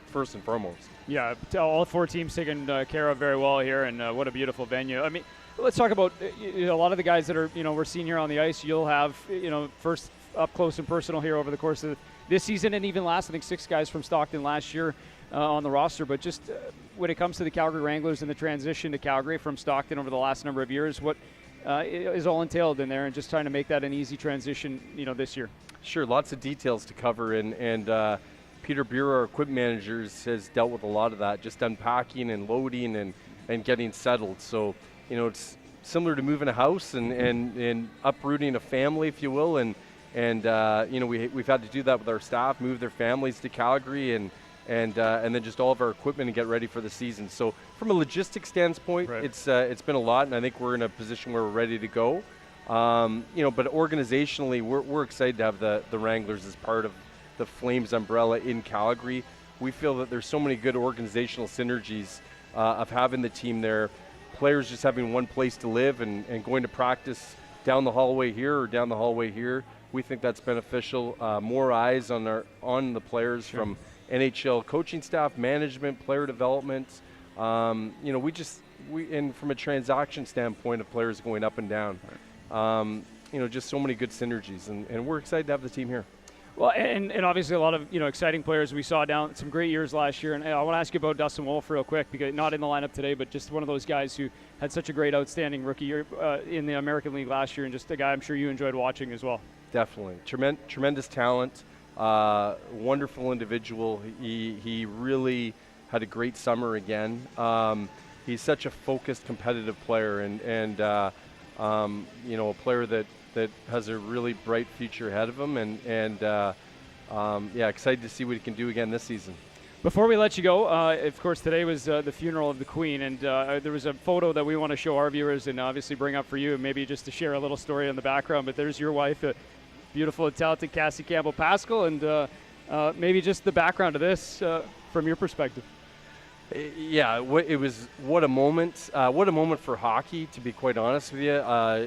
first and foremost. Yeah, all 4 teams taken care of very well here, and what a beautiful venue. I mean, let's talk about a lot of the guys that are we're seeing here on the ice. You'll have first up close and personal here over the course of this season, and even last, I think 6 guys from Stockton last year on the roster. But just when it comes to the Calgary Wranglers and the transition to Calgary from Stockton over the last number of years, what is all entailed in there, and just trying to make that an easy transition, this year? Sure, lots of details to cover, and Peter Bureau, our equipment manager, has dealt with a lot of that, just unpacking and loading and getting settled. So, it's similar to moving a house and uprooting a family, if you will, and we've had to do that with our staff, move their families to Calgary, and then just all of our equipment and get ready for the season. So from a logistics standpoint, right, it's been a lot, and I think we're in a position where we're ready to go. But organizationally, we're excited to have the Wranglers as part of the Flames umbrella in Calgary. We feel that there's so many good organizational synergies of having the team there. Players just having one place to live and going to practice down the hallway here or down the hallway here. We think that's beneficial. More eyes on the players, sure, from NHL coaching staff, management, player development. You know, and from a transaction standpoint of players going up and down, you know, just so many good synergies, and we're excited to have the team here. Well, and obviously a lot of, you know, exciting players we saw down, some great years last year. And I want to ask you about Dustin Wolf real quick, because not in the lineup today, but just one of those guys who had such a great, outstanding rookie year in the American League last year, and just a guy I'm sure you enjoyed watching as well. Definitely. Tremendous talent, wonderful individual. He really had a great summer again. He's such a focused, competitive player, and you know, a player that has a really bright future ahead of him, and yeah, excited to see what he can do again this season. Before we let you go, of course, today was the funeral of the Queen, and there was a photo that we want to show our viewers and obviously bring up for you, and maybe just to share a little story in the background. But there's your wife, beautiful and talented Cassie Campbell Pascal, and maybe just the background of this from your perspective. Yeah, what a moment for hockey, to be quite honest with you.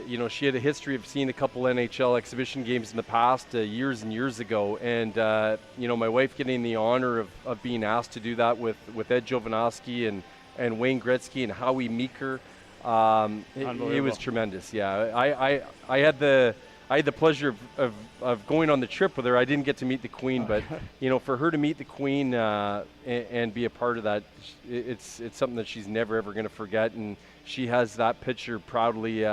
You know, she had a history of seeing a couple NHL exhibition games in the past, years and years ago, and you know, my wife getting the honor of being asked to do that with Ed Jovanovski and Wayne Gretzky and Howie Meeker, it was tremendous. Yeah, I had the pleasure of going on the trip with her. I didn't get to meet the Queen, but you know, for her to meet the Queen and be a part of that, it's something that she's never ever going to forget. And she has that picture proudly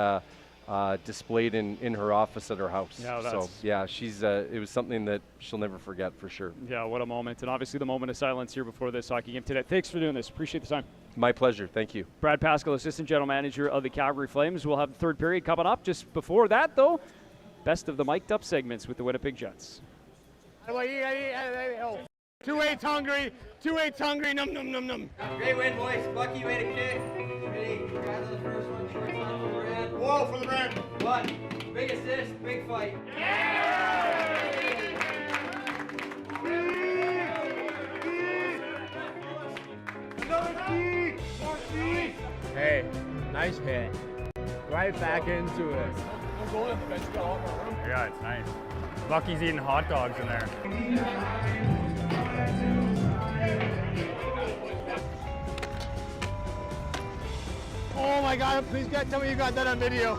displayed in her office at her house. Yeah, so yeah, it was something that she'll never forget for sure. Yeah, what a moment, and obviously the moment of silence here before this hockey game today. Thanks for doing this. Appreciate the time. My pleasure. Thank you. Brad Pascal, Assistant General Manager of the Calgary Flames. We'll have the third period coming up. Just before that, though, best of the mic'd up segments with the Winnipeg Jets. 2-8's hungry, 2-8's hungry, num num num num. Great win, boys. Bucky, way to kick. Ready? Grab the first one, shortstop overhead. Whoa, for the man. One. Big assist, big fight. Hey, nice hit. Right back into it. Yeah, it's nice. Bucky's eating hot dogs in there. Oh my God, please tell me you got that on video.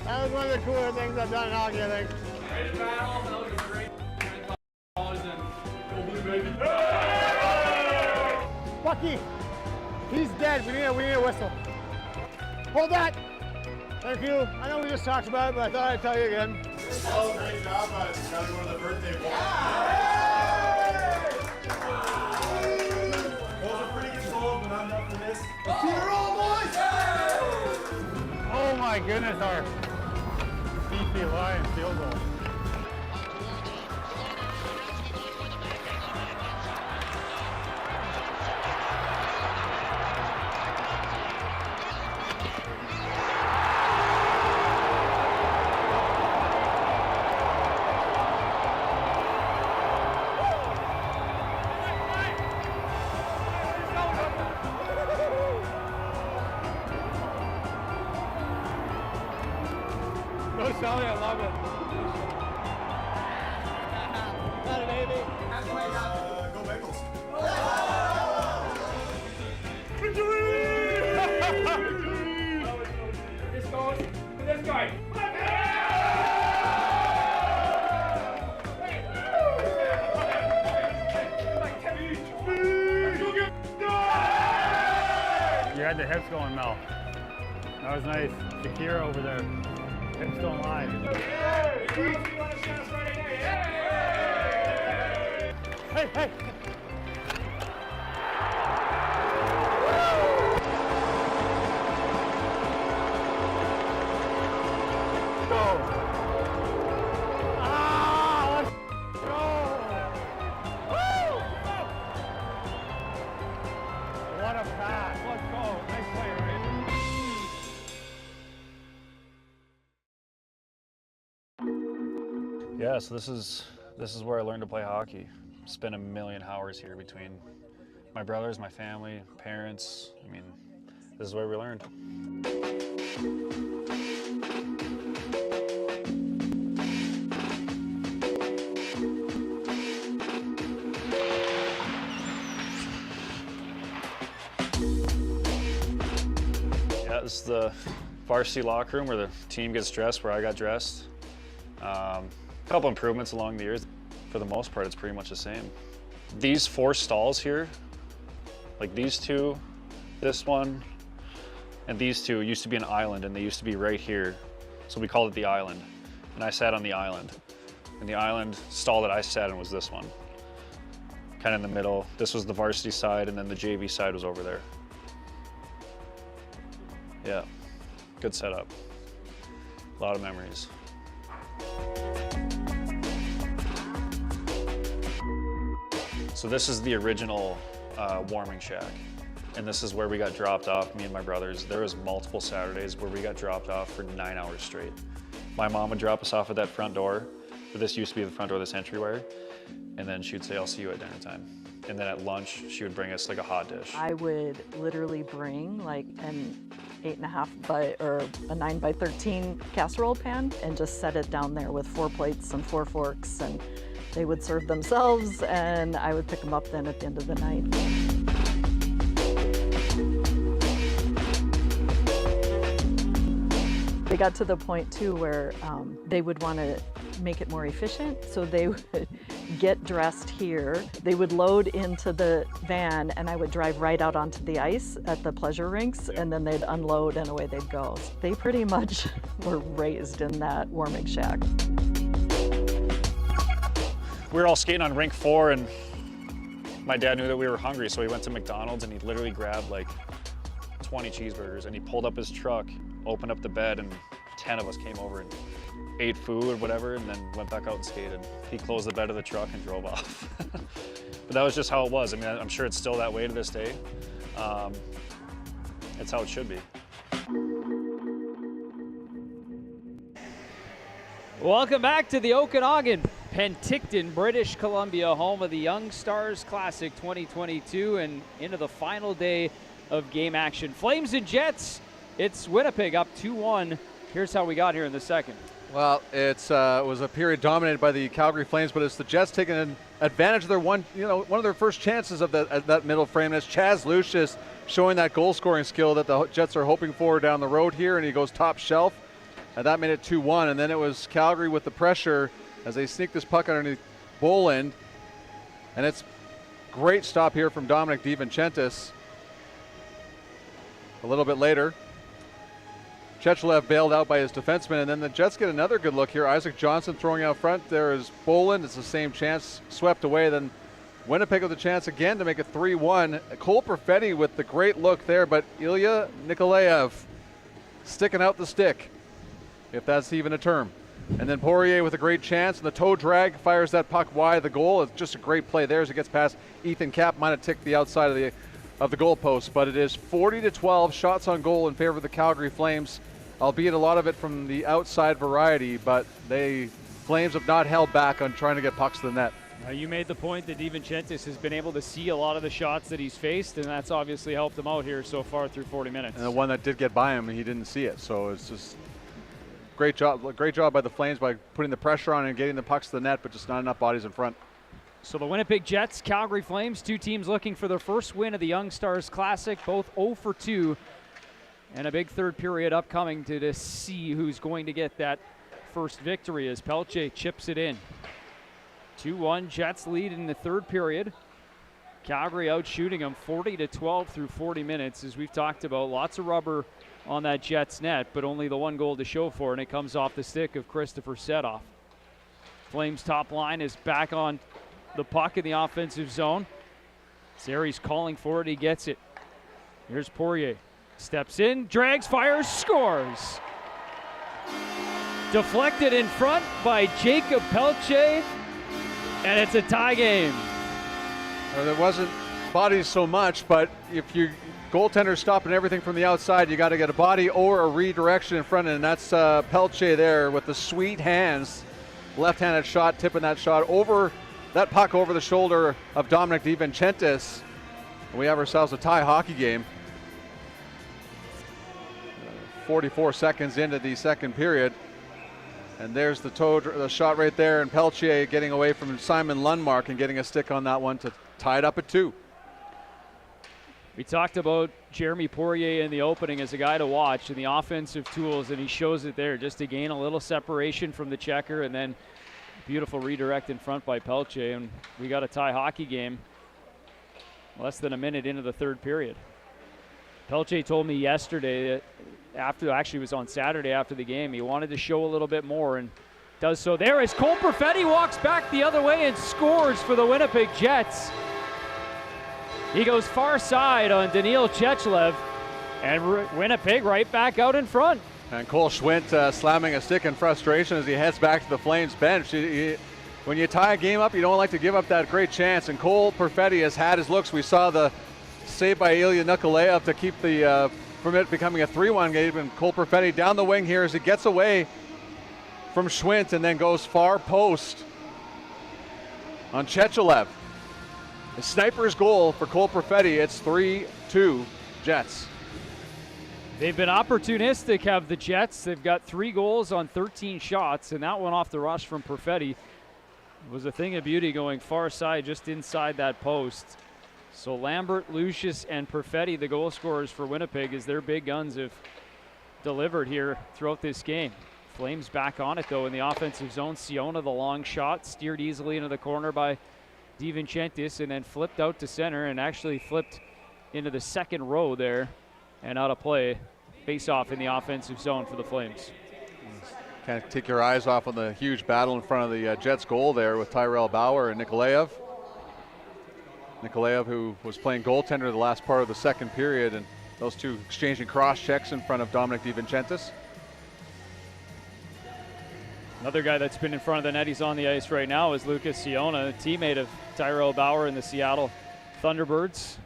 That was one of the cooler things I've done in hockey, I think. Great battle. That was a great Bucky, he's dead. We need a whistle. Hold that. Thank you. I know we just talked about it, but I thought I'd tell you again. Oh, great job, bud. Gotta go to the birthday bowl. Those are pretty good goals, but not enough for this. Let's keep it rolling, boys! Oh my goodness, our beefy Lions field goal. Go Sally, I love it. Got it, baby. Go Bengals. This goes to this guy. You had the hips going, Mel. That was nice. Shakira over there. Hips don't lie. Hey, hey. Go. Ah, let's go. Woo! What a pass. Let's go. Nice play, right? Yeah, so this is where I learned to play hockey. Spent a million hours here between my brothers, my family, parents. I mean, this is where we learned. Yeah, this is the varsity locker room where the team gets dressed, where I got dressed. A couple improvements along the years. For the most part, it's pretty much the same. These 4 stalls here, like these 2, this one, and these 2 used to be an island, and they used to be right here. So we called it the island. And I sat on the island. And the island stall that I sat in was this one. Kind of in the middle. This was the varsity side, and then the JV side was over there. Yeah, good setup. A lot of memories. So this is the original warming shack. And this is where we got dropped off, me and my brothers. There was multiple Saturdays where we got dropped off for 9 hours straight. My mom would drop us off at that front door. This used to be the front door, this entryway. And then she would say, I'll see you at dinner time. And then at lunch, she would bring us like a hot dish. I would literally bring like an 8.5 by, or a 9 by 13 casserole pan and just set it down there with 4 plates and 4 forks, and they would serve themselves, and I would pick them up then at the end of the night. They got to the point too where they would want to make it more efficient, so they would get dressed here. They would load into the van, and I would drive right out onto the ice at the pleasure rinks, and then they'd unload and away they'd go. They pretty much were raised in that warming shack. We were all skating on rink 4, and my dad knew that we were hungry, so he went to McDonald's and he literally grabbed like 20 cheeseburgers, and he pulled up his truck, opened up the bed, and 10 of us came over and ate food or whatever, and then went back out and skated. He closed the bed of the truck and drove off. But that was just how it was. I mean, I'm sure it's still that way to this day. It's how it should be. Welcome back to the Okanagan, Penticton, British Columbia, home of the Young Stars Classic 2022, and into the final day of game action. Flames and Jets, it's Winnipeg up 2-1. Here's how we got here in the second. Well, it was a period dominated by the Calgary Flames, but it's the Jets taking an advantage of their one of their first chances of that middle frame. And it's Chaz Lucius showing that goal-scoring skill that the Jets are hoping for down the road here, and he goes top shelf, and that made it 2-1. And then it was Calgary with the pressure as they sneak this puck underneath Boland, and it's great stop here from Dominic DiVincentis. A little bit later, Chechelev bailed out by his defenseman, and then the Jets get another good look here. Isaac Johnson throwing out front. There is Boland. It's the same chance, swept away. Then Winnipeg with a chance again to make it 3-1. Cole Perfetti with the great look there, but Ilya Nikolaev sticking out the stick, if that's even a term. And then Poirier with a great chance, and the toe drag fires that puck wide of the goal. It's just a great play there as it gets past Ethan Kapp. Might have ticked the outside of the goalpost, but it is 40-12 shots on goal in favor of the Calgary Flames, albeit a lot of it from the outside variety, but Flames have not held back on trying to get pucks to the net. You made the point that DiVincentis has been able to see a lot of the shots that he's faced, and that's obviously helped him out here so far through 40 minutes. And the one that did get by him, he didn't see it, so it's just great job by the Flames by putting the pressure on and getting the pucks to the net, but just not enough bodies in front. So the Winnipeg Jets, Calgary Flames, two teams looking for their first win of the Young Stars Classic, both 0 for 2. And a big third period upcoming to see who's going to get that first victory as Pelche chips it in. 2-1, Jets lead in the third period. Calgary out shooting them 40-12 through 40 minutes. As we've talked about, lots of rubber on that Jets net, but only the one goal to show for it, and it comes off the stick of Christopher Setoff. Flames top line is back on the puck in the offensive zone. Zari's calling for it, he gets it. Here's Poirier. Steps in, drags, fires, scores. Deflected in front by Jacob Pelche, and it's a tie game. Well, there wasn't bodies so much, but if you goaltender stopping everything from the outside, you got to get a body or a redirection in front, and that's Pelche there with the sweet hands. Left-handed shot, tipping that shot over that puck over the shoulder of Dominic DiVincentis. We have ourselves a tie hockey game. 44 seconds into the second period. And there's the shot right there, and Pelche getting away from Simon Lundmark and getting a stick on that one to tie it up at 2. We talked about Jeremy Poirier in the opening as a guy to watch and the offensive tools, and he shows it there just to gain a little separation from the checker, and then beautiful redirect in front by Pelche, and we got a tie hockey game less than a minute into the third period. Pelche told me yesterday, it was on Saturday after the game, he wanted to show a little bit more and does so there as Cole Perfetti walks back the other way and scores for the Winnipeg Jets. He goes far side on Daniil Chechlev, and Winnipeg right back out in front. And Cole Schmidt slamming a stick in frustration as he heads back to the Flames bench. When you tie a game up, you don't like to give up that great chance, and Cole Perfetti has had his looks. We saw the save by Ilya Nikolaev to keep from it becoming a 3-1 game, and Cole Perfetti down the wing here as he gets away from Schmidt and then goes far post on Chechlev. A sniper's goal for Cole Perfetti. It's 3-2 Jets. They've been opportunistic, have the Jets. They've got 3 goals on 13 shots, and that one off the rush from Perfetti was a thing of beauty going far side just inside that post. So Lambert, Lucius, and Perfetti, the goal scorers for Winnipeg, as their big guns have delivered here throughout this game. Flames back on it, though, in the offensive zone. Siona, the long shot, steered easily into the corner by DiVincentis, and then flipped out to center and actually flipped into the second row there and out of play. Face off in the offensive zone for the Flames. Can't take your eyes off on the huge battle in front of the Jets goal there with Tyrell Bauer and Nikolaev. Nikolaev, who was playing goaltender the last part of the second period, and those two exchanging cross checks in front of Dominic DiVincentis. Another guy that's been in front of the net, he's on the ice right now, is Lucas Siona, a teammate of Tyrell Bauer in the Seattle Thunderbirds.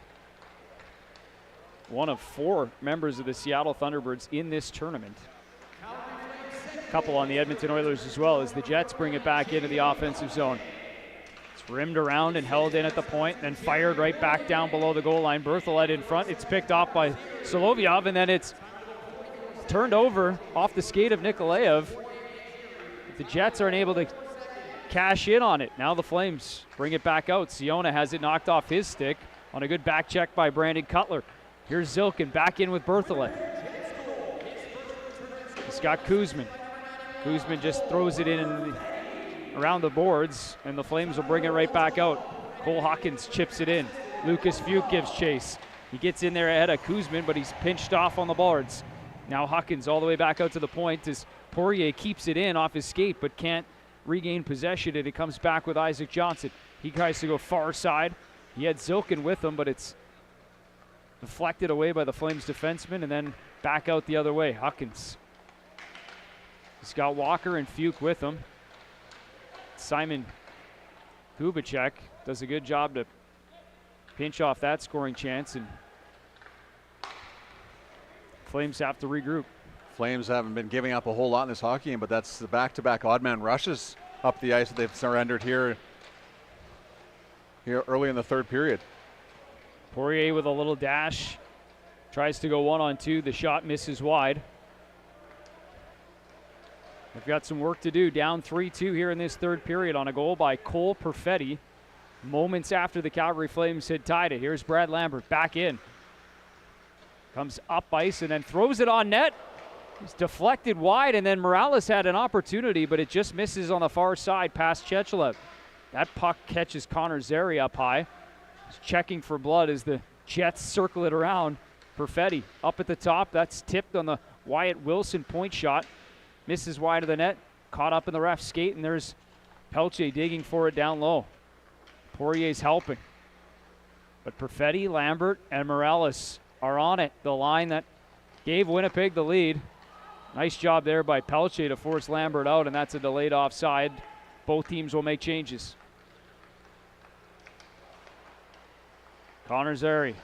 One of 4 members of the Seattle Thunderbirds in this tournament. A couple on the Edmonton Oilers as well, as the Jets bring it back into the offensive zone. It's rimmed around and held in at the point, then fired right back down below the goal line. Berthollet in front. It's picked off by Solovyov, and then it's turned over off the skate of Nikolaev. The Jets aren't able to cash in on it. Now the Flames bring it back out. Siona has it knocked off his stick on a good back check by Brandon Cutler. Here's Zilkin back in with Berthollet. He's got Kuzmin. Kuzmin just throws it in around the boards, and the Flames will bring it right back out. Cole Hawkins chips it in. Lucas Fuke gives chase. He gets in there ahead of Kuzmin, but he's pinched off on the boards. Now Hawkins all the way back out to the point as Poirier keeps it in off his skate but can't regain possession, and it comes back with Isaac Johnson. He tries to go far side. He had Zilkin with him, but it's deflected away by the Flames defenseman and then back out the other way. Hawkins. He's got Walker and Fuke with him. Simon Kubicek does a good job to pinch off that scoring chance, and Flames have to regroup. Flames haven't been giving up a whole lot in this hockey game, but that's the back-to-back odd man rushes up the ice that they've surrendered here early in the third period. Poirier with a little dash, tries to go 1-on-2. The shot misses wide. They've got some work to do. Down 3-2 here in this third period on a goal by Cole Perfetti. Moments after the Calgary Flames had tied it. Here's Brad Lambert back in. Comes up ice and then throws it on net. It's deflected wide, and then Morales had an opportunity, but it just misses on the far side past Chechlev. That puck catches Connor Zary up high. He's checking for blood as the Jets circle it around. Perfetti up at the top. That's tipped on the Wyatt Wilson point shot. Misses wide of the net. Caught up in the ref's skate, and there's Pelche digging for it down low. Poirier's helping. But Perfetti, Lambert, and Morales are on it. The line that gave Winnipeg the lead. Nice job there by Pelche to force Lambert out, and that's a delayed offside. Both teams will make changes. Connor Zary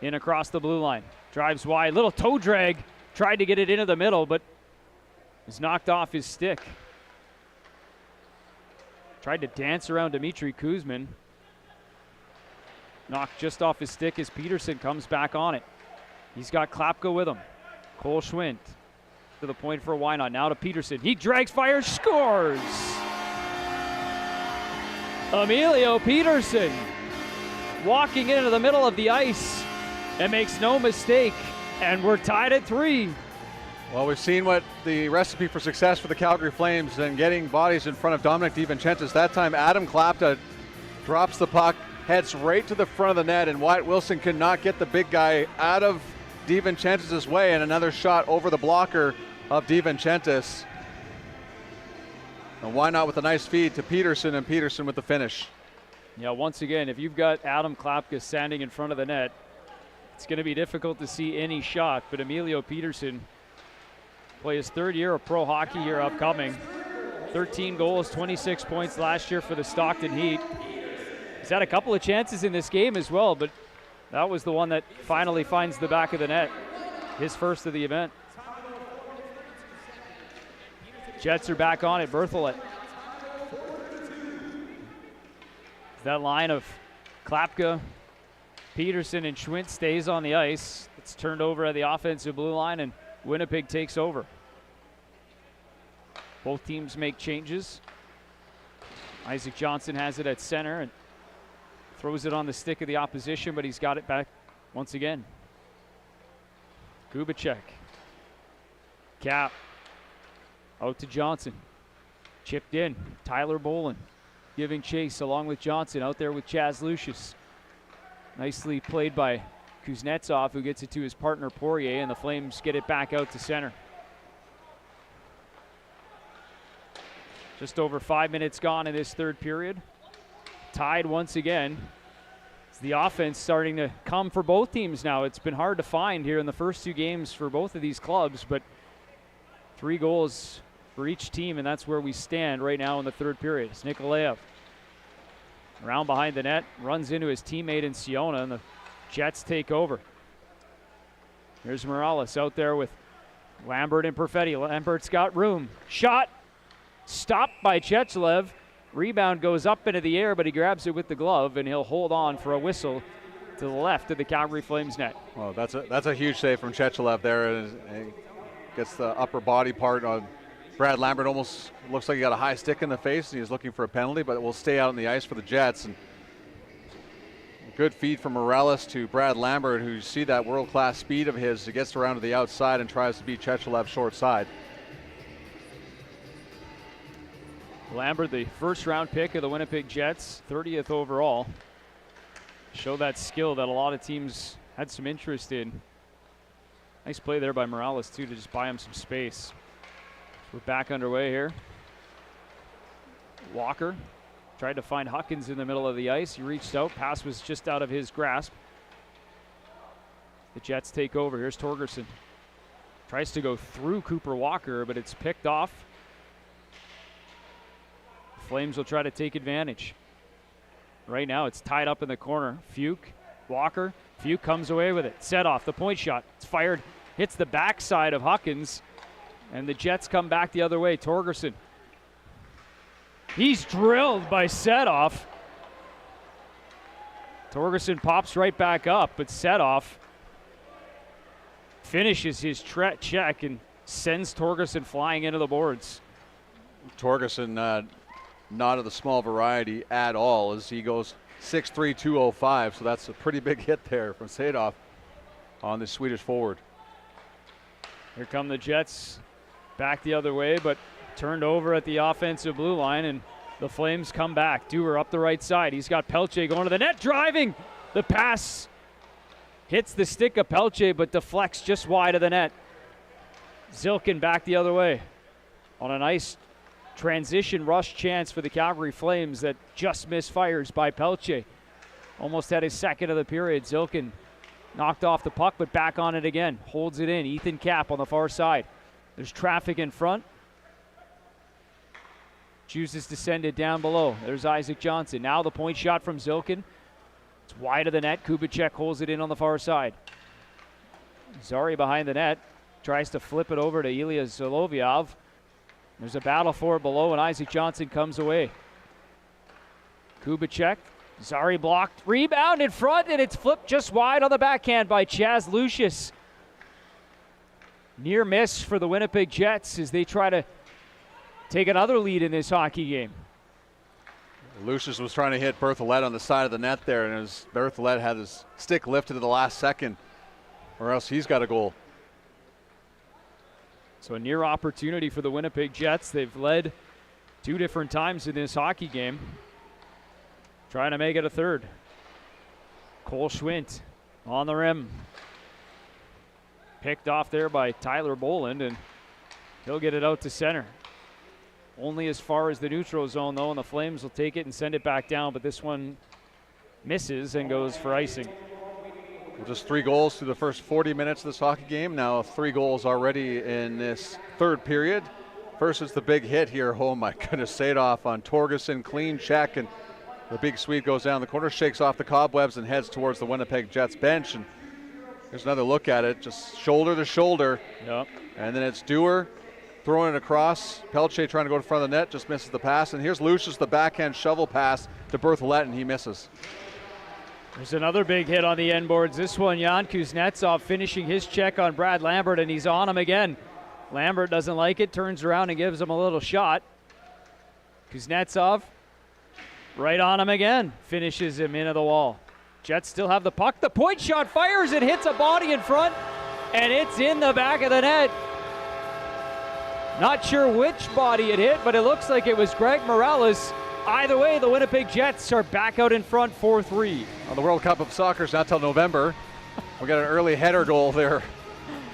in across the blue line. Drives wide. Little toe drag. Tried to get it into the middle, but is knocked off his stick. Tried to dance around Dmitry Kuzmin. Knocked just off his stick as Peterson comes back on it. He's got Klapka with him. Cole Schwind to the point for a Wynot. Now to Peterson. He drags, fires, scores! Emilio Peterson walking into the middle of the ice and makes no mistake, and we're tied at 3. Well, we've seen what the recipe for success for the Calgary Flames and getting bodies in front of Dominic DiVincentis. That time, Adam Klapta drops the puck, heads right to the front of the net, and Wyatt Wilson could not get the big guy out of DiVincentis' way, and another shot over the blocker of DiVincentis. And why not with a nice feed to Peterson, and Peterson with the finish. Yeah, once again, if you've got Adam Klapka standing in front of the net, it's going to be difficult to see any shot, but Emilio Peterson play his 3rd year of pro hockey here upcoming. 13 goals, 26 points last year for the Stockton Heat. He's had a couple of chances in this game as well, but that was the one that finally finds the back of the net. His first of the event. Jets are back on it. Berthollet. That line of Klapka, Peterson, and Schmidt stays on the ice. It's turned over at the offensive blue line, and Winnipeg takes over. Both teams make changes. Isaac Johnson has it at center and throws it on the stick of the opposition, but he's got it back once again. Kubicek. Cap. Out to Johnson. Chipped in. Tyler Bolin giving chase along with Johnson out there with Chaz Lucius. Nicely played by Kuznetsov, who gets it to his partner Poirier, and the Flames get it back out to center. Just over 5 minutes gone in this 3rd period. Tied once again. It's the offense starting to come for both teams now. It's been hard to find here in the first 2 games for both of these clubs, but 3 goals for each team, and that's where we stand right now in the 3rd period. It's Nikolaev around behind the net, runs into his teammate in Siona, and the Jets take over. Here's Morales out there with Lambert and Perfetti. Lambert's got room. Shot. Stopped by Chechlev. Rebound goes up into the air, but he grabs it with the glove, and he'll hold on for a whistle to the left of the Calgary Flames net. Well, that's a huge save from Chechlev there. And gets the upper body part on Brad Lambert. Almost looks like he got a high stick in the face, and he's looking for a penalty, but it will stay out on the ice for the Jets. And good feed from Morales to Brad Lambert, who you see that world-class speed of his. He gets around to the outside and tries to beat Chechlev short side. Lambert, the 1st-round pick of the Winnipeg Jets, 30th overall. Show that skill that a lot of teams had some interest in. Nice play there by Morales, too, to just buy him some space. We're back underway here. Walker tried to find Huckins in the middle of the ice. He reached out. Pass was just out of his grasp. The Jets take over. Here's Torgerson. Tries to go through Cooper Walker, but it's picked off. Flames will try to take advantage. Right now it's tied up in the corner. Fuke, Walker. Fuke comes away with it. Set off the point shot. It's fired. Hits the backside of Huckins. And the Jets come back the other way. Torgerson. He's drilled by Setoff. Torgerson pops right back up, but Setoff finishes his check and sends Torgerson flying into the boards. Torgerson not of the small variety at all, as he goes 6'3", 205, so that's a pretty big hit there from Setoff on the Swedish forward. Here come the Jets back the other way, but turned over at the offensive blue line, and the Flames come back. Dewar up the right side. He's got Pelche going to the net, driving. The pass hits the stick of Pelche, but deflects just wide of the net. Zilkin back the other way on a nice transition rush chance for the Calgary Flames that just misfires by Pelche. Almost had his 2nd of the period. Zilkin knocked off the puck, but back on it again. Holds it in. Ethan Kapp on the far side. There's traffic in front. Chooses to send it down below. There's Isaac Johnson. Now the point shot from Zilkin. It's wide of the net. Kubicek holds it in on the far side. Zari behind the net. Tries to flip it over to Ilya Zolovyov. There's a battle for it below, and Isaac Johnson comes away. Kubicek. Zari blocked. Rebound in front, and it's flipped just wide on the backhand by Chaz Lucius. Near miss for the Winnipeg Jets as they try to take another lead in this hockey game. Lucius was trying to hit Berthollet on the side of the net there, and as Berthollet had his stick lifted at the last second, or else he's got a goal. So a near opportunity for the Winnipeg Jets. They've led 2 different times in this hockey game. Trying to make it a third. Cole Schmidt on the rim. Picked off there by Tyler Boland, and he'll get it out to center. Only as far as the neutral zone, though, and the Flames will take it and send it back down, but this one misses and goes for icing. Just 3 goals through the first 40 minutes of this hockey game. Now 3 goals already in this third period. First is the big hit here. Oh my goodness, Sadoff on Torgerson, clean check, and the big Swede goes down the corner, shakes off the cobwebs and heads towards the Winnipeg Jets bench. And there's another look at it, just shoulder to shoulder. Yep. And then it's Dewar throwing it across. Pelche trying to go to front of the net, just misses the pass. And here's Lucius, the backhand shovel pass to Berthollet, and he misses. There's another big hit on the end boards. This one, Jan Kuznetsov finishing his check on Brad Lambert, and he's on him again. Lambert doesn't like it, turns around and gives him a little shot. Kuznetsov right on him again, finishes him into the wall. Jets still have the puck. The point shot fires, it hits a body in front, and it's in the back of the net. Not sure which body it hit, but it looks like it was Greg Morales. Either way, the Winnipeg Jets are back out in front 4-3. Well, the World Cup of Soccer is not till November. We got an early header goal there,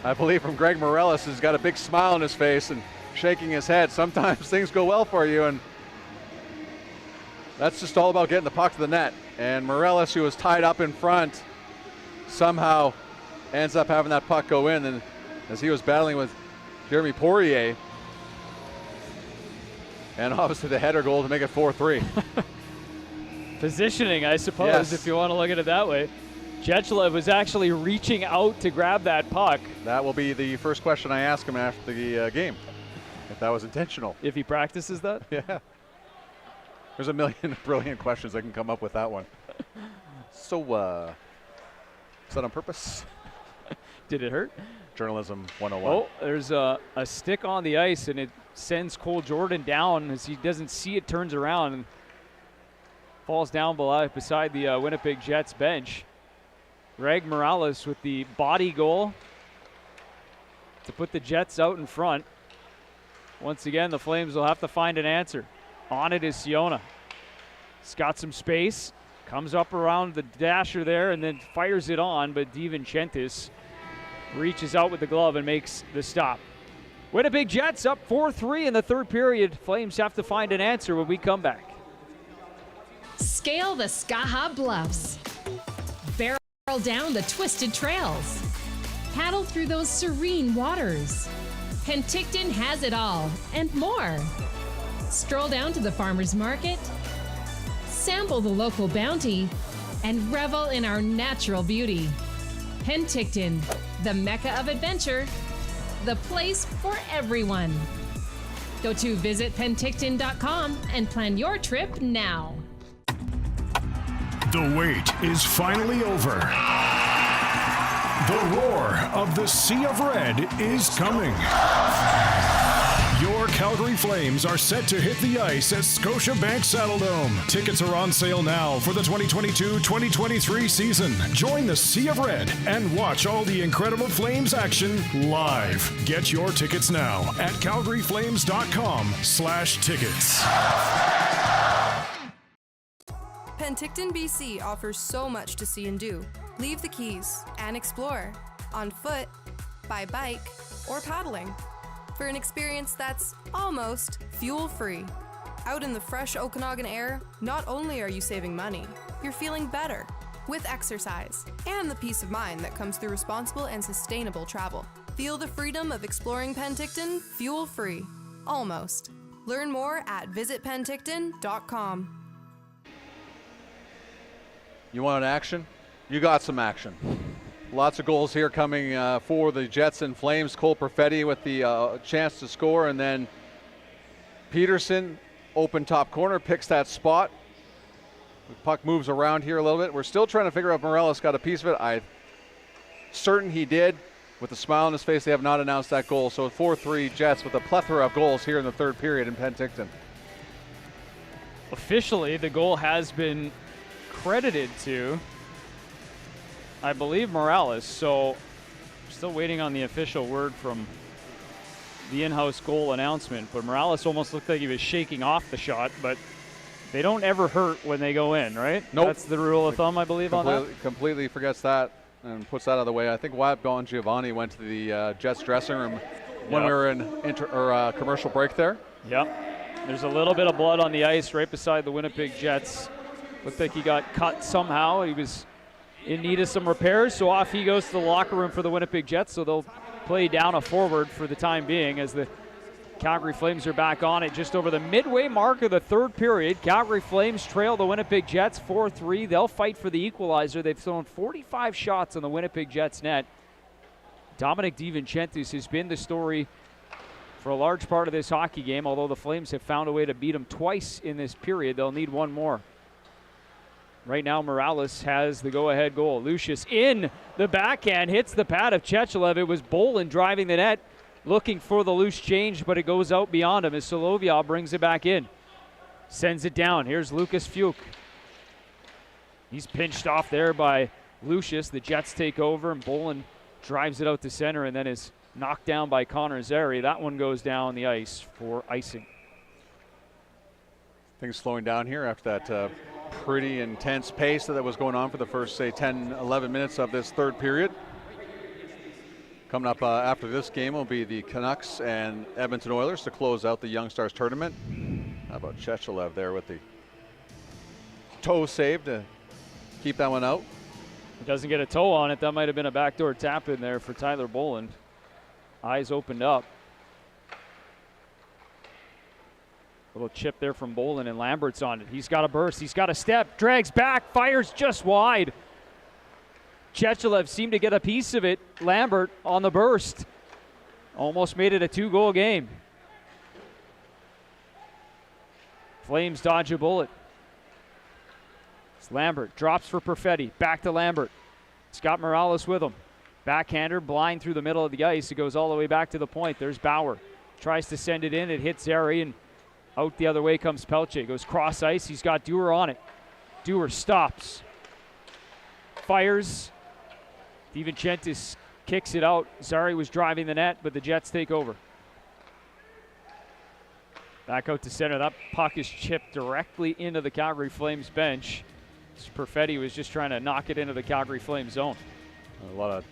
I believe, from Greg Morales. He's got a big smile on his face and shaking his head. Sometimes things go well for you, and that's just all about getting the puck to the net. And Morales, who was tied up in front, somehow ends up having that puck go in. And as he was battling with Jeremy Poirier, and obviously the header goal to make it 4-3. Positioning, I suppose, yes, if you want to look at it that way. Jechlev was actually reaching out to grab that puck. That will be the first question I ask him after the game, if that was intentional. If he practices that? Yeah. There's a million brilliant questions I can come up with that one. So, is that on purpose? Did it hurt? Journalism 101. Oh, there's a stick on the ice, and it sends Cole Jordan down. As he doesn't see it, turns around and falls down beside the Winnipeg Jets bench. Greg Morales with the body goal to put the Jets out in front. Once again, the Flames will have to find an answer. On it is Siona. He's got some space, comes up around the dasher there, and then fires it on, but DiVincentis reaches out with the glove and makes the stop. Winnipeg Jets up 4-3 in the third period. Flames have to find an answer when we come back. Scale the Skaha Bluffs. Barrel down the twisted trails. Paddle through those serene waters. Penticton has it all and more. Stroll down to the farmer's market. Sample the local bounty and revel in our natural beauty. Penticton, the mecca of adventure, the place for everyone. Go to visitpenticton.com and plan your trip now. The wait is finally over. The roar of the Sea of Red is coming. Your Calgary Flames are set to hit the ice at Scotiabank Saddledome. Tickets are on sale now for the 2022-2023 season. Join the Sea of Red and watch all the incredible Flames action live. Get your tickets now at calgaryflames.com/tickets. Penticton, BC offers so much to see and do. Leave the keys and explore on foot, by bike, or paddling for an experience that's almost fuel-free. Out in the fresh Okanagan air, not only are you saving money, you're feeling better with exercise and the peace of mind that comes through responsible and sustainable travel. Feel the freedom of exploring Penticton fuel-free. Almost. Learn more at visitpenticton.com. You want an action? You got some action. Lots of goals here coming for the Jets and Flames. Cole Perfetti with the chance to score, and then Peterson, open top corner, picks that spot. The puck moves around here a little bit. We're still trying to figure out if Morales got a piece of it. I'm certain he did. With a smile on his face, they have not announced that goal. So 4-3 Jets with a plethora of goals here in the third period in Penticton. Officially, the goal has been credited to, I believe, Morales. So still waiting on the official word from the in-house goal announcement, but Morales almost looked like he was shaking off the shot, but they don't ever hurt when they go in, right? Nope. That's the rule of thumb, I believe, on that. Completely forgets that and puts that out of the way. I think Wabgon Giovanni went to the Jets dressing room when we were in commercial break there. Yep. There's a little bit of blood on the ice right beside the Winnipeg Jets. Looked like he got cut somehow. He was in need of some repairs, so off he goes to the locker room for the Winnipeg Jets, so they'll play down a forward for the time being as the Calgary Flames are back on it just over the midway mark of the third period. Calgary Flames trail the Winnipeg Jets 4-3. They'll fight for the equalizer. They've thrown 45 shots on the Winnipeg Jets net. Dominic DiVincentis has been the story for a large part of this hockey game, although the Flames have found a way to beat him twice in this period. They'll need one more. Right now, Morales has the go-ahead goal. Lucius in the backhand, hits the pad of Chechelev. It was Bolin driving the net, looking for the loose change, but it goes out beyond him as Solovyov brings it back in. Sends it down. Here's Lucas Fuchs. He's pinched off there by Lucius. The Jets take over, and Bolin drives it out to center and then is knocked down by Connor Zary. That one goes down the ice for icing. Things slowing down here after that pretty intense pace that was going on for the first, say, 10, 11 minutes of this third period. Coming up after this game will be the Canucks and Edmonton Oilers to close out the Young Stars tournament. How about Chechelev there with the toe save to keep that one out? He doesn't get a toe on it. That might have been a backdoor tap in there for Tyler Boland. Eyes opened up. Little chip there from Boland, and Lambert's on it. He's got a burst. He's got a step. Drags back. Fires just wide. Chechelev seemed to get a piece of it. Lambert on the burst. Almost made it a 2-goal game. Flames dodge a bullet. It's Lambert. Drops for Perfetti. Back to Lambert. Scott Morales with him. Backhander blind through the middle of the ice. It goes all the way back to the point. There's Bauer. Tries to send it in. It hits Zary, and out the other way comes Pelche. Goes cross ice. He's got Dewar on it. Dewar stops. Fires. DiVincentis kicks it out. Zary was driving the net, but the Jets take over. Back out to center. That puck is chipped directly into the Calgary Flames bench. Perfetti was just trying to knock it into the Calgary Flames zone. A lot of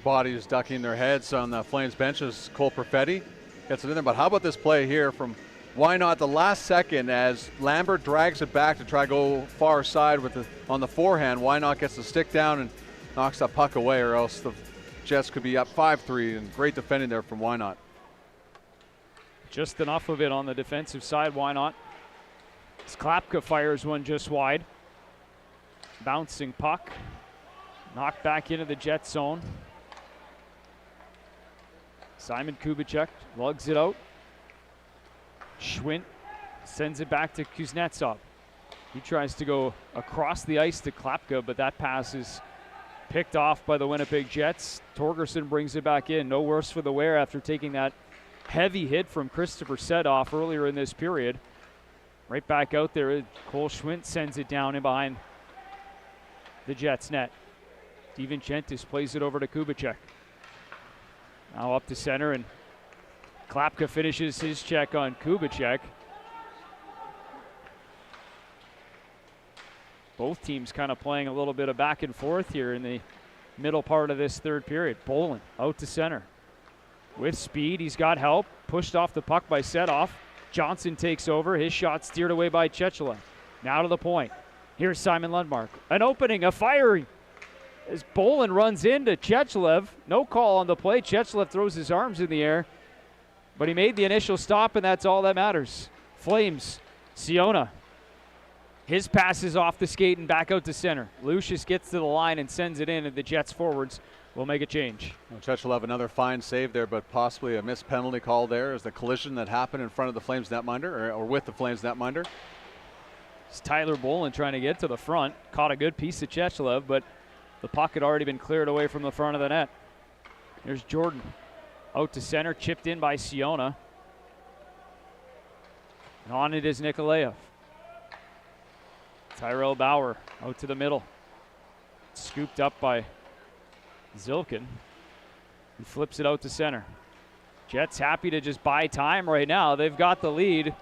bodies ducking their heads on the Flames bench as Cole Perfetti gets it in there. But how about this play here from Why Not the last second as Lambert drags it back to try to go far side with on the forehand. Why Not gets the stick down and knocks that puck away, or else the Jets could be up 5-3, and great defending there from Why Not. Just enough of it on the defensive side. Why Not? As Klapka fires one just wide. Bouncing puck. Knocked back into the Jet zone. Simon Kubicek lugs it out. Schmidt sends it back to Kuznetsov. He tries to go across the ice to Klapka, but that pass is picked off by the Winnipeg Jets. Torgerson brings it back in. No worse for the wear after taking that heavy hit from Christopher Sedoff earlier in this period. Right back out there. Cole Schmidt sends it down in behind the Jets net. DiVincentis plays it over to Kubicek. Now up to center, and Klapka finishes his check on Kubicek. Both teams kind of playing a little bit of back and forth here in the middle part of this third period. Bolin out to center. With speed, he's got help. Pushed off the puck by Sedoff. Johnson takes over. His shot steered away by Chechelev. Now to the point. Here's Simon Lundmark. An opening, a firing. As Bolin runs into Chechelev. No call on the play. Chechelev throws his arms in the air. But he made the initial stop, and that's all that matters. Flames, Siona. His pass is off the skate and back out to center. Lucius gets to the line and sends it in, and the Jets forwards will make a change. Well, Chechelev, another fine save there, but possibly a missed penalty call there as the collision that happened in front of the Flames netminder, or with the Flames netminder. It's Tyler Bolin trying to get to the front. Caught a good piece of Chechelev, but the puck had already been cleared away from the front of the net. Here's Jordan. Out to center, chipped in by Siona. And on it is Nikolaev. Tyrell Bauer out to the middle. Scooped up by Zilkin. He flips it out to center. Jets happy to just buy time right now. They've got the lead.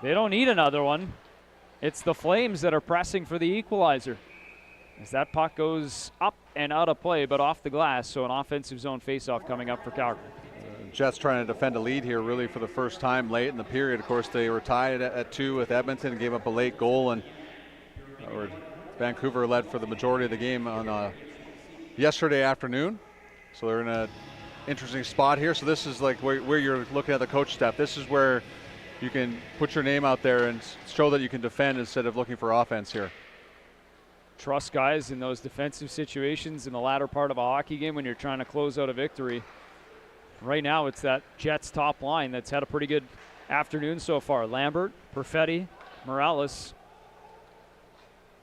They don't need another one. It's the Flames that are pressing for the equalizer. As that puck goes up and out of play, but off the glass, so an offensive zone faceoff coming up for Calgary. Jets trying to defend a lead here really for the first time late in the period. Of course, they were tied at 2 with Edmonton and gave up a late goal, and Vancouver led for the majority of the game on yesterday afternoon. So they're in an interesting spot here. So this is like where you're looking at the coach staff. This is where you can put your name out there and show that you can defend instead of looking for offense here. Trust guys in those defensive situations in the latter part of a hockey game when you're trying to close out a victory. Right now, it's that Jets top line that's had a pretty good afternoon so far. Lambert, Perfetti, Morales.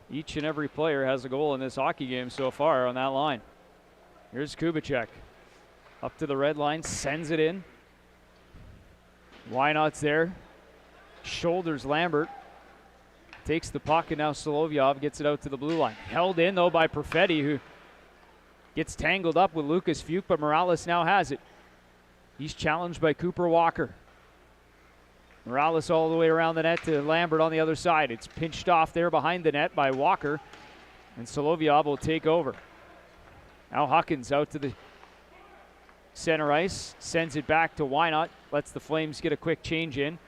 Each and every player has a goal in this hockey game so far on that line. Here's Kubicek. Up to the red line, sends it in. Wynot's there. Shoulders Lambert. Takes the puck, and now Solovyov gets it out to the blue line. Held in, though, by Perfetti, who gets tangled up with Lucas Fuke, but Morales now has it. He's challenged by Cooper Walker. Morales all the way around the net to Lambert on the other side. It's pinched off there behind the net by Walker, and Solovyov will take over. Now Huckins out to the center ice, sends it back to Wynot, lets the Flames get a quick change in.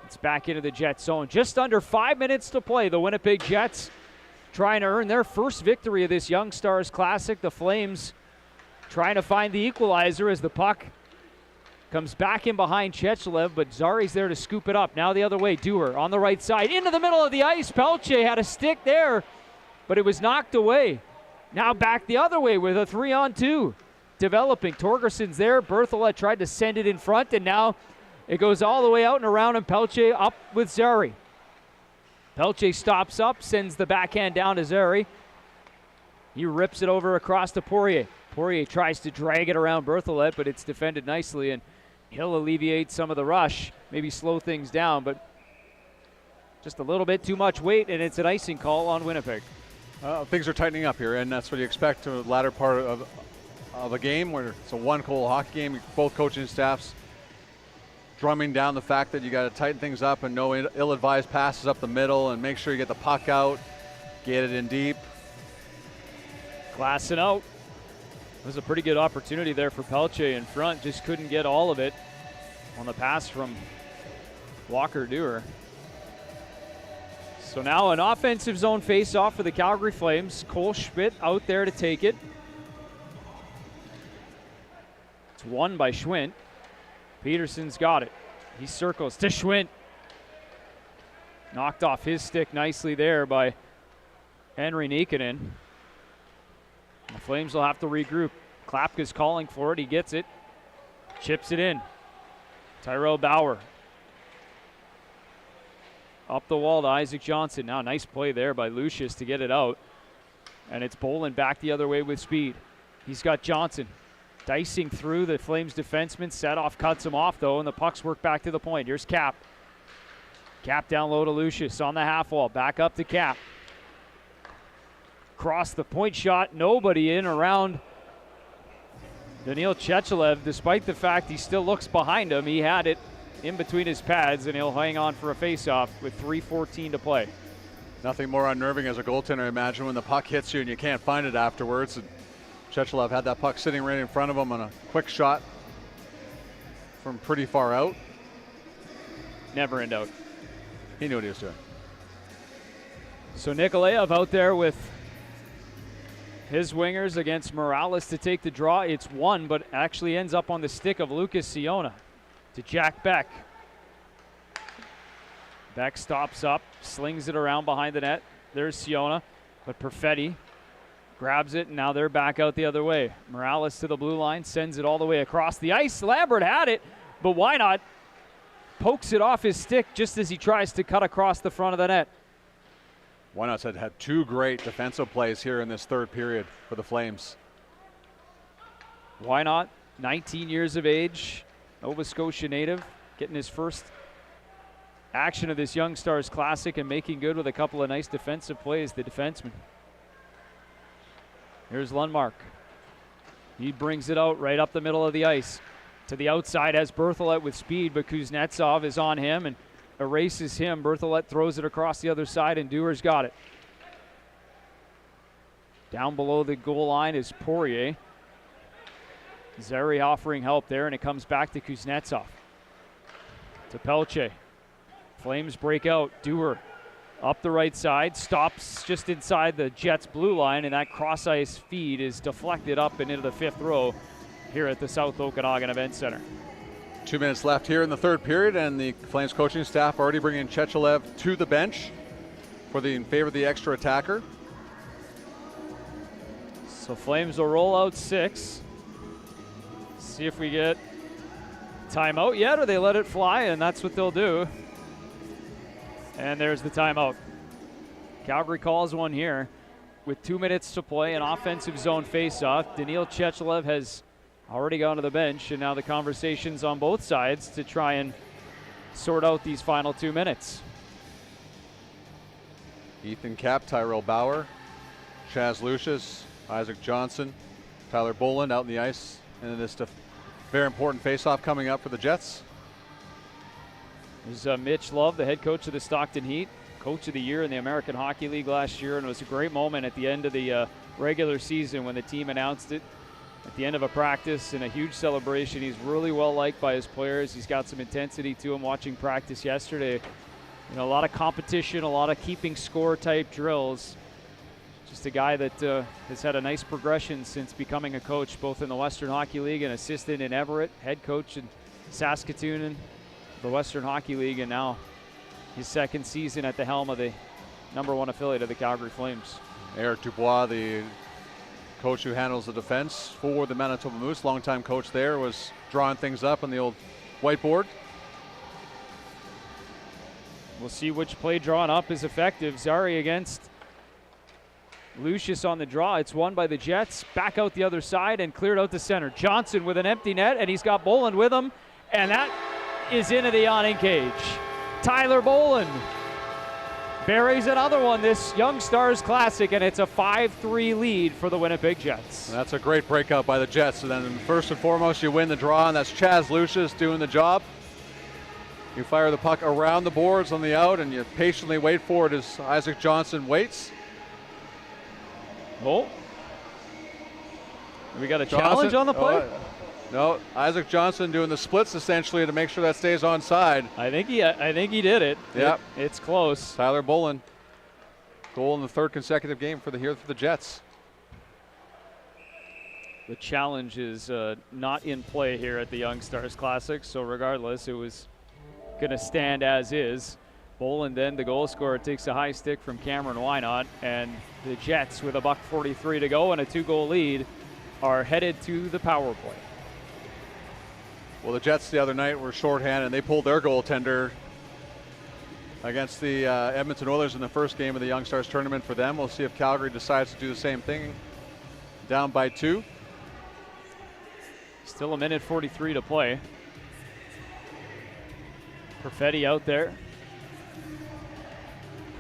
It's back into the Jets zone. Just under 5 minutes to play. The Winnipeg Jets trying to earn their first victory of this Young Stars Classic. The Flames trying to find the equalizer as the puck comes back in behind Chechelev, but Zari's there to scoop it up. Now the other way, Dewar on the right side, into the middle of the ice. Pelche had a stick there, but it was knocked away. Now back the other way with a 3-on-2 developing. Torgerson's there. Berthelot tried to send it in front, and now it goes all the way out and around, and Pelche up with Zary. Pelche stops up, sends the backhand down to Zary. He rips it over across to Poirier. Poirier tries to drag it around Berthelot, but it's defended nicely, and he'll alleviate some of the rush, maybe slow things down, but just a little bit too much weight, and it's an icing call on Winnipeg. Things are tightening up here, and that's what you expect to the latter part of a game where it's a one-goal hockey game. Both coaching staffs drumming down the fact that you got to tighten things up and no ill-advised passes up the middle and make sure you get the puck out, get it in deep. Glassing out. It was a pretty good opportunity there for Pelche in front, just couldn't get all of it on the pass from Walker Dewar. So now an offensive zone face-off for the Calgary Flames. Cole Schmidt out there to take it. It's won by Schwint. Peterson's got it. He circles to Schwint. Knocked off his stick nicely there by Henry Nikkanen. The Flames will have to regroup. Klapka's calling for it. He gets it. Chips it in. Tyrell Bauer. Up the wall to Isaac Johnson. Now nice play there by Lucius to get it out. And it's Bolin back the other way with speed. He's got Johnson dicing through the Flames defenseman. Setoff cuts him off though, and the puck's work back to the point. Here's Cap. Cap down low to Lucius on the half wall. Back up to Cap. Cross the point shot. Nobody in around Daniil Chechelev, despite the fact he still looks behind him. He had it in between his pads, and he'll hang on for a face-off with 3:14 to play. Nothing more unnerving as a goaltender, I imagine, when the puck hits you and you can't find it afterwards. And Chechelev had that puck sitting right in front of him on a quick shot from pretty far out. Never in doubt. He knew what he was doing. So Nikolaev out there with his wingers against Morales to take the draw. It's one, but actually ends up on the stick of Lucas Siona to Jack Beck. Beck stops up, slings it around behind the net. There's Siona, but Perfetti grabs it, and now they're back out the other way. Morales to the blue line, sends it all the way across the ice. Lambert had it, but why not? Pokes it off his stick just as he tries to cut across the front of the net. Wynot's had two great defensive plays here in this third period for the Flames. Wynot, 19 years of age, Nova Scotia native, getting his first action of this Young Stars Classic and making good with a couple of nice defensive plays, the defenseman. Here's Lundmark. He brings it out right up the middle of the ice. To the outside has Berthollet with speed, but Kuznetsov is on him and erases him. Berthollet throws it across the other side, and Dewar's got it. Down below the goal line is Poirier. Zary offering help there, and it comes back to Kuznetsov. To Pelche. Flames break out. Dewar up the right side, stops just inside the Jets' blue line, and that cross-ice feed is deflected up and into the fifth row here at the South Okanagan Event Center. 2 minutes left here in the third period, and the Flames coaching staff already bringing Chechelev to the bench in favor of the extra attacker. So Flames will roll out 6. See if we get timeout yet, or they let it fly, and that's what they'll do. And there's the timeout. Calgary calls one here with 2 minutes to play, an offensive zone faceoff. Daniil Chechelev has already gone to the bench, and now the conversations on both sides to try and sort out these final 2 minutes. Ethan Kapp, Tyrell Bauer, Chaz Lucius, Isaac Johnson, Tyler Boland out in the ice, and then this very important faceoff coming up for the Jets. There's Mitch Love, the head coach of the Stockton Heat, coach of the year in the American Hockey League last year, and it was a great moment at the end of the regular season when the team announced it at the end of a practice and a huge celebration. He's really well liked by his players. He's got some intensity to him watching practice yesterday. You know, a lot of competition, a lot of keeping score type drills. Just a guy that has had a nice progression since becoming a coach, both in the Western Hockey League and assistant in Everett, head coach in Saskatoon and the Western Hockey League, and now his second season at the helm of the #1 affiliate of the Calgary Flames. Eric Dubois, the coach who handles the defense for the Manitoba Moose, longtime coach there, was drawing things up on the old whiteboard. We'll see which play drawn up is effective. Zary against Lucius on the draw. It's won by the Jets. Back out the other side and cleared out to center. Johnson with an empty net, and he's got Boland with him, and that is into the yawning cage. Tyler Boland buries another one, this Young Stars Classic, and it's a 5-3 lead for the Winnipeg Jets. And that's a great breakout by the Jets. And then first and foremost, you win the draw, and that's Chaz Lucius doing the job. You fire the puck around the boards on the out, and you patiently wait for it as Isaac Johnson waits. Oh. We got a challenge on the play? No, Isaac Johnson doing the splits essentially to make sure that stays onside. I think he did it. Yep. It's close. Tyler Boland, goal in the third consecutive game for the Jets. The challenge is not in play here at the Young Stars Classic, so regardless, it was going to stand as is. Boland then, the goal scorer, takes a high stick from Cameron Wynot, and the Jets, with $1:43 to go and a 2-goal lead, are headed to the power play. Well, the Jets the other night were shorthanded, and they pulled their goaltender against the Edmonton Oilers in the first game of the Young Stars tournament for them. We'll see if Calgary decides to do the same thing. Down by 2. Still 1:43 to play. Perfetti out there.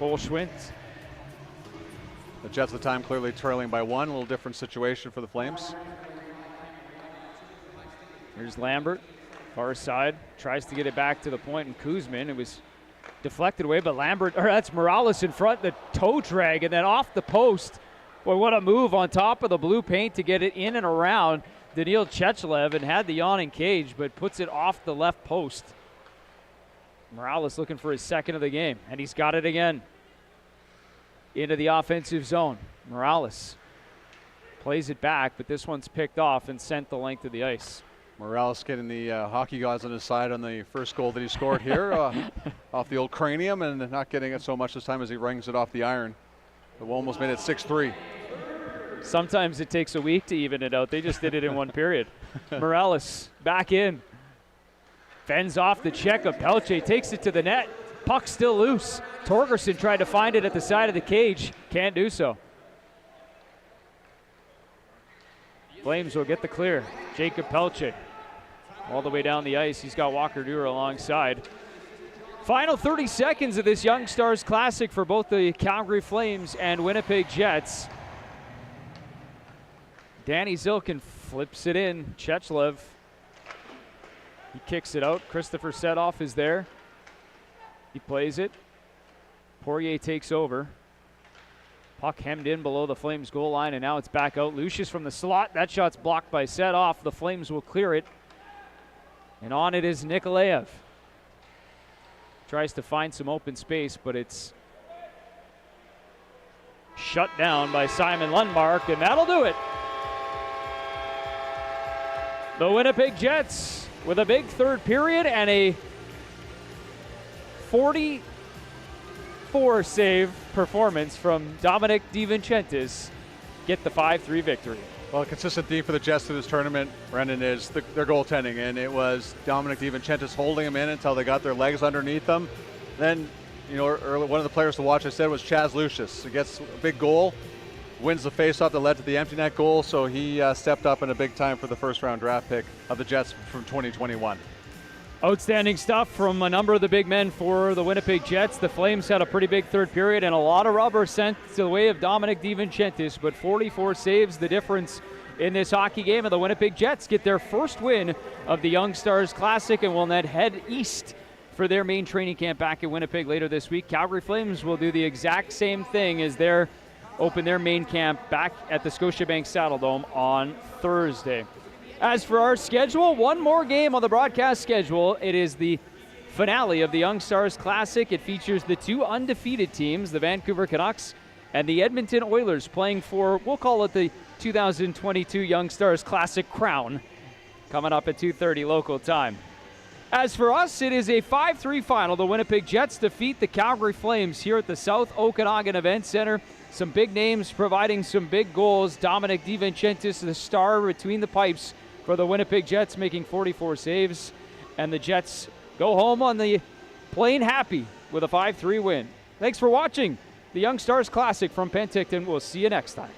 Cole Schwint. The Jets at the time clearly trailing by 1. A little different situation for the Flames. Here's Lambert, far side, tries to get it back to the point, and Kuzmin, it was deflected away, but that's Morales in front, the toe drag, and then off the post. Boy, what a move on top of the blue paint to get it in and around Daniil Chechelev, and had the yawning cage, but puts it off the left post. Morales looking for his second of the game, and he's got it again. Into the offensive zone. Morales plays it back, but this one's picked off and sent the length of the ice. Morales getting the hockey gods on his side on the first goal that he scored here off the old cranium, and not getting it so much this time as he rings it off the iron. But almost made it 6-3. Sometimes it takes a week to even it out. They just did it in one period. Morales back in. Fends off the check of Pelche, takes it to the net. Puck still loose. Torgerson tried to find it at the side of the cage. Can't do so. Flames will get the clear. Jacob Pelche all the way down the ice. He's got Walker Duer alongside. Final 30 seconds of this Young Stars Classic for both the Calgary Flames and Winnipeg Jets. Danny Zilkin Flips it in. Chechlev. He kicks it out. Christopher Setoff is there. He plays it. Poirier takes over. Puck hemmed in below the Flames goal line, and now it's back out. Lucius from the slot. That shot's blocked by Setoff. The Flames will clear it. And on it is Nikolaev. Tries to find some open space, but it's shut down by Simon Lundmark, and that'll do it. The Winnipeg Jets with a big third period and a 44 save performance from Dominic DiVincentis get the 5-3 victory. Well, a consistent theme for the Jets through this tournament, Brendan, is their goaltending, and it was Dominic DiVincentis holding them in until they got their legs underneath them. Then, early, one of the players to watch, I said, was Chaz Lucius. He gets a big goal, wins the faceoff that led to the empty net goal, so he stepped up in a big time for the first-round draft pick of the Jets from 2021. Outstanding stuff from a number of the big men for the Winnipeg Jets. The Flames had a pretty big third period and a lot of rubber sent to the way of Dominic DiVincentis, but 44 saves the difference in this hockey game, and the Winnipeg Jets get their first win of the Young Stars Classic and will then head east for their main training camp back in Winnipeg later this week. Calgary Flames will do the exact same thing as they open their main camp back at the Scotiabank Saddledome on Thursday. As for our schedule, one more game on the broadcast schedule. It is the finale of the Young Stars Classic. It features the two undefeated teams, the Vancouver Canucks and the Edmonton Oilers, playing for, we'll call it the 2022 Young Stars Classic crown, coming up at 2:30 local time. As for us, it is a 5-3 final. The Winnipeg Jets defeat the Calgary Flames here at the South Okanagan Event Center. Some big names providing some big goals. Dominic DiVincentis, the star between the pipes for the Winnipeg Jets, making 44 saves. And the Jets go home on the plane happy with a 5-3 win. Thanks for watching the Young Stars Classic from Penticton. We'll see you next time.